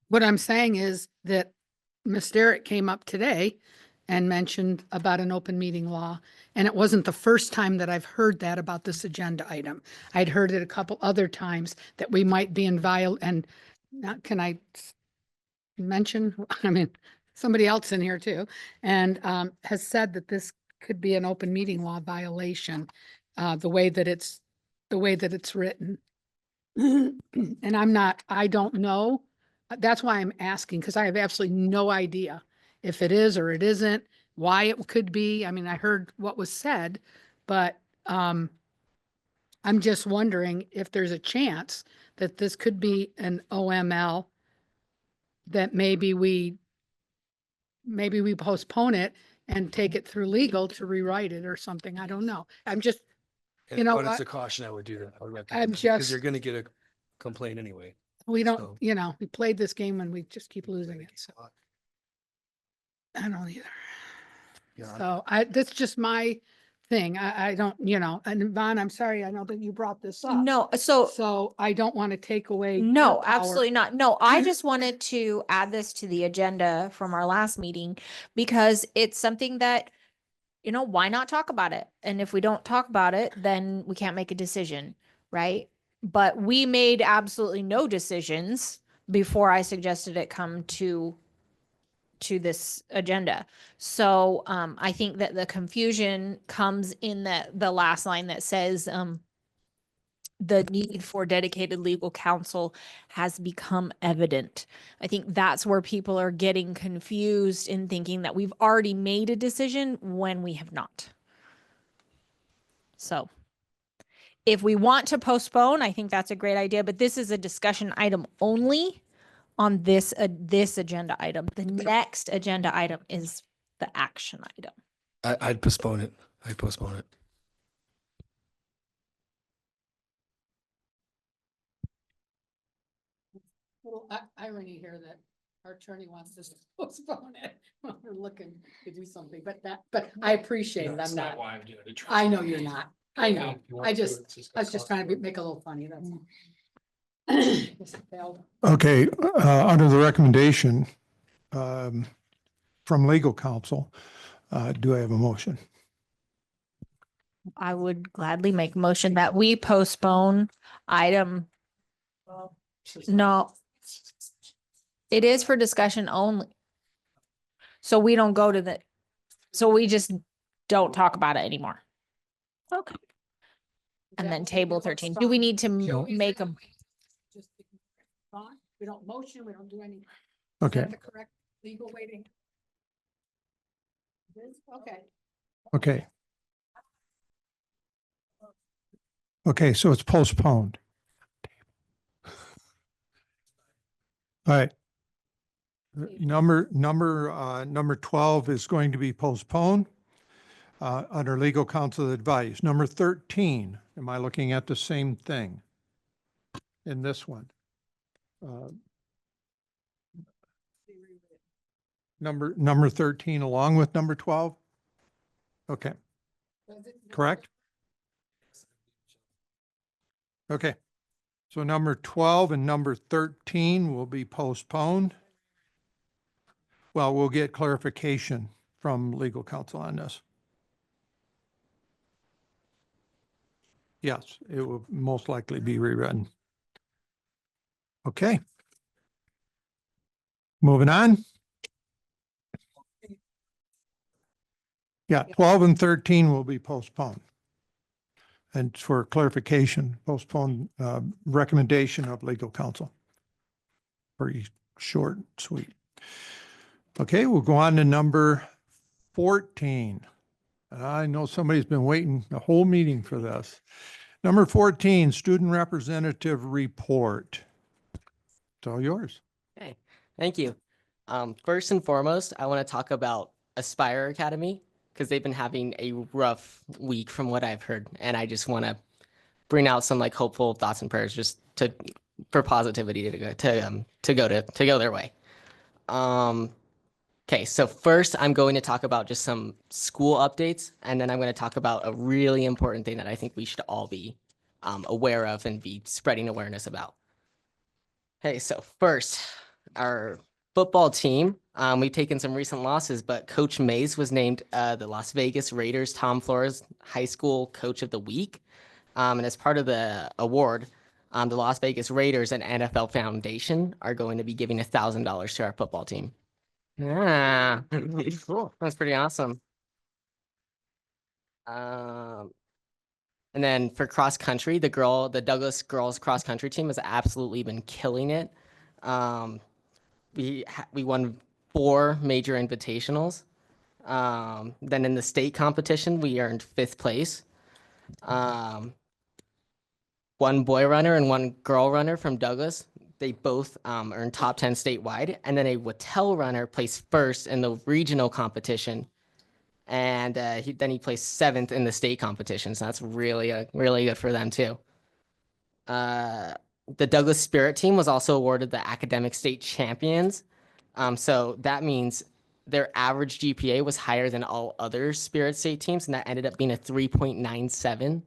S15: What I'm saying is that Ms. Derrick came up today and mentioned about an open meeting law. And it wasn't the first time that I've heard that about this agenda item. I'd heard it a couple other times that we might be in and not, can I mention, I mean, somebody else in here too, and has said that this could be an open meeting law violation, the way that it's written. And I don't know. That's why I'm asking, because I have absolutely no idea if it is or it isn't, why it could be. I mean, I heard what was said, but I'm just wondering if there's a chance that this could be an OML, that maybe we postpone it and take it through legal to rewrite it or something. I don't know. I'm just, you know
S11: But it's
S15: what?
S11: a caution I would do that. I would
S15: I'm
S11: recommend that,
S15: just-
S11: because you're gonna get a complaint anyway.
S15: We don't,
S11: So-
S15: we played this game and we just keep losing it. So I don't either.
S11: Yeah.
S15: So that's just my thing. I don't, and Vaughn, I'm sorry, I know that you brought this up.
S4: No, so
S15: So I don't want to take away.
S4: no,
S15: your power.
S4: absolutely not. No, I just wanted to add this to the agenda from our last meeting because it's something that, why not talk about it? And if we don't talk about it, then we can't make a decision, right? But we made absolutely no decisions before I suggested it come to this agenda. So I think that the confusion comes in the last line that says the need for dedicated legal counsel has become evident. I think that's where people are getting confused in thinking that we've already made a decision when we have not. So if we want to postpone, I think that's a great idea, but this is a discussion item only on this agenda item. The next agenda item is the action item.
S11: I'd postpone it. I'd postpone it.
S15: Little irony here that our attorney wants us to postpone it when we're looking to do something, but I appreciate it. I'm not.
S11: why I'm doing it.
S15: I know you're not. I know.
S11: If you want
S15: I
S11: to,
S15: just
S11: it's
S15: was just trying to make a little funny. That's all. Guess it failed.
S1: Okay, under the recommendation from legal counsel, do I have a motion?
S4: I would gladly make a motion that we postpone item. No. It is for discussion only. So we don't go to so we just don't talk about it anymore. Okay. And then table 13. Do we need to make a?
S15: We don't motion, we don't do any.
S1: Okay.
S15: Is that the correct legal waiting? Okay.
S1: Okay. Okay, so it's postponed. All right. Number 12 is going to be postponed under legal counsel advice. Number 13, am I looking at the same thing in this one? Number 13 along with number 12? Okay. Correct? Okay. So number 12 and number 13 will be postponed. Well, we'll get clarification from legal counsel on this. Yes, it will most likely be rewritten. Okay. Moving on. Yeah, 12 and 13 will be postponed. And for clarification, postpone recommendation of legal counsel. Pretty short, sweet. Okay, we'll go on to number 14. I know somebody's been waiting the whole meeting for this. Number 14, student representative report. It's all yours.
S21: Okay, thank you. First and foremost, I want to talk about Aspire Academy because they've been having a rough week from what I've heard. And I just want to bring out some like hopeful thoughts and prayers just for positivity to go their way. Okay, so first I'm going to talk about just some school updates, and then I'm going to talk about a really important thing that I think we should all be aware of and be spreading awareness about. Okay, so first, our football team, we've taken some recent losses, but Coach Mays was named the Las Vegas Raiders Tom Flores High School Coach of the Week. And as part of the award, the Las Vegas Raiders and NFL Foundation are going to be giving $1,000 to our football team. Yeah, cool. That's pretty awesome. And then for cross country, the Douglas girls cross country team has absolutely been killing it. We won 4 major invitationals. Then in the state competition, we earned 5th place. 1 boy runner and 1 girl runner from Douglas. They both earned top 10 statewide. And then a Wattel runner placed 1st in the regional competition. And he placed 7th in the state competition. So that's really good for them too. The Douglas Spirit team was also awarded the academic state champions. So that means their average GPA was higher than all other Spirit state teams. And that ended up being a 3.97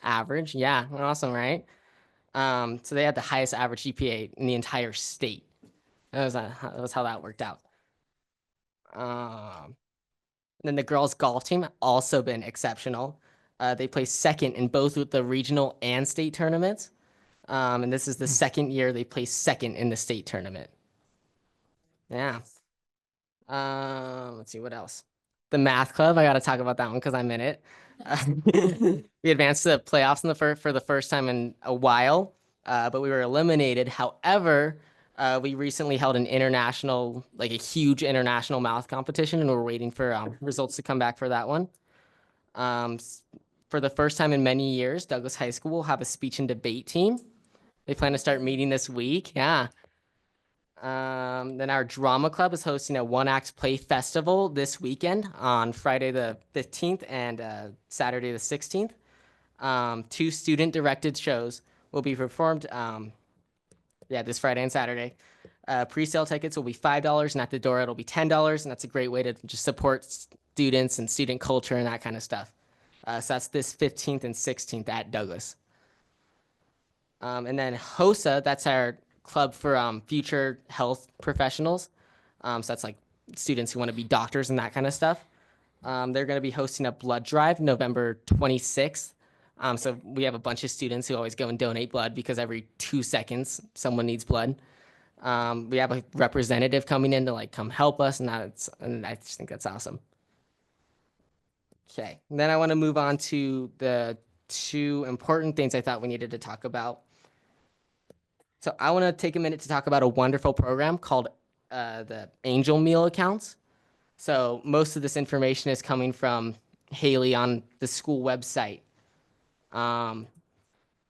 S21: average. Yeah, awesome, right? So they had the highest average GPA in the entire state. That was how that worked out. Then the girls golf team also been exceptional. They placed 2nd in both the regional and state tournaments. And this is the 2nd year they placed 2nd in the state tournament. Yeah. Let's see what else. The math club, I got to talk about that one because I'm in it. We advanced to the playoffs for the first time in a while, but we were eliminated. However, we recently held a huge international math competition, and we're waiting for results to come back for that one. For the first time in many years, Douglas High School will have a speech and debate team. They plan to start meeting this week. Yeah. Then our drama club is hosting a 1-act play festival this weekend on Friday the 15th and Saturday the 16th. 2 student-directed shows will be performed this Friday and Saturday. Pre-sale tickets will be $5, and at the door it'll be $10, and that's a great way to just support students and student culture and that kind of stuff. So that's this 15th and 16th at Douglas. And then HOSA, that's our club for future health professionals. So that's like students who want to be doctors and that kind of stuff. They're going to be hosting a blood drive November 26th. So we have a bunch of students who always go and donate blood because every 2 seconds someone needs blood. We have a representative coming in to come help us, and I just think that's awesome. Okay, and then I want to move on to the 2 important things I thought we needed to talk about. So I want to take a minute to talk about a wonderful program called the Angel Meal Accounts. So most of this information is coming from Haley on the school website.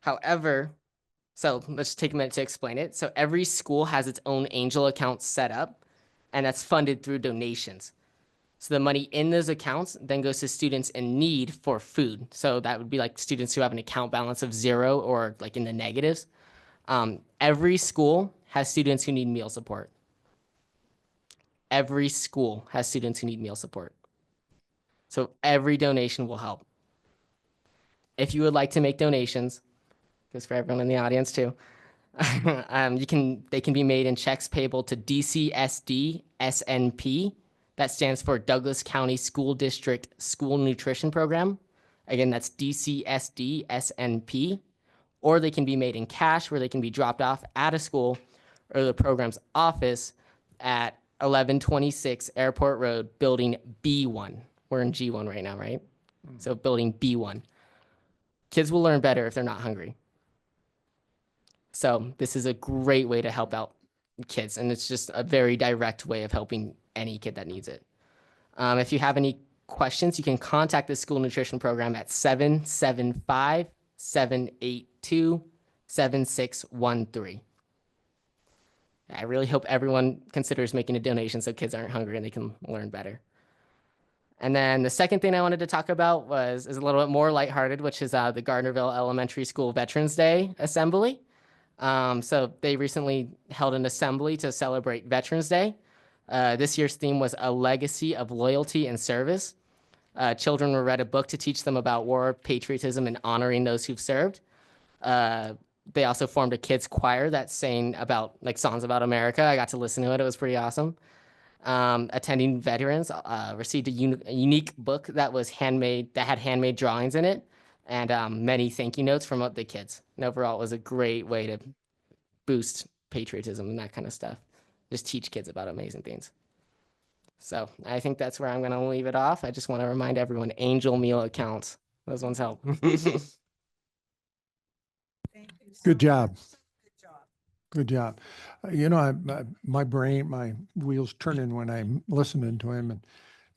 S21: However, so let's take a minute to explain it. So every school has its own Angel account set up, and that's funded through donations. So the money in those accounts then goes to students in need for food. So that would be like students who have an account balance of 0 or like in the negatives. Every school has students who need meal support. Every school has students who need meal support. So every donation will help. If you would like to make donations, because for everyone in the audience too, they can be made in checks payable to DCSD SNP. That stands for Douglas County School District School Nutrition Program. Again, that's DCSD SNP. Or they can be made in cash, where they can be dropped off at a school or the program's office at 1126 Airport Road, Building B1. We're in G1 right now, right? So Building B1. Kids will learn better if they're not hungry. So this is a great way to help out kids, and it's just a very direct way of helping any kid that needs it. If you have any questions, you can contact the school nutrition program at 775-782-7613. I really hope everyone considers making a donation so kids aren't hungry and they can learn better. And then the second thing I wanted to talk about is a little bit more lighthearted, which is the Gardnerville Elementary School Veterans Day Assembly. So they recently held an assembly to celebrate Veterans Day. This year's theme was a legacy of loyalty and service. Children were read a book to teach them about war, patriotism, and honoring those who've served. They also formed a kids choir that sang about like songs about America. I got to listen to it. It was pretty awesome. Attending veterans received a unique book that was handmade, that had handmade drawings in it, and many thank you notes from the kids. And overall, it was a great way to boost patriotism and that kind of stuff. Just teach kids about amazing things. So I think that's where I'm going to leave it off. I just want to remind everyone, Angel meal accounts. Those ones help.
S1: Good job. Good job. You know, my brain, my wheels turning when I'm listening to him, and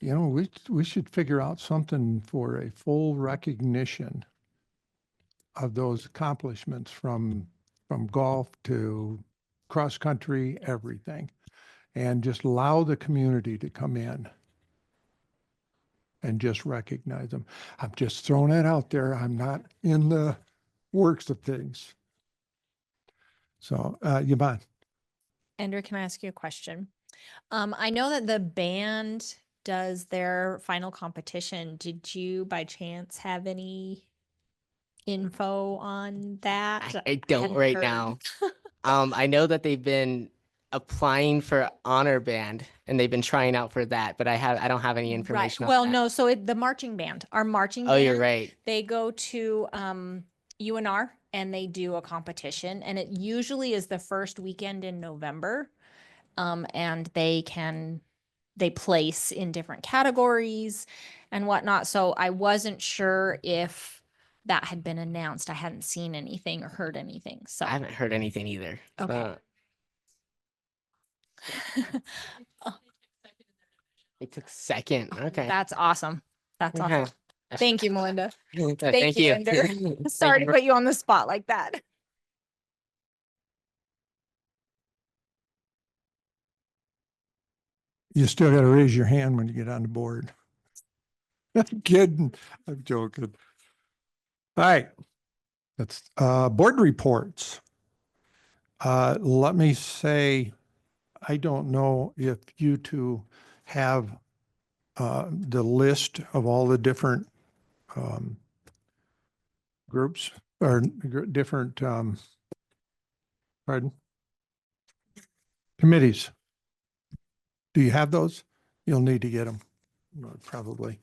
S1: you know, we should figure out something for a full recognition of those accomplishments from golf to cross country, everything, and just allow the community to come in and just recognize them. I'm just throwing it out there. I'm not in the works of things. So, Yvonne.
S12: Andrew, can I ask you a question? I know that the band does their final competition. Did you by chance have any info on that?
S21: I don't
S12: hadn't
S21: right
S12: heard.
S21: now. I know that they've been applying for honor band and they've been trying out for that, but I don't have any information on
S12: Well,
S21: that.
S12: no, so the marching band, our marching
S21: Oh,
S12: band.
S21: you're right.
S12: They go to UNR and they do a competition, and it usually is the first weekend in November. And they place in different categories and whatnot. So I wasn't sure if that had been announced. I hadn't seen anything or heard anything. So
S21: I haven't heard anything either.
S12: Okay.
S21: It took second. Okay.
S12: That's awesome. That's
S21: Okay.
S12: awesome. Thank you, Melinda.
S21: Thank you.
S12: Andrew.
S21: Thank
S12: Sorry
S21: you
S12: to
S21: for-
S12: put you on the spot like that.
S1: You still got to raise your hand when you get on the board. I'm kidding. I'm joking. All right. That's board reports. Let me say, I don't know if you two have the list of all the different groups or different committees. Do you have those? You'll need to get them, probably.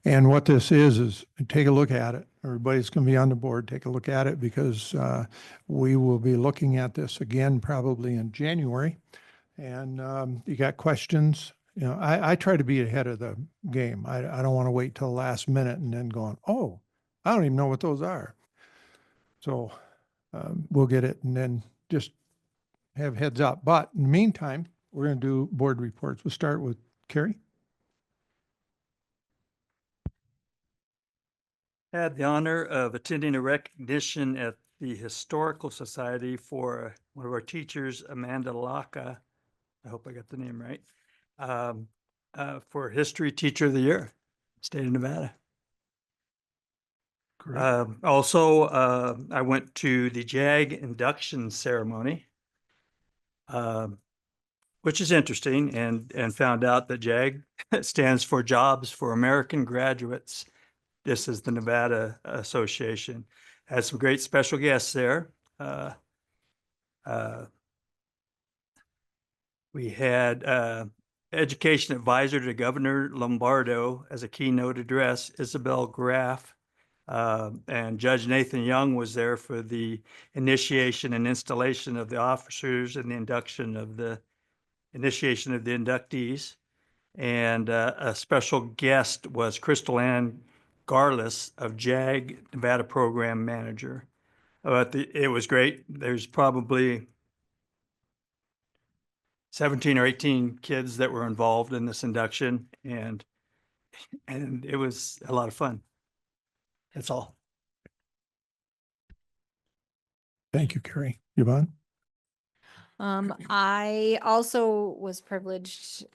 S1: And what this is take a look at it. Everybody's going to be on the board. Take a look at it because we will be looking at this again probably in January. And you got questions? You know, I try to be ahead of the game. I don't want to wait till the last minute and then going, oh, I don't even know what those are. So we'll get it and then just have heads up. But in the meantime, we're going to do board reports. We'll start with Carrie.
S16: Had the honor of attending a recognition at the Historical Society for one of our teachers, Amanda Laka. I hope I got the name right. For History Teacher of the Year, State of Nevada. Also, I went to the JAG induction ceremony, which is interesting, and found out that JAG stands for Jobs for American Graduates. This is the Nevada Association. Had some great special guests there. We had Education Advisor to Governor Lombardo as a keynote address, Isabel Graff. And Judge Nathan Young was there for the initiation and installation of the officers and the initiation of the inductees. And a special guest was Crystal Ann Garlis of JAG, Nevada Program Manager. It was great. There's probably 17 or 18 kids that were involved in this induction, and it was a lot of fun. That's all.
S1: Thank you, Carrie. Yvonne?
S12: I also was privileged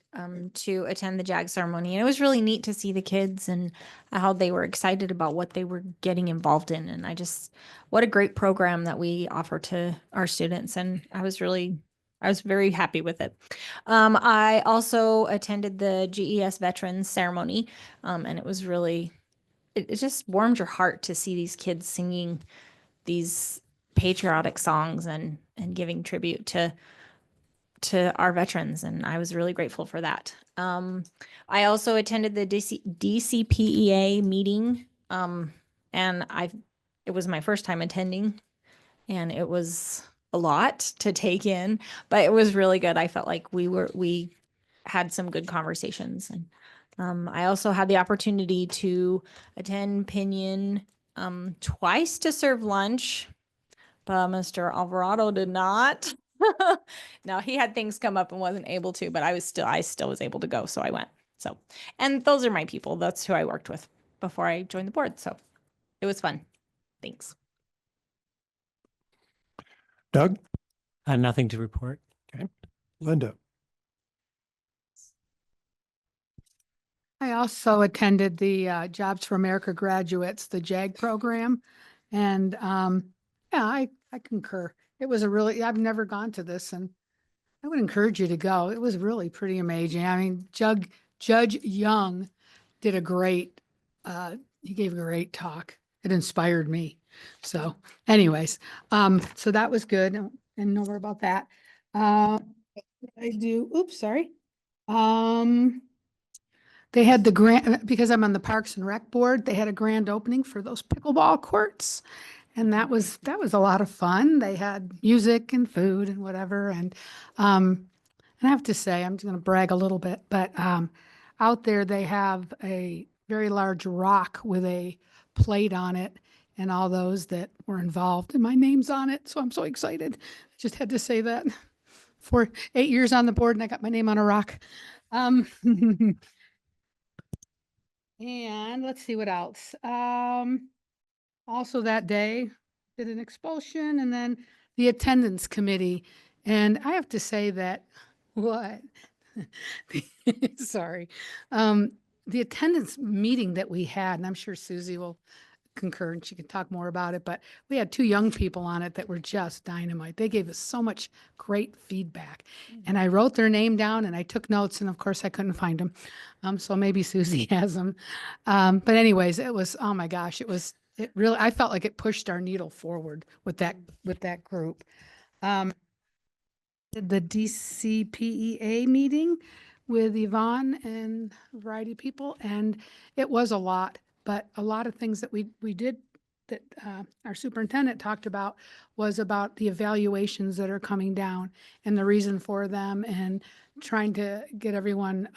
S12: to attend the JAG ceremony, and it was really neat to see the kids and how they were excited about what they were getting involved in. And what a great program that we offer to our students. And I was very happy with it. I also attended the GES Veterans Ceremony, and it was really, it just warmed your heart to see these kids singing these patriotic songs and giving tribute to our veterans, and I was really grateful for that. I also attended the DCPEA meeting, and it was my first time attending, and it was a lot to take in, but it was really good. I felt like we had some good conversations, and I also had the opportunity to attend Pinion twice to serve lunch. But Mr. Alvarado did not. No, he had things come up and wasn't able to, but I still was able to go, so I went. So, and those are my people. That's who I worked with before I joined the board. So it was fun. Thanks.
S1: Doug?
S17: Nothing to report.
S1: Okay. Linda?
S15: I also attended the Jobs for America Graduates, the JAG program. And yeah, I concur. It was I've never gone to this, and I would encourage you to go. It was really pretty amazing. I mean, Judge Young did he gave a great talk. It inspired me. So anyways, so that was good, and know more about that. They had the grand, because I'm on the Parks and Rec board, they had a grand opening for those pickleball courts. And that was a lot of fun. They had music and food and whatever. And I have to say, I'm just going to brag a little bit, but out there they have a very large rock with a plate on it and all those that were involved, and my name's on it. So I'm so excited. I just had to say that. For 8 years on the board, and I got my name on a rock. And let's see what else. Also that day, did an expulsion, and then the attendance committee. And I have to say that, sorry, the attendance meeting that we had, and I'm sure Susie will concur and she can talk more about it, but we had 2 young people on it that were just dynamite. They gave us so much great feedback. And I wrote their name down and I took notes, and of course I couldn't find them. So maybe Susie has them. But anyways, it was, oh my gosh, it really, I felt like it pushed our needle forward with that group. The DCPEA meeting with Yvonne and a variety of people, and it was a lot, but a lot of things that we did that our superintendent talked about was about the evaluations that are coming down and the reason for them, and trying to get everyone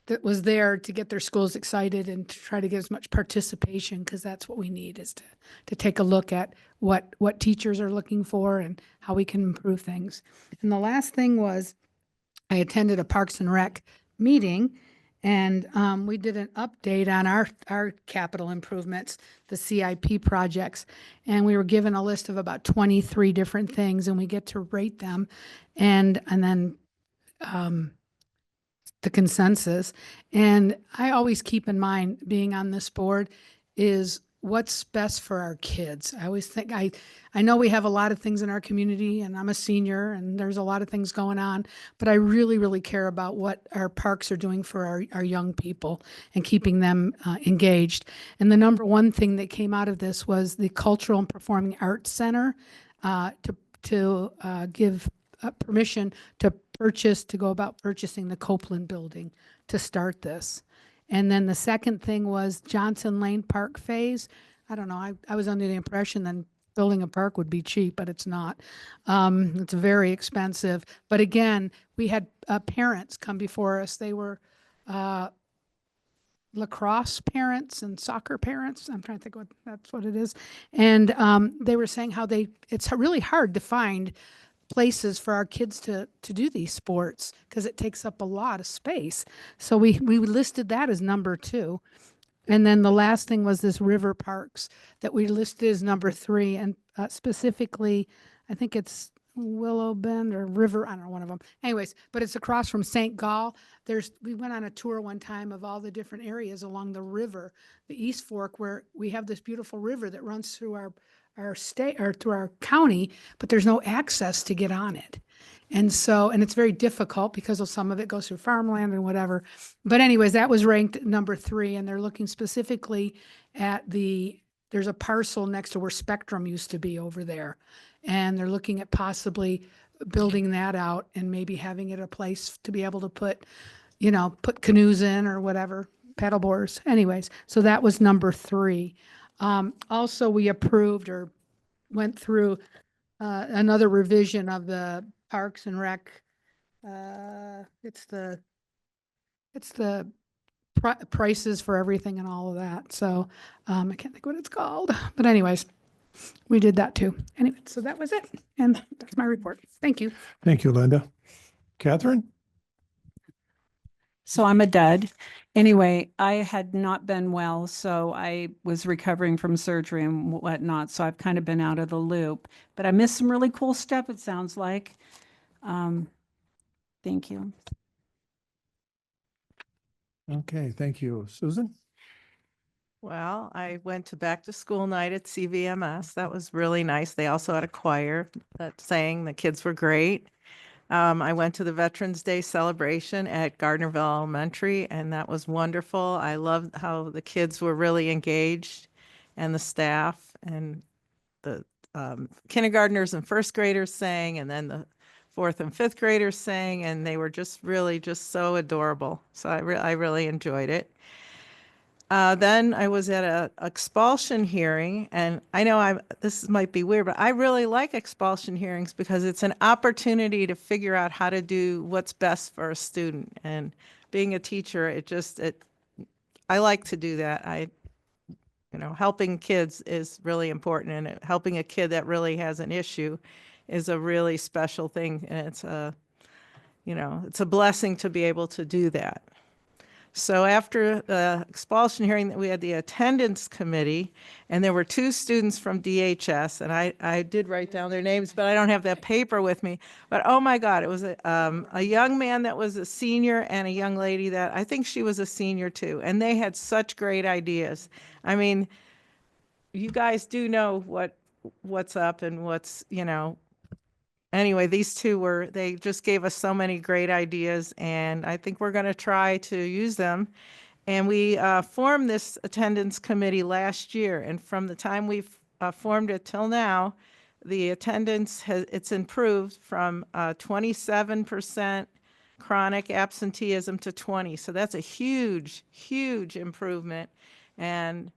S15: that was there to get their schools excited and to try to get as much participation, because that's what we need, is to take a look at what teachers are looking for and how we can improve things. And the last thing was I attended a Parks and Rec meeting, And we did an update on our capital improvements, the CIP projects. And we were given a list of about 23 different things, and we get to rate them. And then the consensus. And I always keep in mind, being on this board, is what's best for our kids. I always think, I know we have a lot of things in our community, and I'm a senior and there's a lot of things going on, but I really, really care about what our parks are doing for our young people and keeping them engaged. And the number one thing that came out of this was the Cultural and Performing Arts Center to give permission to go about purchasing the Copeland building to start this. And then the second thing was Johnson Lane Park phase. I don't know, I was under the impression that building a park would be cheap, but it's not. It's very expensive. But again, we had parents come before us. They were lacrosse parents and soccer parents. I'm trying to think that's what it is. And they were saying how it's really hard to find places for our kids to do these sports because it takes up a lot of space. So we listed that as number 2. And then the last thing was this river parks that we listed as number 3. And specifically, I think it's Willow Bend or River, I don't know, one of them. Anyways, but it's across from St. Gall. We went on a tour one time of all the different areas along the river, the East Fork, where we have this beautiful river that runs through our state or through our county, but there's no access to get on it. And it's very difficult because of some of it goes through farmland and whatever. But anyways, that was ranked number 3, and they're looking specifically at there's a parcel next to where Spectrum used to be over there. And they're looking at possibly building that out and maybe having it a place to be able to put canoes in or whatever, paddleboards. Anyways, so that was number 3. Also, we approved or went through another revision of the Parks and Rec. It's the prices for everything and all of that. So I can't think what it's called. But anyways, we did that too. Anyway, so that was it. And that's my report. Thank you.
S1: Thank you, Linda. Catherine?
S18: So I'm a dud. Anyway, I had not been well, so I was recovering from surgery and whatnot. So I've kind of been out of the loop, but I missed some really cool stuff, it sounds like. Thank you.
S1: Okay, thank you. Susan?
S14: Well, I went to back to school night at CVMS. That was really nice. They also had a choir that sang. The kids were great. I went to the Veterans Day celebration at Gardnerville Elementary, and that was wonderful. I loved how the kids were really engaged, and the staff and the kindergartners and first graders sang, and then the 4th and 5th graders sang, and they were just so adorable. So I really enjoyed it. Then I was at a expulsion hearing, and I know this might be weird, but I really like expulsion hearings because it's an opportunity to figure out how to do what's best for a student. And being a teacher, I like to do that. Helping kids is really important, and helping a kid that really has an issue is a really special thing. And it's a blessing to be able to do that. So after the expulsion hearing, we had the attendance committee, and there were 2 students from DHS, and I did write down their names, but I don't have that paper with me. But oh my God, it was a young man that was a senior and a young lady that I think she was a senior too, and they had such great ideas. I mean, you guys do know what's up and what's. Anyway, these 2 they just gave us so many great ideas, and I think we're going to try to use them. And we formed this attendance committee last year, and from the time we've formed it till now, the attendance it's improved from 27% chronic absenteeism to 20%. So that's a huge, huge improvement. And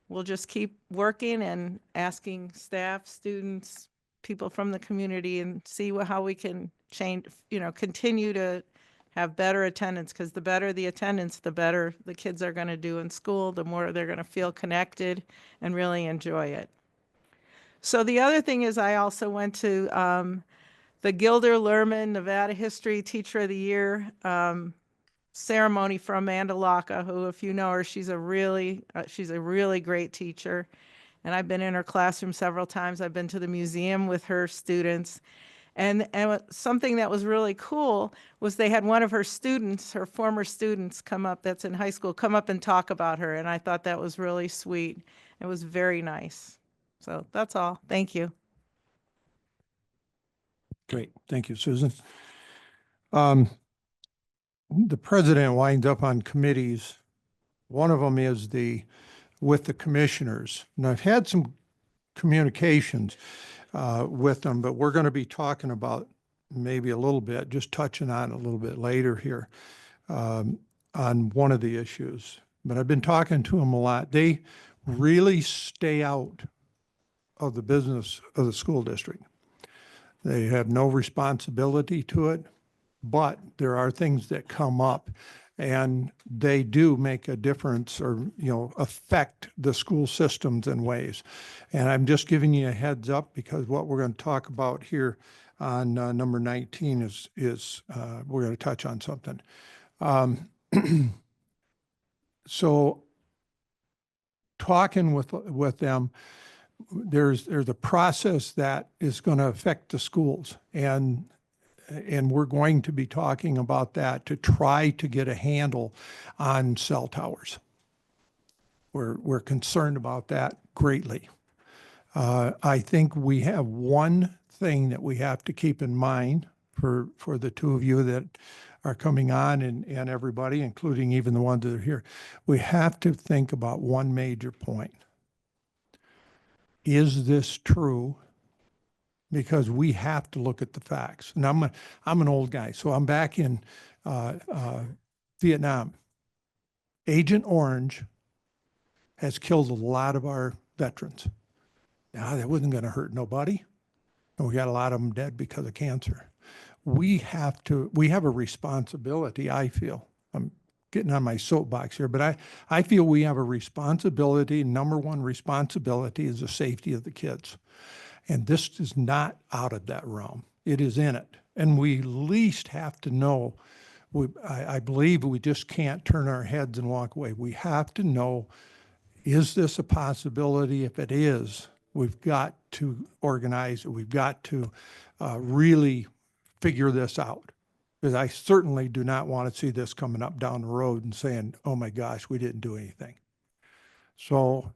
S14: we'll just keep working and asking staff, students, people from the community, and see how we can change, continue to have better attendance, because the better the attendance, the better the kids are going to do in school, the more they're going to feel connected and really enjoy it. So the other thing is I also went to the Gilder Lerman Nevada History Teacher of the Year ceremony from Amanda Locke, who, if you know her, she's a really great teacher. And I've been in her classroom several times. I've been to the museum with her students. And something that was really cool was they had one of her students, her former students, come up, that's in high school, come up and talk about her. And I thought that was really sweet. It was very nice. So that's all. Thank you.
S1: Great. Thank you, Susan. The president winds up on committees. One of them is with the commissioners. And I've had some communications with them, but we're going to be talking about maybe a little bit, just touching on it a little bit later here on one of the issues. But I've been talking to them a lot. They really stay out of the business of the school district. They have no responsibility to it, but there are things that come up and they do make a difference or, affect the school systems in ways. And I'm just giving you a heads up because what we're going to talk about here on number 19 is we're going to touch on something. So talking with them, there's a process that is going to affect the schools, and we're going to be talking about that to try to get a handle on cell towers. We're concerned about that greatly. I think we have one thing that we have to keep in mind for the two of you that are coming on and everybody, including even the ones that are here. We have to think about one major point. Is this true? Because we have to look at the facts. And I'm an old guy, so I'm back in Vietnam. Agent Orange has killed a lot of our veterans. Now, that wasn't going to hurt nobody. And we got a lot of them dead because of cancer. We have a responsibility, I feel. I'm getting on my soapbox here, but I feel we have a responsibility. Number one responsibility is the safety of the kids. And this is not out of that realm. It is in it. And we at least have to know, I believe we just can't turn our heads and walk away. We have to know, is this a possibility? If it is, we've got to organize it. We've got to really figure this out. Because I certainly do not want to see this coming up down the road and saying, oh my gosh, we didn't do anything. So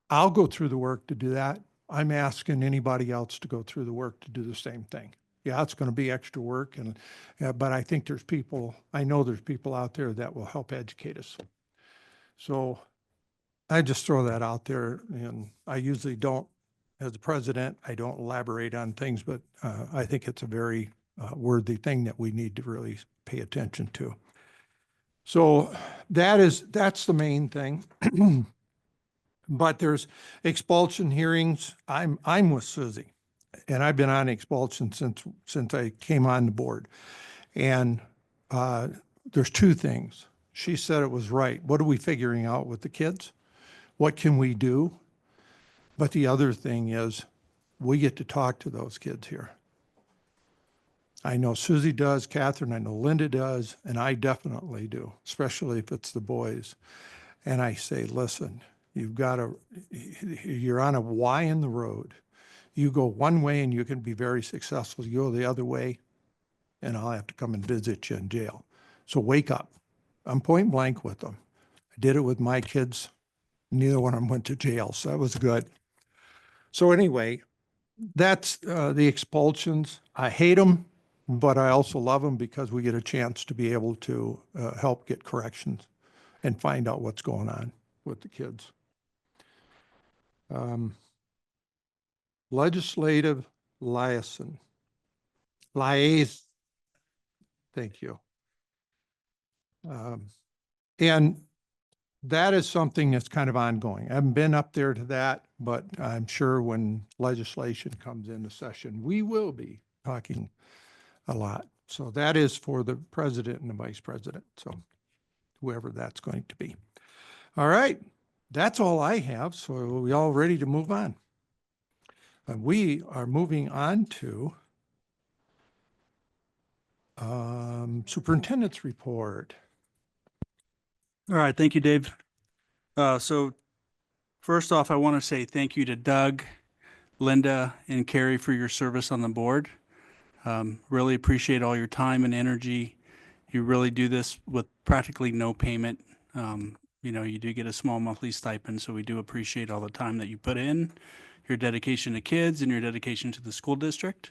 S1: I'll go through the work to do that. I'm asking anybody else to go through the work to do the same thing. Yeah, it's going to be extra work, but I think I know there's people out there that will help educate us. So I just throw that out there, and I usually don't, as the president, I don't elaborate on things, but I think it's a very worthy thing that we need to really pay attention to. So that's the main thing. But there's expulsion hearings. I'm with Susie, and I've been on expulsion since I came on the board. And there's two things. She said it was right. What are we figuring out with the kids? What can we do? But the other thing is we get to talk to those kids here. I know Susie does, Catherine, I know Linda does, and I definitely do, especially if it's the boys. And I say, listen, you're on a Y in the road. You go one way and you can be very successful. You go the other way and I'll have to come and visit you in jail. So wake up. I'm point blank with them. I did it with my kids. Neither one of them went to jail, so that was good. So anyway, that's the expulsions. I hate them, but I also love them because we get a chance to be able to help get corrections and find out what's going on with the kids. Legislative liaison. Thank you. And that is something that's kind of ongoing. I haven't been up there to that, but I'm sure when legislation comes into session, we will be talking a lot. So that is for the president and the vice president. So whoever that's going to be. All right. That's all I have. So are we all ready to move on? We are moving on to superintendent's report.
S3: All right, thank you, Dave. So first off, I want to say thank you to Doug, Linda, and Carrie for your service on the board. Really appreciate all your time and energy. You really do this with practically no payment. You do get a small monthly stipend, so we do appreciate all the time that you put in, your dedication to kids and your dedication to the school district.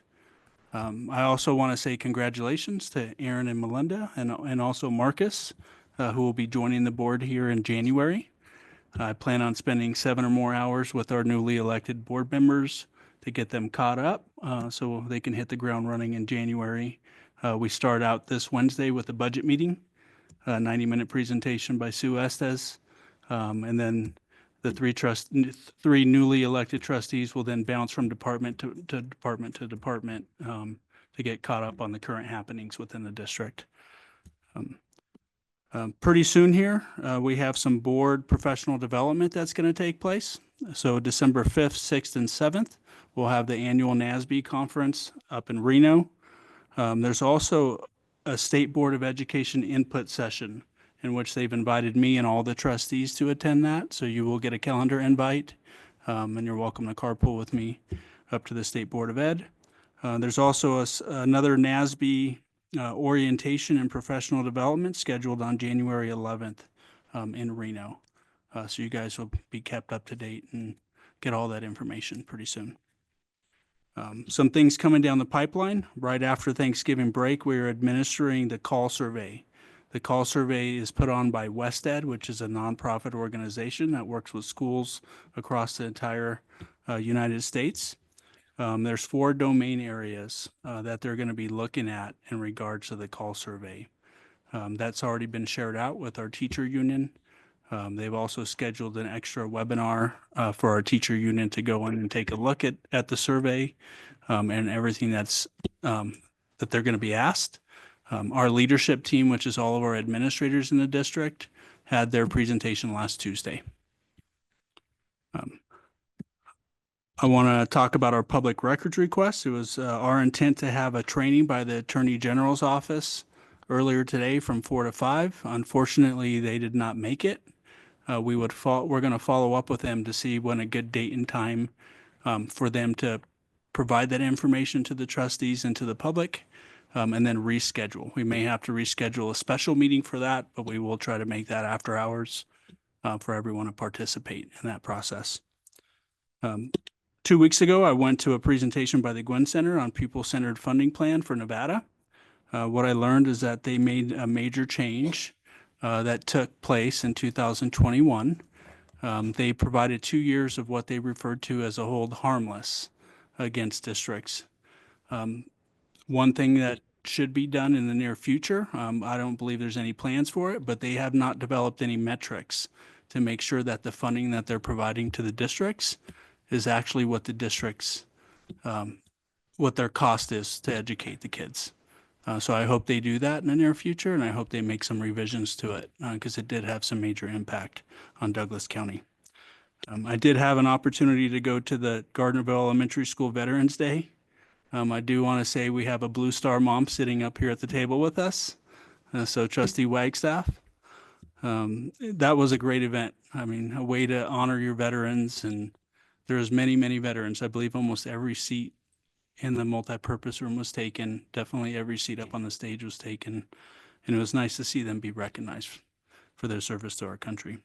S3: I also want to say congratulations to Aaron and Melinda and also Marcus, who will be joining the board here in January. I plan on spending 7 or more hours with our newly elected board members to get them caught up so they can hit the ground running in January. We start out this Wednesday with a budget meeting, a 90-minute presentation by Sue Estes, and then the three newly elected trustees will then bounce from department to department to department to get caught up on the current happenings within the district. Pretty soon here, we have some board professional development that's going to take place. So December 5th, 6th, and 7th, we'll have the annual NASB conference up in Reno. There's also a State Board of Education input session in which they've invited me and all the trustees to attend that. So you will get a calendar invite, and you're welcome to carpool with me up to the State Board of Ed. There's also another NASB orientation and professional development scheduled on January 11th in Reno. So you guys will be kept up to date and get all that information pretty soon. Some things coming down the pipeline. Right after Thanksgiving break, we are administering the call survey. The call survey is put on by WestEd, which is a nonprofit organization that works with schools across the entire United States. There's 4 domain areas that they're going to be looking at in regards to the call survey. That's already been shared out with our teacher union. They've also scheduled an extra webinar for our teacher union to go in and take a look at the survey and everything that they're going to be asked. Our leadership team, which is all of our administrators in the district, had their presentation last Tuesday. I want to talk about our public records request. It was our intent to have a training by the Attorney General's office earlier today from 4 to 5. Unfortunately, they did not make it. We're going to follow up with them to see when a good date and time for them to provide that information to the trustees and to the public, and then reschedule. We may have to reschedule a special meeting for that, but we will try to make that after hours for everyone to participate in that process. 2 weeks ago, I went to a presentation by the Gwynn Center on pupil-centered funding plan for Nevada. What I learned is that they made a major change that took place in 2021. They provided 2 years of what they referred to as a hold harmless against districts. One thing that should be done in the near future, I don't believe there's any plans for it, but they have not developed any metrics to make sure that the funding that they're providing to the districts is actually what the districts, what their cost is to educate the kids. So I hope they do that in the near future, and I hope they make some revisions to it because it did have some major impact on Douglas County. I did have an opportunity to go to the Gardnerville Elementary School Veterans Day. I do want to say we have a Blue Star mom sitting up here at the table with us. So Trustee Wagstaff, that was a great event. I mean, a way to honor your veterans, and there's many, many veterans. I believe almost every seat in the multipurpose room was taken. Definitely every seat up on the stage was taken. And it was nice to see them be recognized for their service to our country.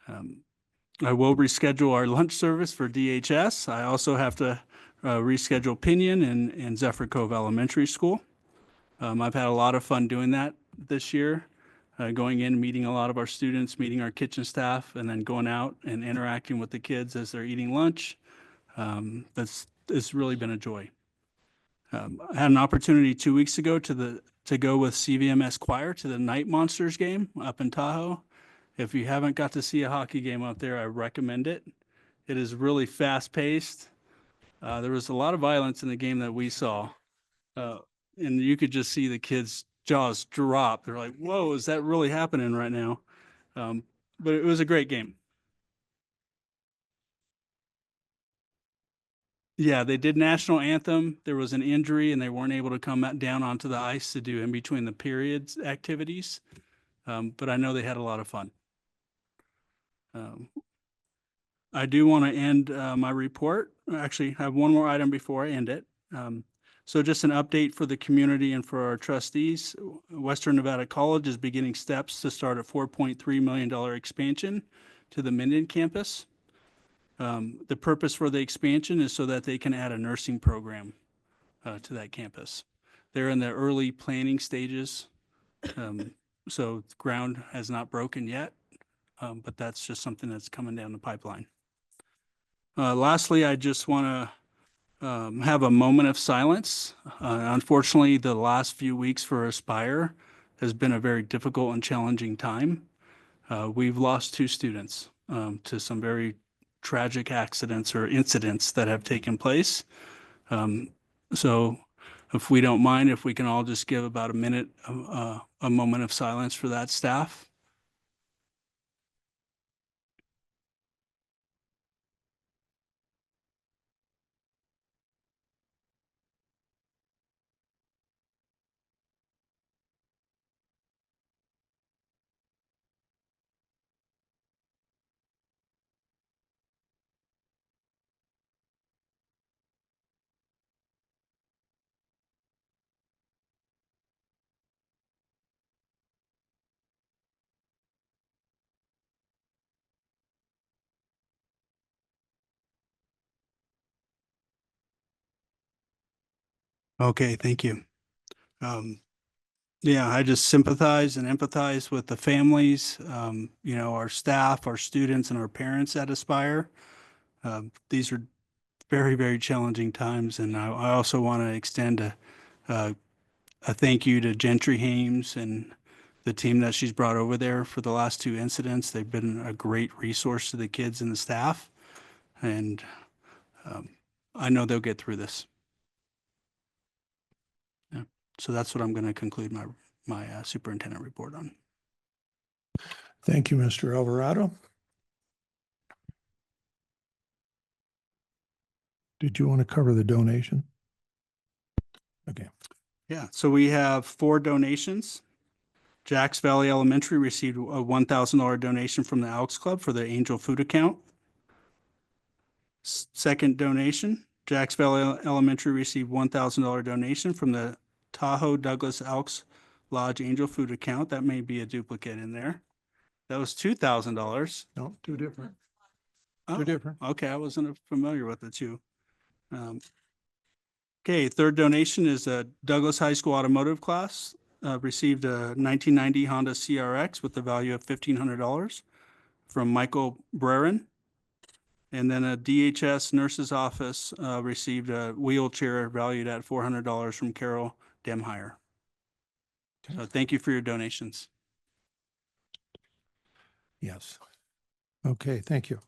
S3: I will reschedule our lunch service for DHS. I also have to reschedule Pinion and Zephyr Cove Elementary School. I've had a lot of fun doing that this year, going in, meeting a lot of our students, meeting our kitchen staff, and then going out and interacting with the kids as they're eating lunch. It's really been a joy. I had an opportunity 2 weeks ago to go with CVMS Choir to the Night Monsters game up in Tahoe. If you haven't got to see a hockey game out there, I recommend it. It is really fast paced. There was a lot of violence in the game that we saw, and you could just see the kids' jaws drop. They're like, whoa, is that really happening right now? But it was a great game. Yeah, they did national anthem. There was an injury and they weren't able to come down onto the ice to do in between the periods activities. but I know they had a lot of fun. I do want to end my report. Actually, I have one more item before I end it. So just an update for the community and for our trustees. Western Nevada College is beginning steps to start a $4.3 million expansion to the Minden campus. The purpose for the expansion is so that they can add a nursing program to that campus. They're in the early planning stages. So the ground has not broken yet, but that's just something that's coming down the pipeline. Lastly, I just want to have a moment of silence. Unfortunately, the last few weeks for Aspire has been a very difficult and challenging time. We've lost 2 students to some very tragic accidents or incidents that have taken place. So if we don't mind, if we can all just give about a minute, a moment of silence for that staff. Okay, thank you. Yeah, I just sympathize and empathize with the families, our staff, our students, and our parents at Aspire. These are very, very challenging times, and I also want to extend a thank you to Gentry Hames and the team that she's brought over there for the last 2 incidents. They've been a great resource to the kids and the staff, and I know they'll get through this. Yeah. So that's what I'm going to conclude my superintendent report on.
S1: Thank you, Mr. Alvarado. Did you want to cover the donation? Okay.
S3: Yeah, so we have 4 donations. Jacks Valley Elementary received a $1,000 donation from the Elks Club for the Angel Food account. Second donation, Jacks Valley Elementary received $1,000 donation from the Tahoe Douglas Elks Lodge Angel Food account. That may be a duplicate in there. That was $2,000.
S1: No, 2 different.
S3: Oh,
S1: 2 different.
S3: okay, I wasn't familiar with the 2. Okay, third donation is a Douglas High School automotive class. Received a 1990 Honda CRX with the value of $1,500 from Michael Brerin. And then a DHS nurse's office received a wheelchair valued at $400 from Carol Demhire. So thank you for your donations.
S1: Yes. Okay, thank you.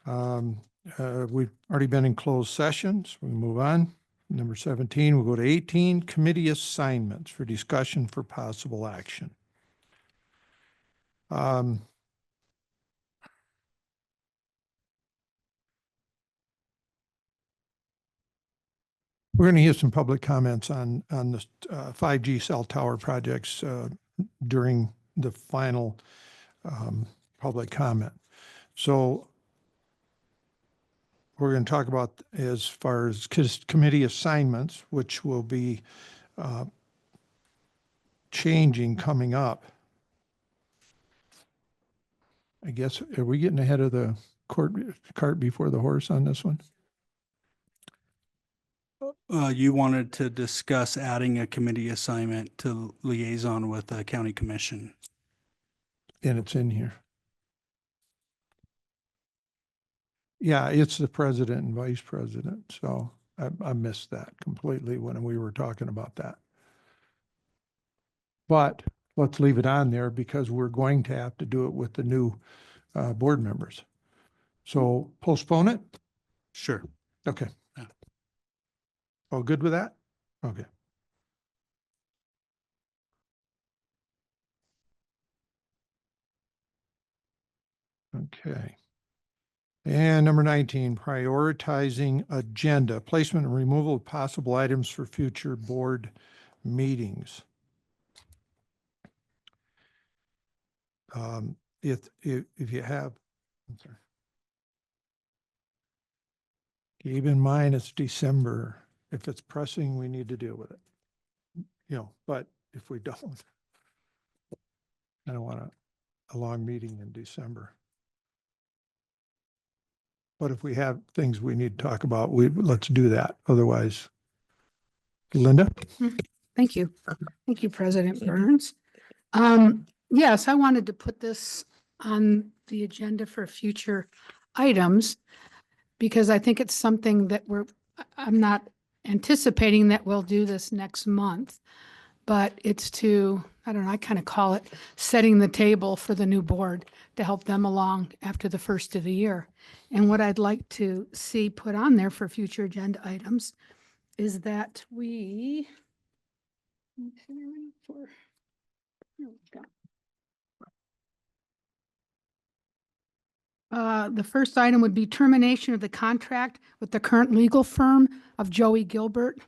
S1: We've already been in closed sessions. We move on. Number 17, we'll go to 18, committee assignments for discussion for possible action. We're going to hear some public comments on the 5G cell tower projects during the final public comment. So we're going to talk about as far as committee assignments, which will be changing coming up. I guess, are we getting ahead of the cart before the horse on this one?
S3: You wanted to discuss adding a committee assignment to liaison with the county commission.
S1: And it's in here. Yeah, it's the president and vice president. So I missed that completely when we were talking about that. But let's leave it on there because we're going to have to do it with the new board members. So postpone it?
S3: Sure.
S1: Okay.
S3: Yeah.
S1: Oh, good with that? Okay. Okay. And number 19, prioritizing agenda, placement and removal of possible items for future board meetings. If you have, I'm sorry. Keep in mind, it's December. If it's pressing, we need to deal with it. You know, but if we don't, I don't want a long meeting in December. But if we have things we need to talk about, let's do that. Otherwise, Linda?
S15: Thank you. Thank you, President Burns. Yes, I wanted to put this on the agenda for future items because I think it's something that I'm not anticipating that we'll do this next month, but it's to, I don't know, I kind of call it setting the table for the new board to help them along after the first of the year. And what I'd like to see put on there for future agenda items is that we the first item would be termination of the contract with the current legal firm of Joey Gilbert.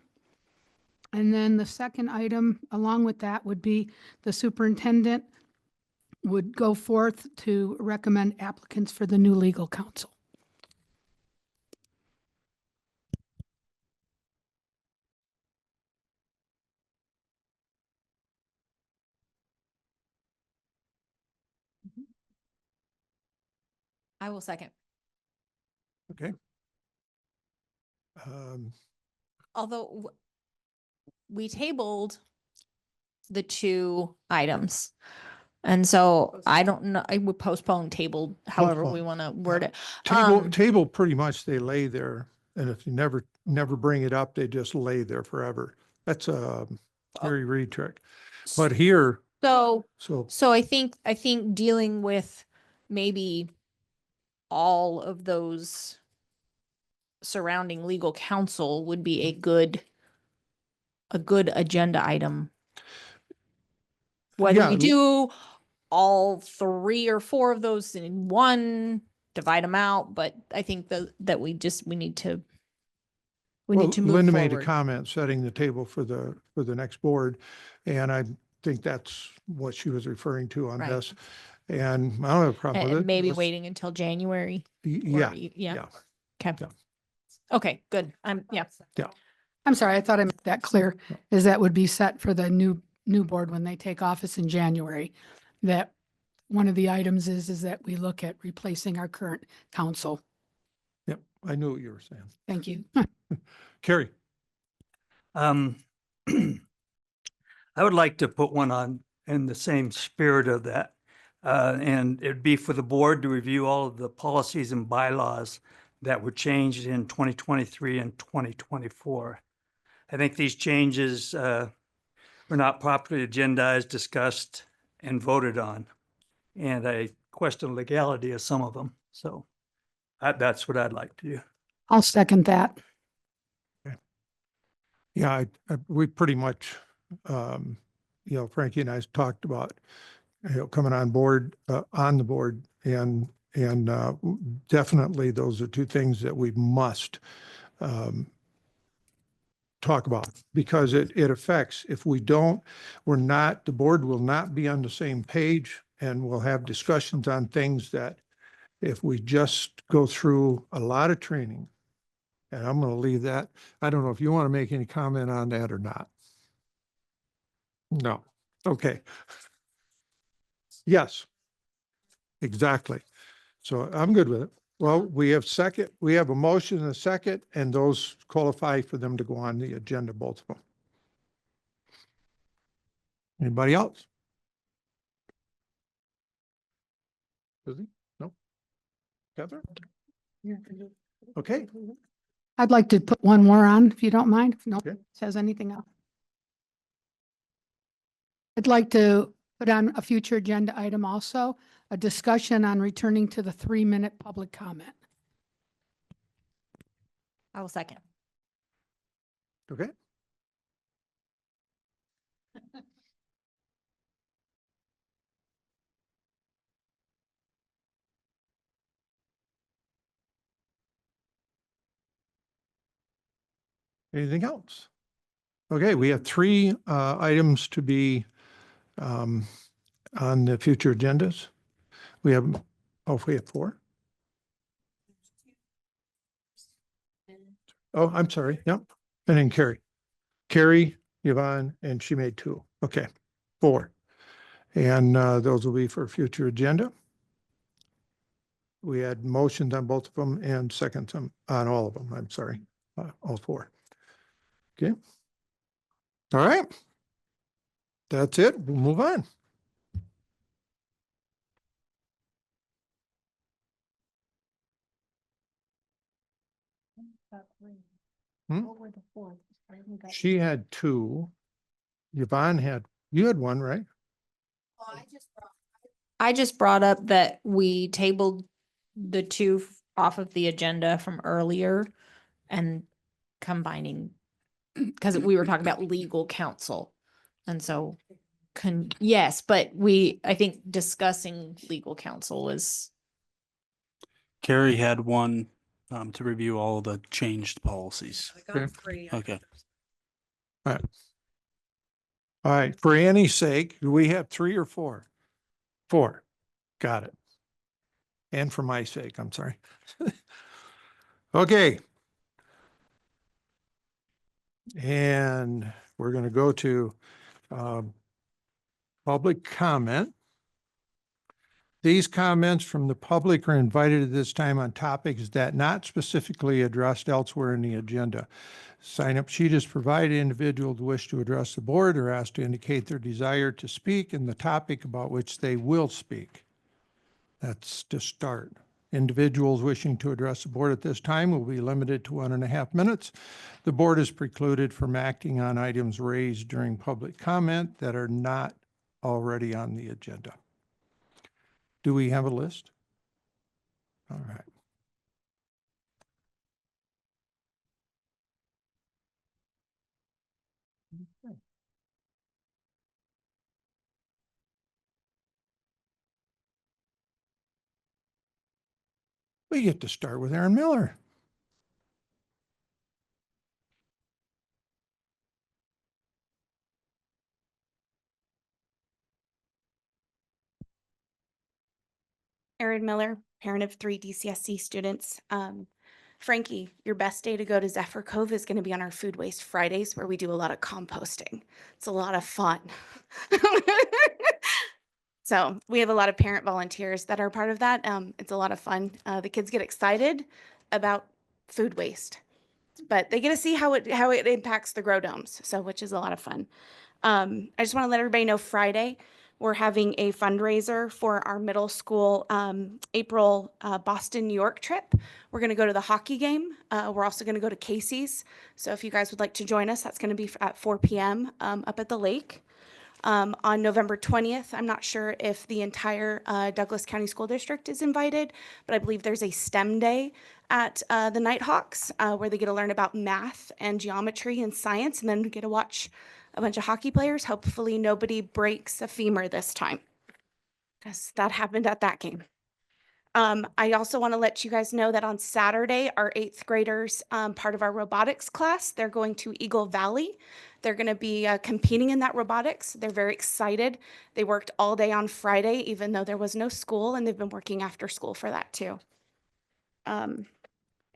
S15: And then the second item along with that would be the superintendent would go forth to recommend applicants for the new legal counsel.
S12: I will second.
S1: Okay.
S12: Although we tabled the two items. And so I don't know, I would postpone tabled, however we want to word it.
S1: Table pretty much they lay there. And if you never bring it up, they just lay there forever. That's a Harry Reid trick. But here,
S12: So
S1: so
S12: I think dealing with maybe all of those surrounding legal counsel would be a good agenda item. Whether
S1: Yeah.
S12: we do all 3 or 4 of those in one, divide them out, but I think that we need to move
S1: Linda made a
S12: forward.
S1: comment setting the table for the next board. And I think that's what she was referring to on
S12: Right.
S1: this. And I don't have a problem with
S12: And
S1: it.
S12: maybe
S1: Let's-
S12: waiting until January. or
S1: Yeah.
S12: Yeah. Okay. Okay, good. Yeah.
S15: I'm sorry, I thought I made that clear, is that would be set for the new board when they take office in January. That one of the items is that we look at replacing our current council.
S1: Yep. I knew what you were saying.
S15: Thank you.
S1: Carrie?
S16: I would like to put one on in the same spirit of that. And it'd be for the board to review all of the policies and bylaws that were changed in 2023 and 2024. I think these changes were not properly agendized, discussed, and voted on. And I question legality of some of them. So that's what I'd like to do.
S15: I'll second that.
S1: Yeah, we pretty much, Frankie and I talked about, coming on board, on the board and definitely those are two things that we must talk about because it affects, if we don't, the board will not be on the same page and we'll have discussions on things that if we just go through a lot of training, and I'm going to leave that. I don't know if you want to make any comment on that or not. No. Okay. Yes. Exactly. So I'm good with it. Well, we have a motion and a second, and those qualify for them to go on the agenda, both of them. Anybody else? Susie? No? Catherine? Okay.
S15: I'd like to put one more on, if you don't mind, if no
S1: Okay.
S15: one says anything else. I'd like to put on a future agenda item also, a discussion on returning to the 3-minute public comment.
S12: I will second.
S1: Okay. Anything else? Okay, we have 3 items to be on the future agendas? We have, we have 4? Oh, I'm sorry. Yep. And then Carrie. Carrie, Yvonne, and she made 2. Okay, 4. And those will be for future agenda. We had motions on both of them and seconds on all of them. I'm sorry, all 4. Okay. All right. That's it. We'll move on. Hmm?
S13: What were the 4? I haven't got-
S1: She had 2. Yvonne you had 1, right?
S12: I just brought up that we tabled the 2 off of the agenda from earlier and combining, because we were talking about legal counsel. And so, yes, but I think discussing legal counsel is,
S3: Carrie had one to review all the changed policies.
S1: Okay.
S3: Okay.
S1: All right. All right. For Annie's sake, do we have 3 or 4? 4. Got it. And for my sake, I'm sorry. Okay. And we're going to go to public comment. These comments from the public are invited at this time on topics that not specifically addressed elsewhere in the agenda. Sign-up sheet is provided. Individuals wish to address the board or asked to indicate their desire to speak and the topic about which they will speak. That's to start. Individuals wishing to address the board at this time will be limited to 1.5 minutes. The board is precluded from acting on items raised during public comment that are not already on the agenda. Do we have a list? All right. Okay. We get to start with Aaron Miller.
S8: Erin Miller, parent of 3 DCSC students. Frankie, your best day to go to Zephyr Cove is going to be on our Food Waste Fridays, where we do a lot of composting. It's a lot of fun. So we have a lot of parent volunteers that are part of that. It's a lot of fun. The kids get excited about food waste, but they get to see how it impacts the grow domes. So, which is a lot of fun. I just want to let everybody know Friday, we're having a fundraiser for our middle school April Boston, New York trip. We're going to go to the hockey game. We're also going to go to Casey's. So if you guys would like to join us, that's going to be at 4 p.m. Up at the lake. On November 20th, I'm not sure if the entire Douglas County School District is invited, but I believe there's a STEM day at the Nighthawks where they get to learn about math and geometry and science, and then get to watch a bunch of hockey players. Hopefully nobody breaks a femur this time, because that happened at that game. I also want to let you guys know that on Saturday, our 8th graders, part of our robotics class, they're going to Eagle Valley. They're going to be competing in that robotics. They're very excited. They worked all day on Friday, even though there was no school, and they've been working after school for that too. In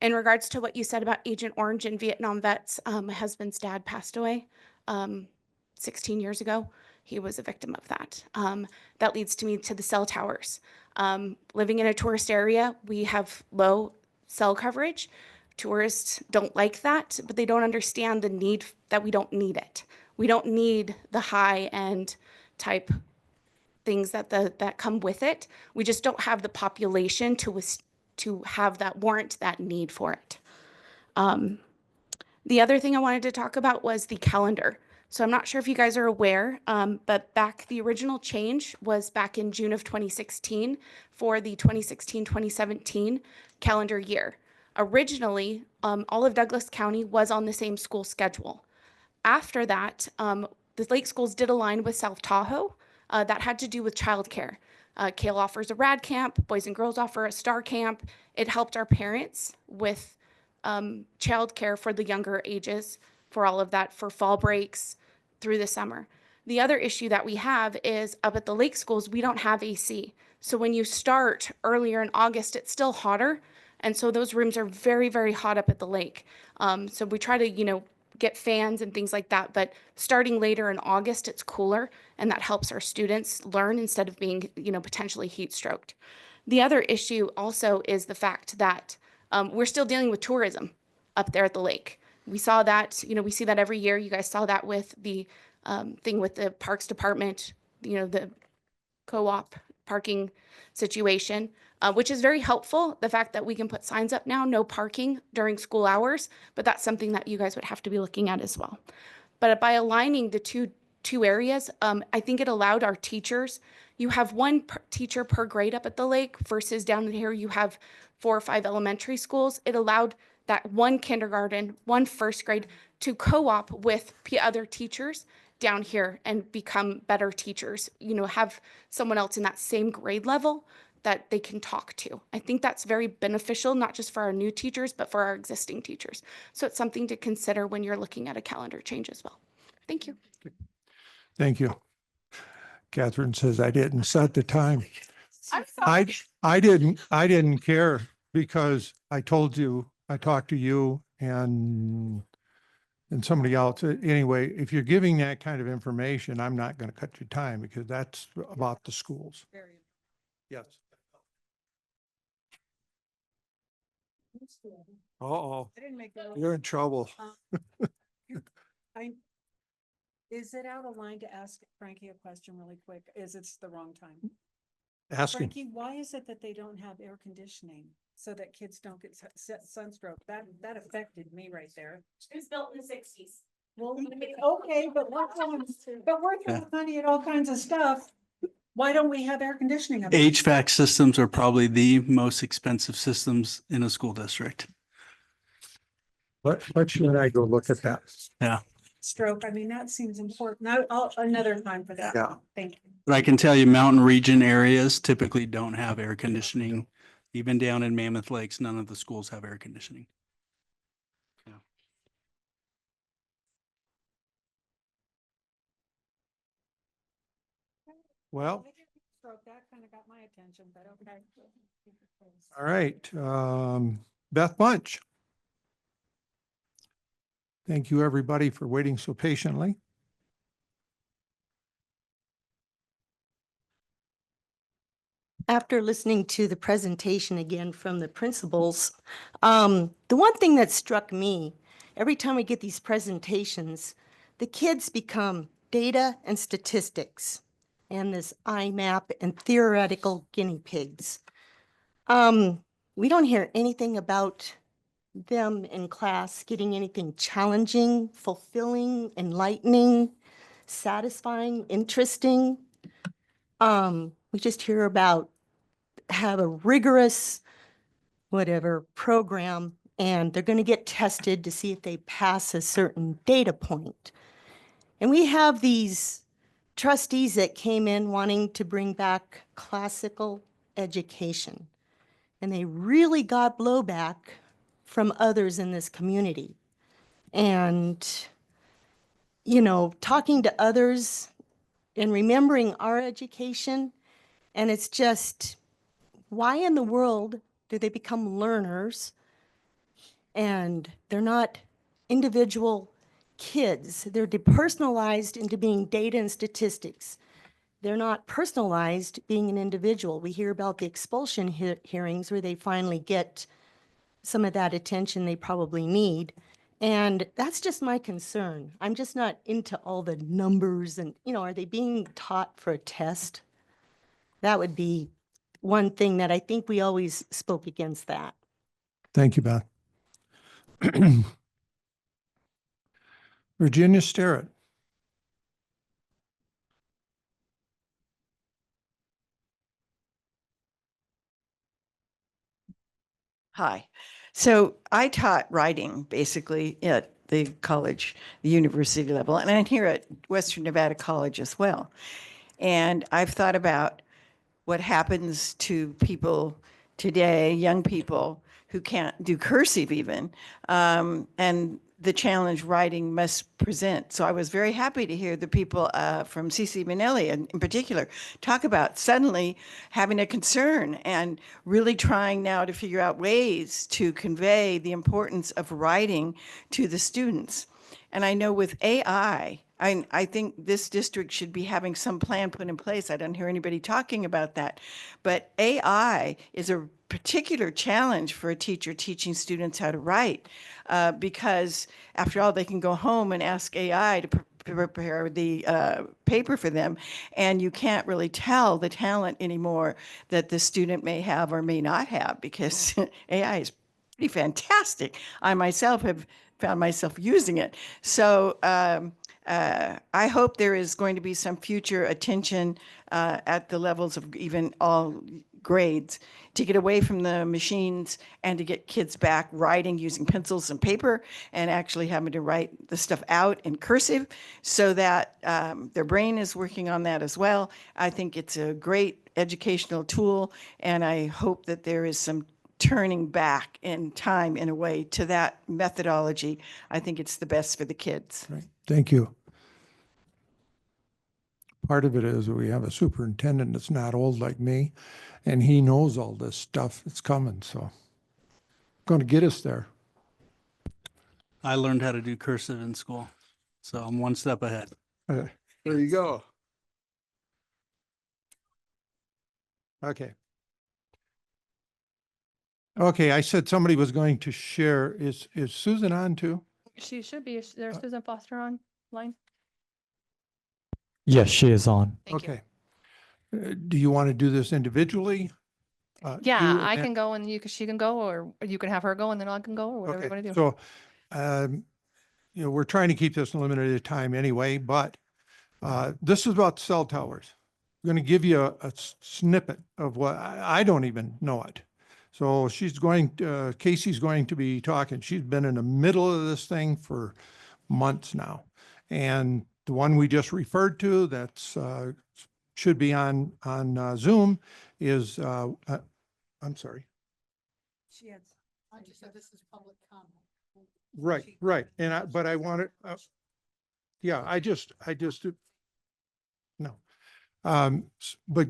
S8: regards to what you said about Agent Orange and Vietnam vets, my husband's dad passed away 16 years ago. He was a victim of that. That leads to me to the cell towers. Living in a tourist area, we have low cell coverage. Tourists don't like that, but they don't understand the need that we don't need it. We don't need the high-end type things that come with it. We just don't have the population to have that warrant that need for it. The other thing I wanted to talk about was the calendar. So I'm not sure if you guys are aware, but the original change was back in June of 2016 for the 2016-2017 calendar year. Originally, all of Douglas County was on the same school schedule. After that, the Lake Schools did align with South Tahoe. That had to do with childcare. Kale offers a rad camp, Boys and Girls offer a star camp. It helped our parents with childcare for the younger ages, for all of that, for fall breaks through the summer. The other issue that we have is up at the lake schools, we don't have AC. So when you start earlier in August, it's still hotter. And so those rooms are very, very hot up at the lake. So we try to, get fans and things like that. But starting later in August, it's cooler, and that helps our students learn instead of being, potentially heat stroked. The other issue also is the fact that we're still dealing with tourism up there at the lake. We saw that, we see that every year. You guys saw that with the thing with the Parks Department, the co-op parking situation, which is very helpful. The fact that we can put signs up now, no parking during school hours, but that's something that you guys would have to be looking at as well. But by aligning the two areas, I think it allowed our teachers, you have one teacher per grade up at the lake versus down here you have 4 or 5 elementary schools. It allowed that one kindergarten, one first grade to co-op with other teachers down here and become better teachers, have someone else in that same grade level that they can talk to. I think that's very beneficial, not just for our new teachers, but for our existing teachers. So it's something to consider when you're looking at a calendar change as well. Thank you.
S1: Thank you. Catherine says I didn't set the time.
S8: I'm sorry.
S1: I didn't care because I told you, I talked to you and somebody else. Anyway, if you're giving that kind of information, I'm not going to cut your time because that's about the schools. Yes. Uh-oh, you're in trouble.
S18: Is it out of line to ask Frankie a question really quick? Is it's the wrong time?
S1: Asking.
S18: Frankie, why is it that they don't have air conditioning so that kids don't get sunstroke? That affected me right there.
S2: It was built in the 60s.
S18: Well, okay, but we're throwing money at all kinds of stuff. Why don't we have air conditioning? up there?
S3: HVAC systems are probably the most expensive systems in a school district.
S1: What should I go look at that?
S3: Yeah.
S18: Stroke, I mean, that seems important. I'll another time for that.
S1: Yeah.
S18: Thank you.
S3: But I can tell you mountain region areas typically don't have air conditioning. Even down in Mammoth Lakes, none of the schools have air conditioning. Yeah.
S1: Well,
S18: Stroke, that kind of got my attention, but okay.
S1: all right. Beth Bunch. Thank you, everybody, for waiting so patiently.
S9: After listening to the presentation again from the principals, the one thing that struck me, every time we get these presentations, the kids become data and statistics and this IMAP and theoretical guinea pigs. We don't hear anything about them in class getting anything challenging, fulfilling, enlightening, satisfying, interesting. We just hear about have a rigorous whatever program and they're going to get tested to see if they pass a certain data point. And we have these trustees that came in wanting to bring back classical education. And they really got blowback from others in this community. And, talking to others and remembering our education, and it's just, why in the world do they become learners and they're not individual kids? They're depersonalized into being data and statistics. They're not personalized being an individual. We hear about the expulsion hearings where they finally get some of that attention they probably need. And that's just my concern. I'm just not into all the numbers and, are they being taught for a test? That would be one thing that I think we always spoke against that.
S1: Thank you, Beth. Virginia Sterrett.
S10: Hi. So I taught writing basically at the college, the university level, and I'm here at Western Nevada College as well. And I've thought about what happens to people today, young people who can't do cursive even. And the challenge writing must present. So I was very happy to hear the people from CC Manelli in particular talk about suddenly having a concern and really trying now to figure out ways to convey the importance of writing to the students. And I know with AI, I think this district should be having some plan put in place. I don't hear anybody talking about that. But AI is a particular challenge for a teacher teaching students how to write, because after all, they can go home and ask AI to prepare the paper for them, and you can't really tell the talent anymore that the student may have or may not have, because AI is pretty fantastic. I myself have found myself using it. So I hope there is going to be some future attention at the levels of even all grades to get away from the machines and to get kids back writing using pencils and paper and actually having to write the stuff out in cursive so that their brain is working on that as well. I think it's a great educational tool, and I hope that there is some turning back in time in a way to that methodology. I think it's the best for the kids.
S1: Right. Thank you. Part of it is we have a superintendent that's not old like me, and he knows all this stuff that's coming, so going to get us there.
S3: I learned how to do cursive in school, so I'm one step ahead.
S1: There you go. Okay. Okay, I said somebody was going to share. Is Susan on too?
S7: She should be. Is there Susan Foster online?
S5: Yes, she is on.
S1: Okay. Do you want to do this individually?
S7: Yeah,
S1: you
S7: I
S1: and-
S7: can go and she can go, or you can have her go and then I can go, or whatever you want to do.
S1: So, we're trying to keep this limited time anyway, but this is about cell towers. I'm going to give you a snippet of what I don't even know it. So Casey's going to be talking. She's been in the middle of this thing for months now. And the one we just referred to that's should be on Zoom is, I'm sorry.
S15: I just said this is public comment.
S1: Right. And but I wanted, yeah, I just, no. But,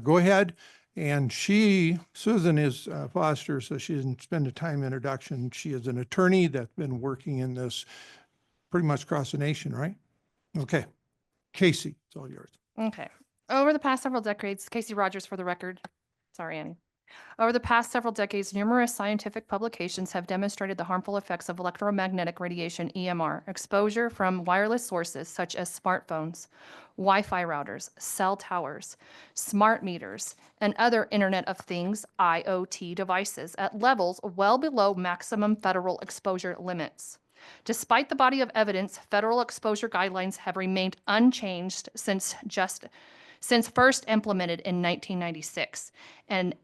S1: go ahead. And Susan is Foster, so she didn't spend a time introduction. She is an attorney that's been working in this pretty much across the nation, right? Okay. Casey, it's all yours.
S7: Okay. Over the past several decades, Casey Rogers for the record. Sorry, Annie. Over the past several decades, numerous scientific publications have demonstrated the harmful effects of electromagnetic radiation, EMR, exposure from wireless sources such as smartphones, Wi-Fi routers, cell towers, smart meters, and other Internet of Things, IoT devices at levels well below maximum federal exposure limits. Despite the body of evidence, federal exposure guidelines have remained unchanged since first implemented in 1996, and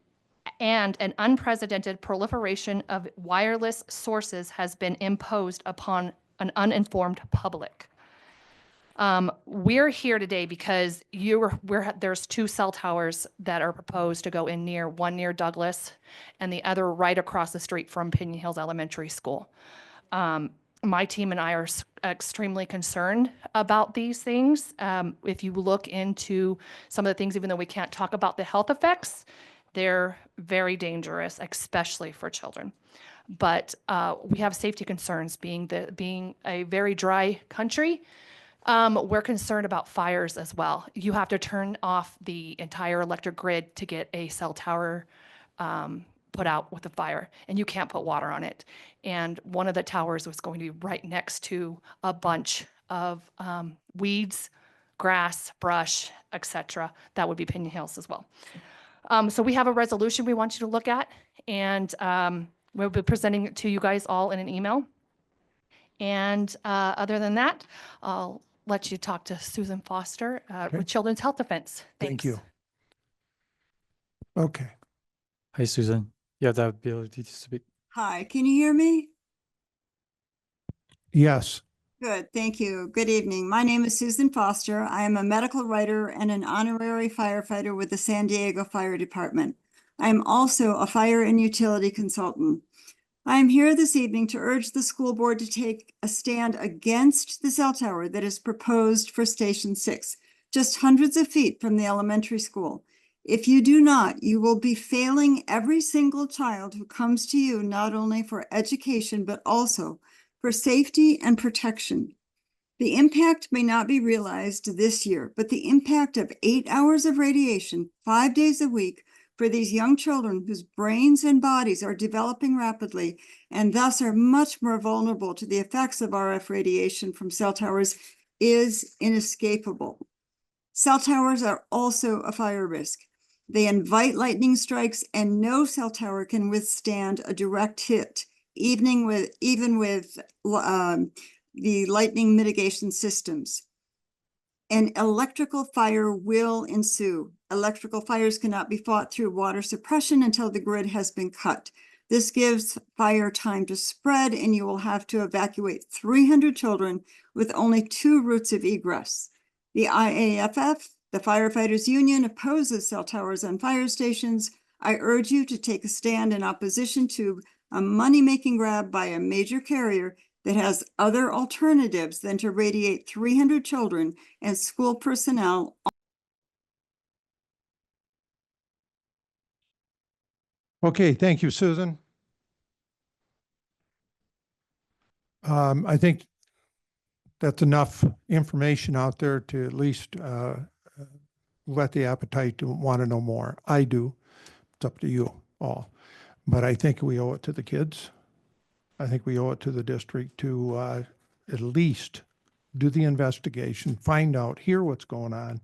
S7: an unprecedented proliferation of wireless sources has been imposed upon an uninformed public. We're here today because there's two cell towers that are proposed to go in one near Douglas and the other right across the street from Pinion Hills Elementary School. My team and I are extremely concerned about these things. If you look into some of the things, even though we can't talk about the health effects, they're very dangerous, especially for children. But we have safety concerns being a very dry country. We're concerned about fires as well. You have to turn off the entire electric grid to get a cell tower put out with a fire, and you can't put water on it. And one of the towers was going to be right next to a bunch of weeds, grass, brush, etc. That would be Pinion Hills as well. So we have a resolution we want you to look at, and we'll be presenting it to you guys all in an email. And other than that, I'll let you talk to Susan Foster with Children's Health Defense.
S1: Thank you. Okay.
S5: Hi, Susan. You have the ability to speak.
S19: Hi, can you hear me?
S1: Yes.
S19: Good, thank you. Good evening. My name is Susan Foster. I am a medical writer and an honorary firefighter with the San Diego Fire Department. I am also a fire and utility consultant. I am here this evening to urge the school board to take a stand against the cell tower that is proposed for Station 6, just hundreds of feet from the elementary school. If you do not, you will be failing every single child who comes to you, not only for education, but also for safety and protection. The impact may not be realized this year, but the impact of 8 hours of radiation, 5 days a week, for these young children whose brains and bodies are developing rapidly and thus are much more vulnerable to the effects of RF radiation from cell towers is inescapable. Cell towers are also a fire risk. They invite lightning strikes, and no cell tower can withstand a direct hit, even with the lightning mitigation systems. An electrical fire will ensue. Electrical fires cannot be fought through water suppression until the grid has been cut. This gives fire time to spread, and you will have to evacuate 300 children with only 2 routes of egress. The IAFF, the Firefighters Union, opposes cell towers on fire stations. I urge you to take a stand in opposition to a money-making grab by a major carrier that has other alternatives than to radiate 300 children and school personnel.
S1: Okay, thank you, Susan. I think that's enough information out there to at least whet the appetite to want to know more. I do. It's up to you all. But I think we owe it to the kids. I think we owe it to the district to at least do the investigation, find out, hear what's going on,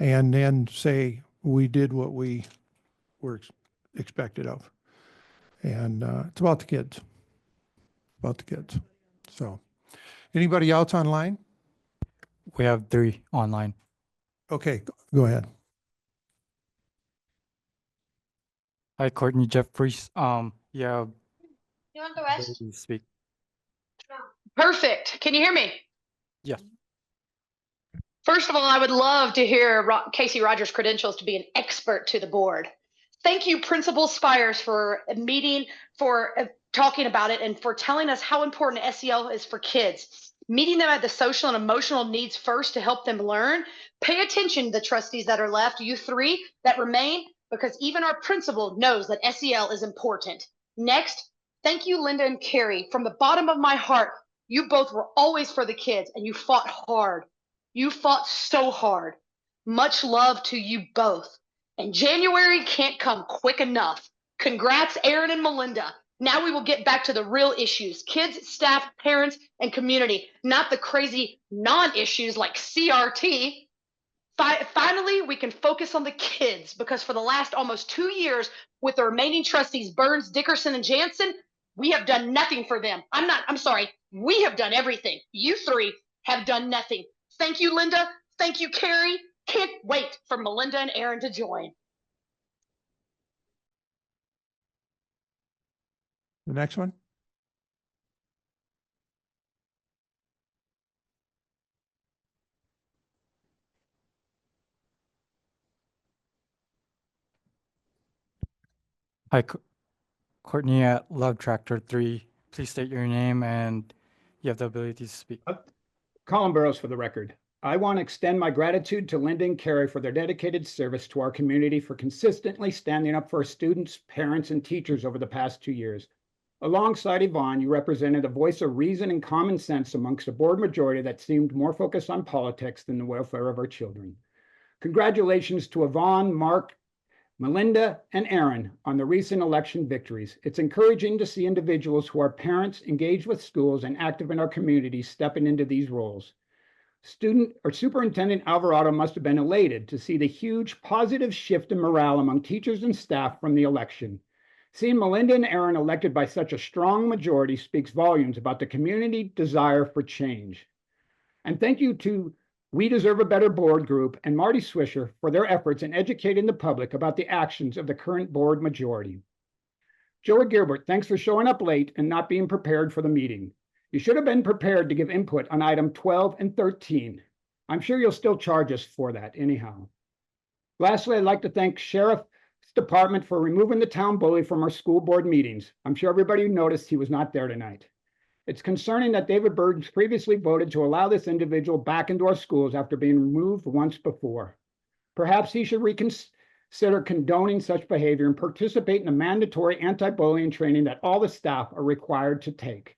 S1: and then say we did what we were expected of. And it's about the kids. About the kids. So, anybody else online?
S5: We have 3 online.
S1: Okay, go ahead.
S5: Hi, Courtney Jeffries. Yeah,
S6: You want the rest?
S5: you speak.
S6: Perfect. Can you hear me?
S5: Yes.
S6: First of all, I would love to hear Casey Rogers' credentials to be an expert to the board. Thank you, Principal Spires, for meeting, for talking about it, and for telling us how important SEL is for kids. Meeting them at the social and emotional needs first to help them learn. Pay attention to the trustees that are left, you 3 that remain, because even our principal knows that SEL is important. Next, thank you, Linda and Carrie. From the bottom of my heart, you both were always for the kids, and you fought hard. You fought so hard. Much love to you both. And January can't come quick enough. Congrats, Aaron and Melinda. Now we will get back to the real issues: kids, staff, parents, and community, not the crazy non-issues like CRT. Finally, we can focus on the kids, because for the last almost 2 years with the remaining trustees, Burns, Dickerson, and Jansen, we have done nothing for them. I'm sorry. We have done everything. You 3 have done nothing. Thank you, Linda. Thank you, Carrie. Can't wait for Melinda and Aaron to join.
S1: The next one.
S5: Hi, Courtney at Love Tractor 3. Please state your name and you have the ability to speak.
S20: Colin Burrows for the record. I want to extend my gratitude to Linda and Carrie for their dedicated service to our community, for consistently standing up for our students, parents, and teachers over the past 2 years. Alongside Yvonne, you represented a voice of reason and common sense amongst a board majority that seemed more focused on politics than the welfare of our children. Congratulations to Yvonne, Mark, Melinda, and Aaron on the recent election victories. It's encouraging to see individuals who are parents, engaged with schools, and active in our community stepping into these roles. Superintendent Alvarado must have been elated to see the huge positive shift in morale among teachers and staff from the election. Seeing Melinda and Aaron elected by such a strong majority speaks volumes about the community desire for change. And thank you to We Deserve a Better Board Group and Marty Swisher for their efforts in educating the public about the actions of the current board majority. Joey Gilbert, thanks for showing up late and not being prepared for the meeting. You should have been prepared to give input on item 12 and 13. I'm sure you'll still charge us for that anyhow. Lastly, I'd like to thank Sheriff Department for removing the town bully from our school board meetings. I'm sure everybody noticed he was not there tonight. It's concerning that David Burns previously voted to allow this individual back into our schools after being removed once before. Perhaps he should reconsider condoning such behavior and participate in the mandatory anti-bullying training that all the staff are required to take.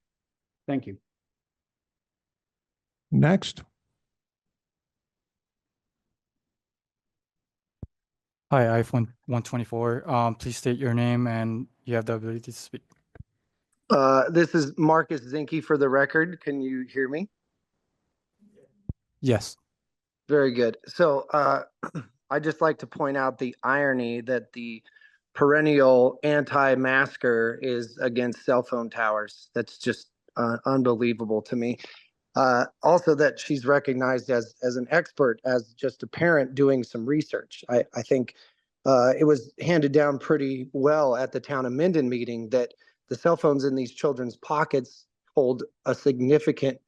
S20: Thank you.
S1: Next.
S5: Hi, iPhone 124. Please state your name and you have the ability to speak.
S11: This is Marcus Zinke for the record. Can you hear me?
S5: Yes.
S11: Very good. So I'd just like to point out the irony that the perennial anti-masker is against cell phone towers. That's just unbelievable to me. Also that she's recognized as an expert, as just a parent doing some research. I think it was handed down pretty well at the town of Minden meeting that the cell phones in these children's pockets hold a significant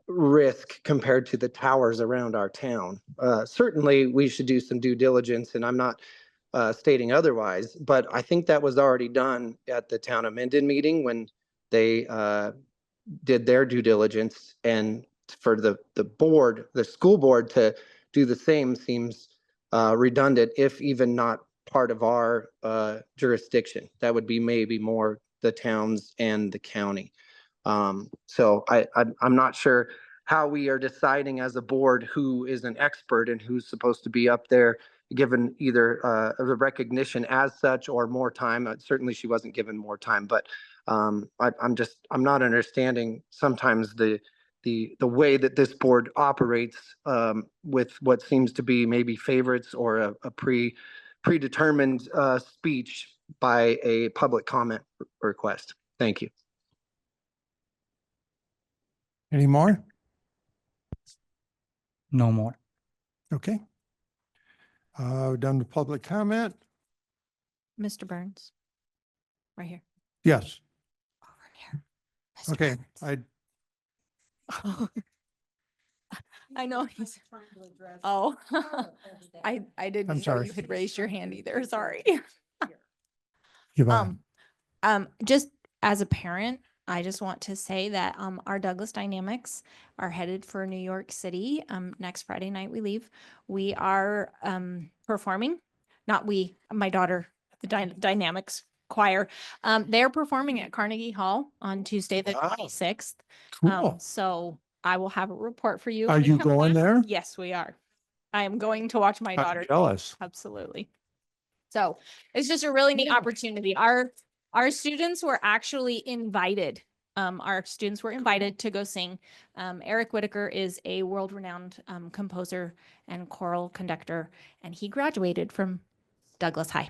S11: risk compared to the towers around our town. Certainly we should do some due diligence, and I'm not stating otherwise, but I think that was already done at the town of Minden meeting when they did their due diligence, and for the board, the school board, to do the same seems redundant, if even not part of our jurisdiction. That would be maybe more the towns and the county. So I'm not sure how we are deciding as a board who is an expert and who's supposed to be up there, given either the recognition as such or more time. Certainly she wasn't given more time, but I'm not understanding sometimes the way that this board operates with what seems to be maybe favorites or a predetermined speech by a public comment request. Thank you.
S1: Any more?
S5: No more.
S1: Okay. Done with public comment.
S12: Mr. Burns, right here.
S1: Yes.
S12: Mr.
S1: Okay.
S12: Burns. I know he's. Oh, I didn't
S1: I'm
S12: know
S1: sorry.
S12: you had raised your hand either. Sorry.
S1: Yvonne.
S12: Just as a parent, I just want to say that our Douglas Dynamics are headed for New York City. Next Friday night we leave. We are performing, not we, my daughter, the Dynamics choir. They're performing at Carnegie Hall on Tuesday, the 26th.
S1: Cool.
S12: So I will have a report for you.
S1: Are
S12: when it
S1: you
S12: comes
S1: going
S12: out.
S1: there?
S12: Yes, we are. I am going to watch my
S1: I'm
S12: daughter.
S1: jealous.
S12: Absolutely. So it's just a really neat opportunity. Our students were actually invited. Our students were invited to go sing. Eric Whitaker is a world-renowned composer and choral conductor, and he graduated from Douglas High.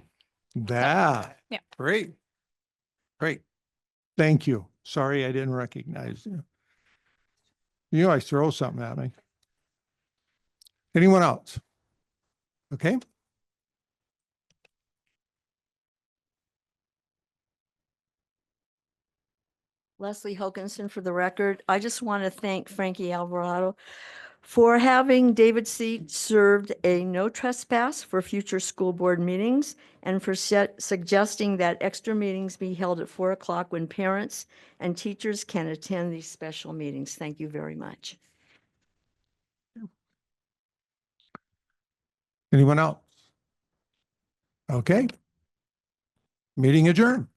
S1: That.
S12: Yeah.
S1: Great. Great. Thank you. Sorry, I didn't recognize you. You always throw something at me. Anyone else? Okay.
S22: Leslie Hokinson for the record. I just want to thank Frankie Alvarado for having David Seat served a no trespass for future school board meetings and for suggesting that extra meetings be held at 4 o'clock when parents and teachers can attend these special meetings. Thank you very much.
S1: Anyone else? Okay. Meeting adjourned.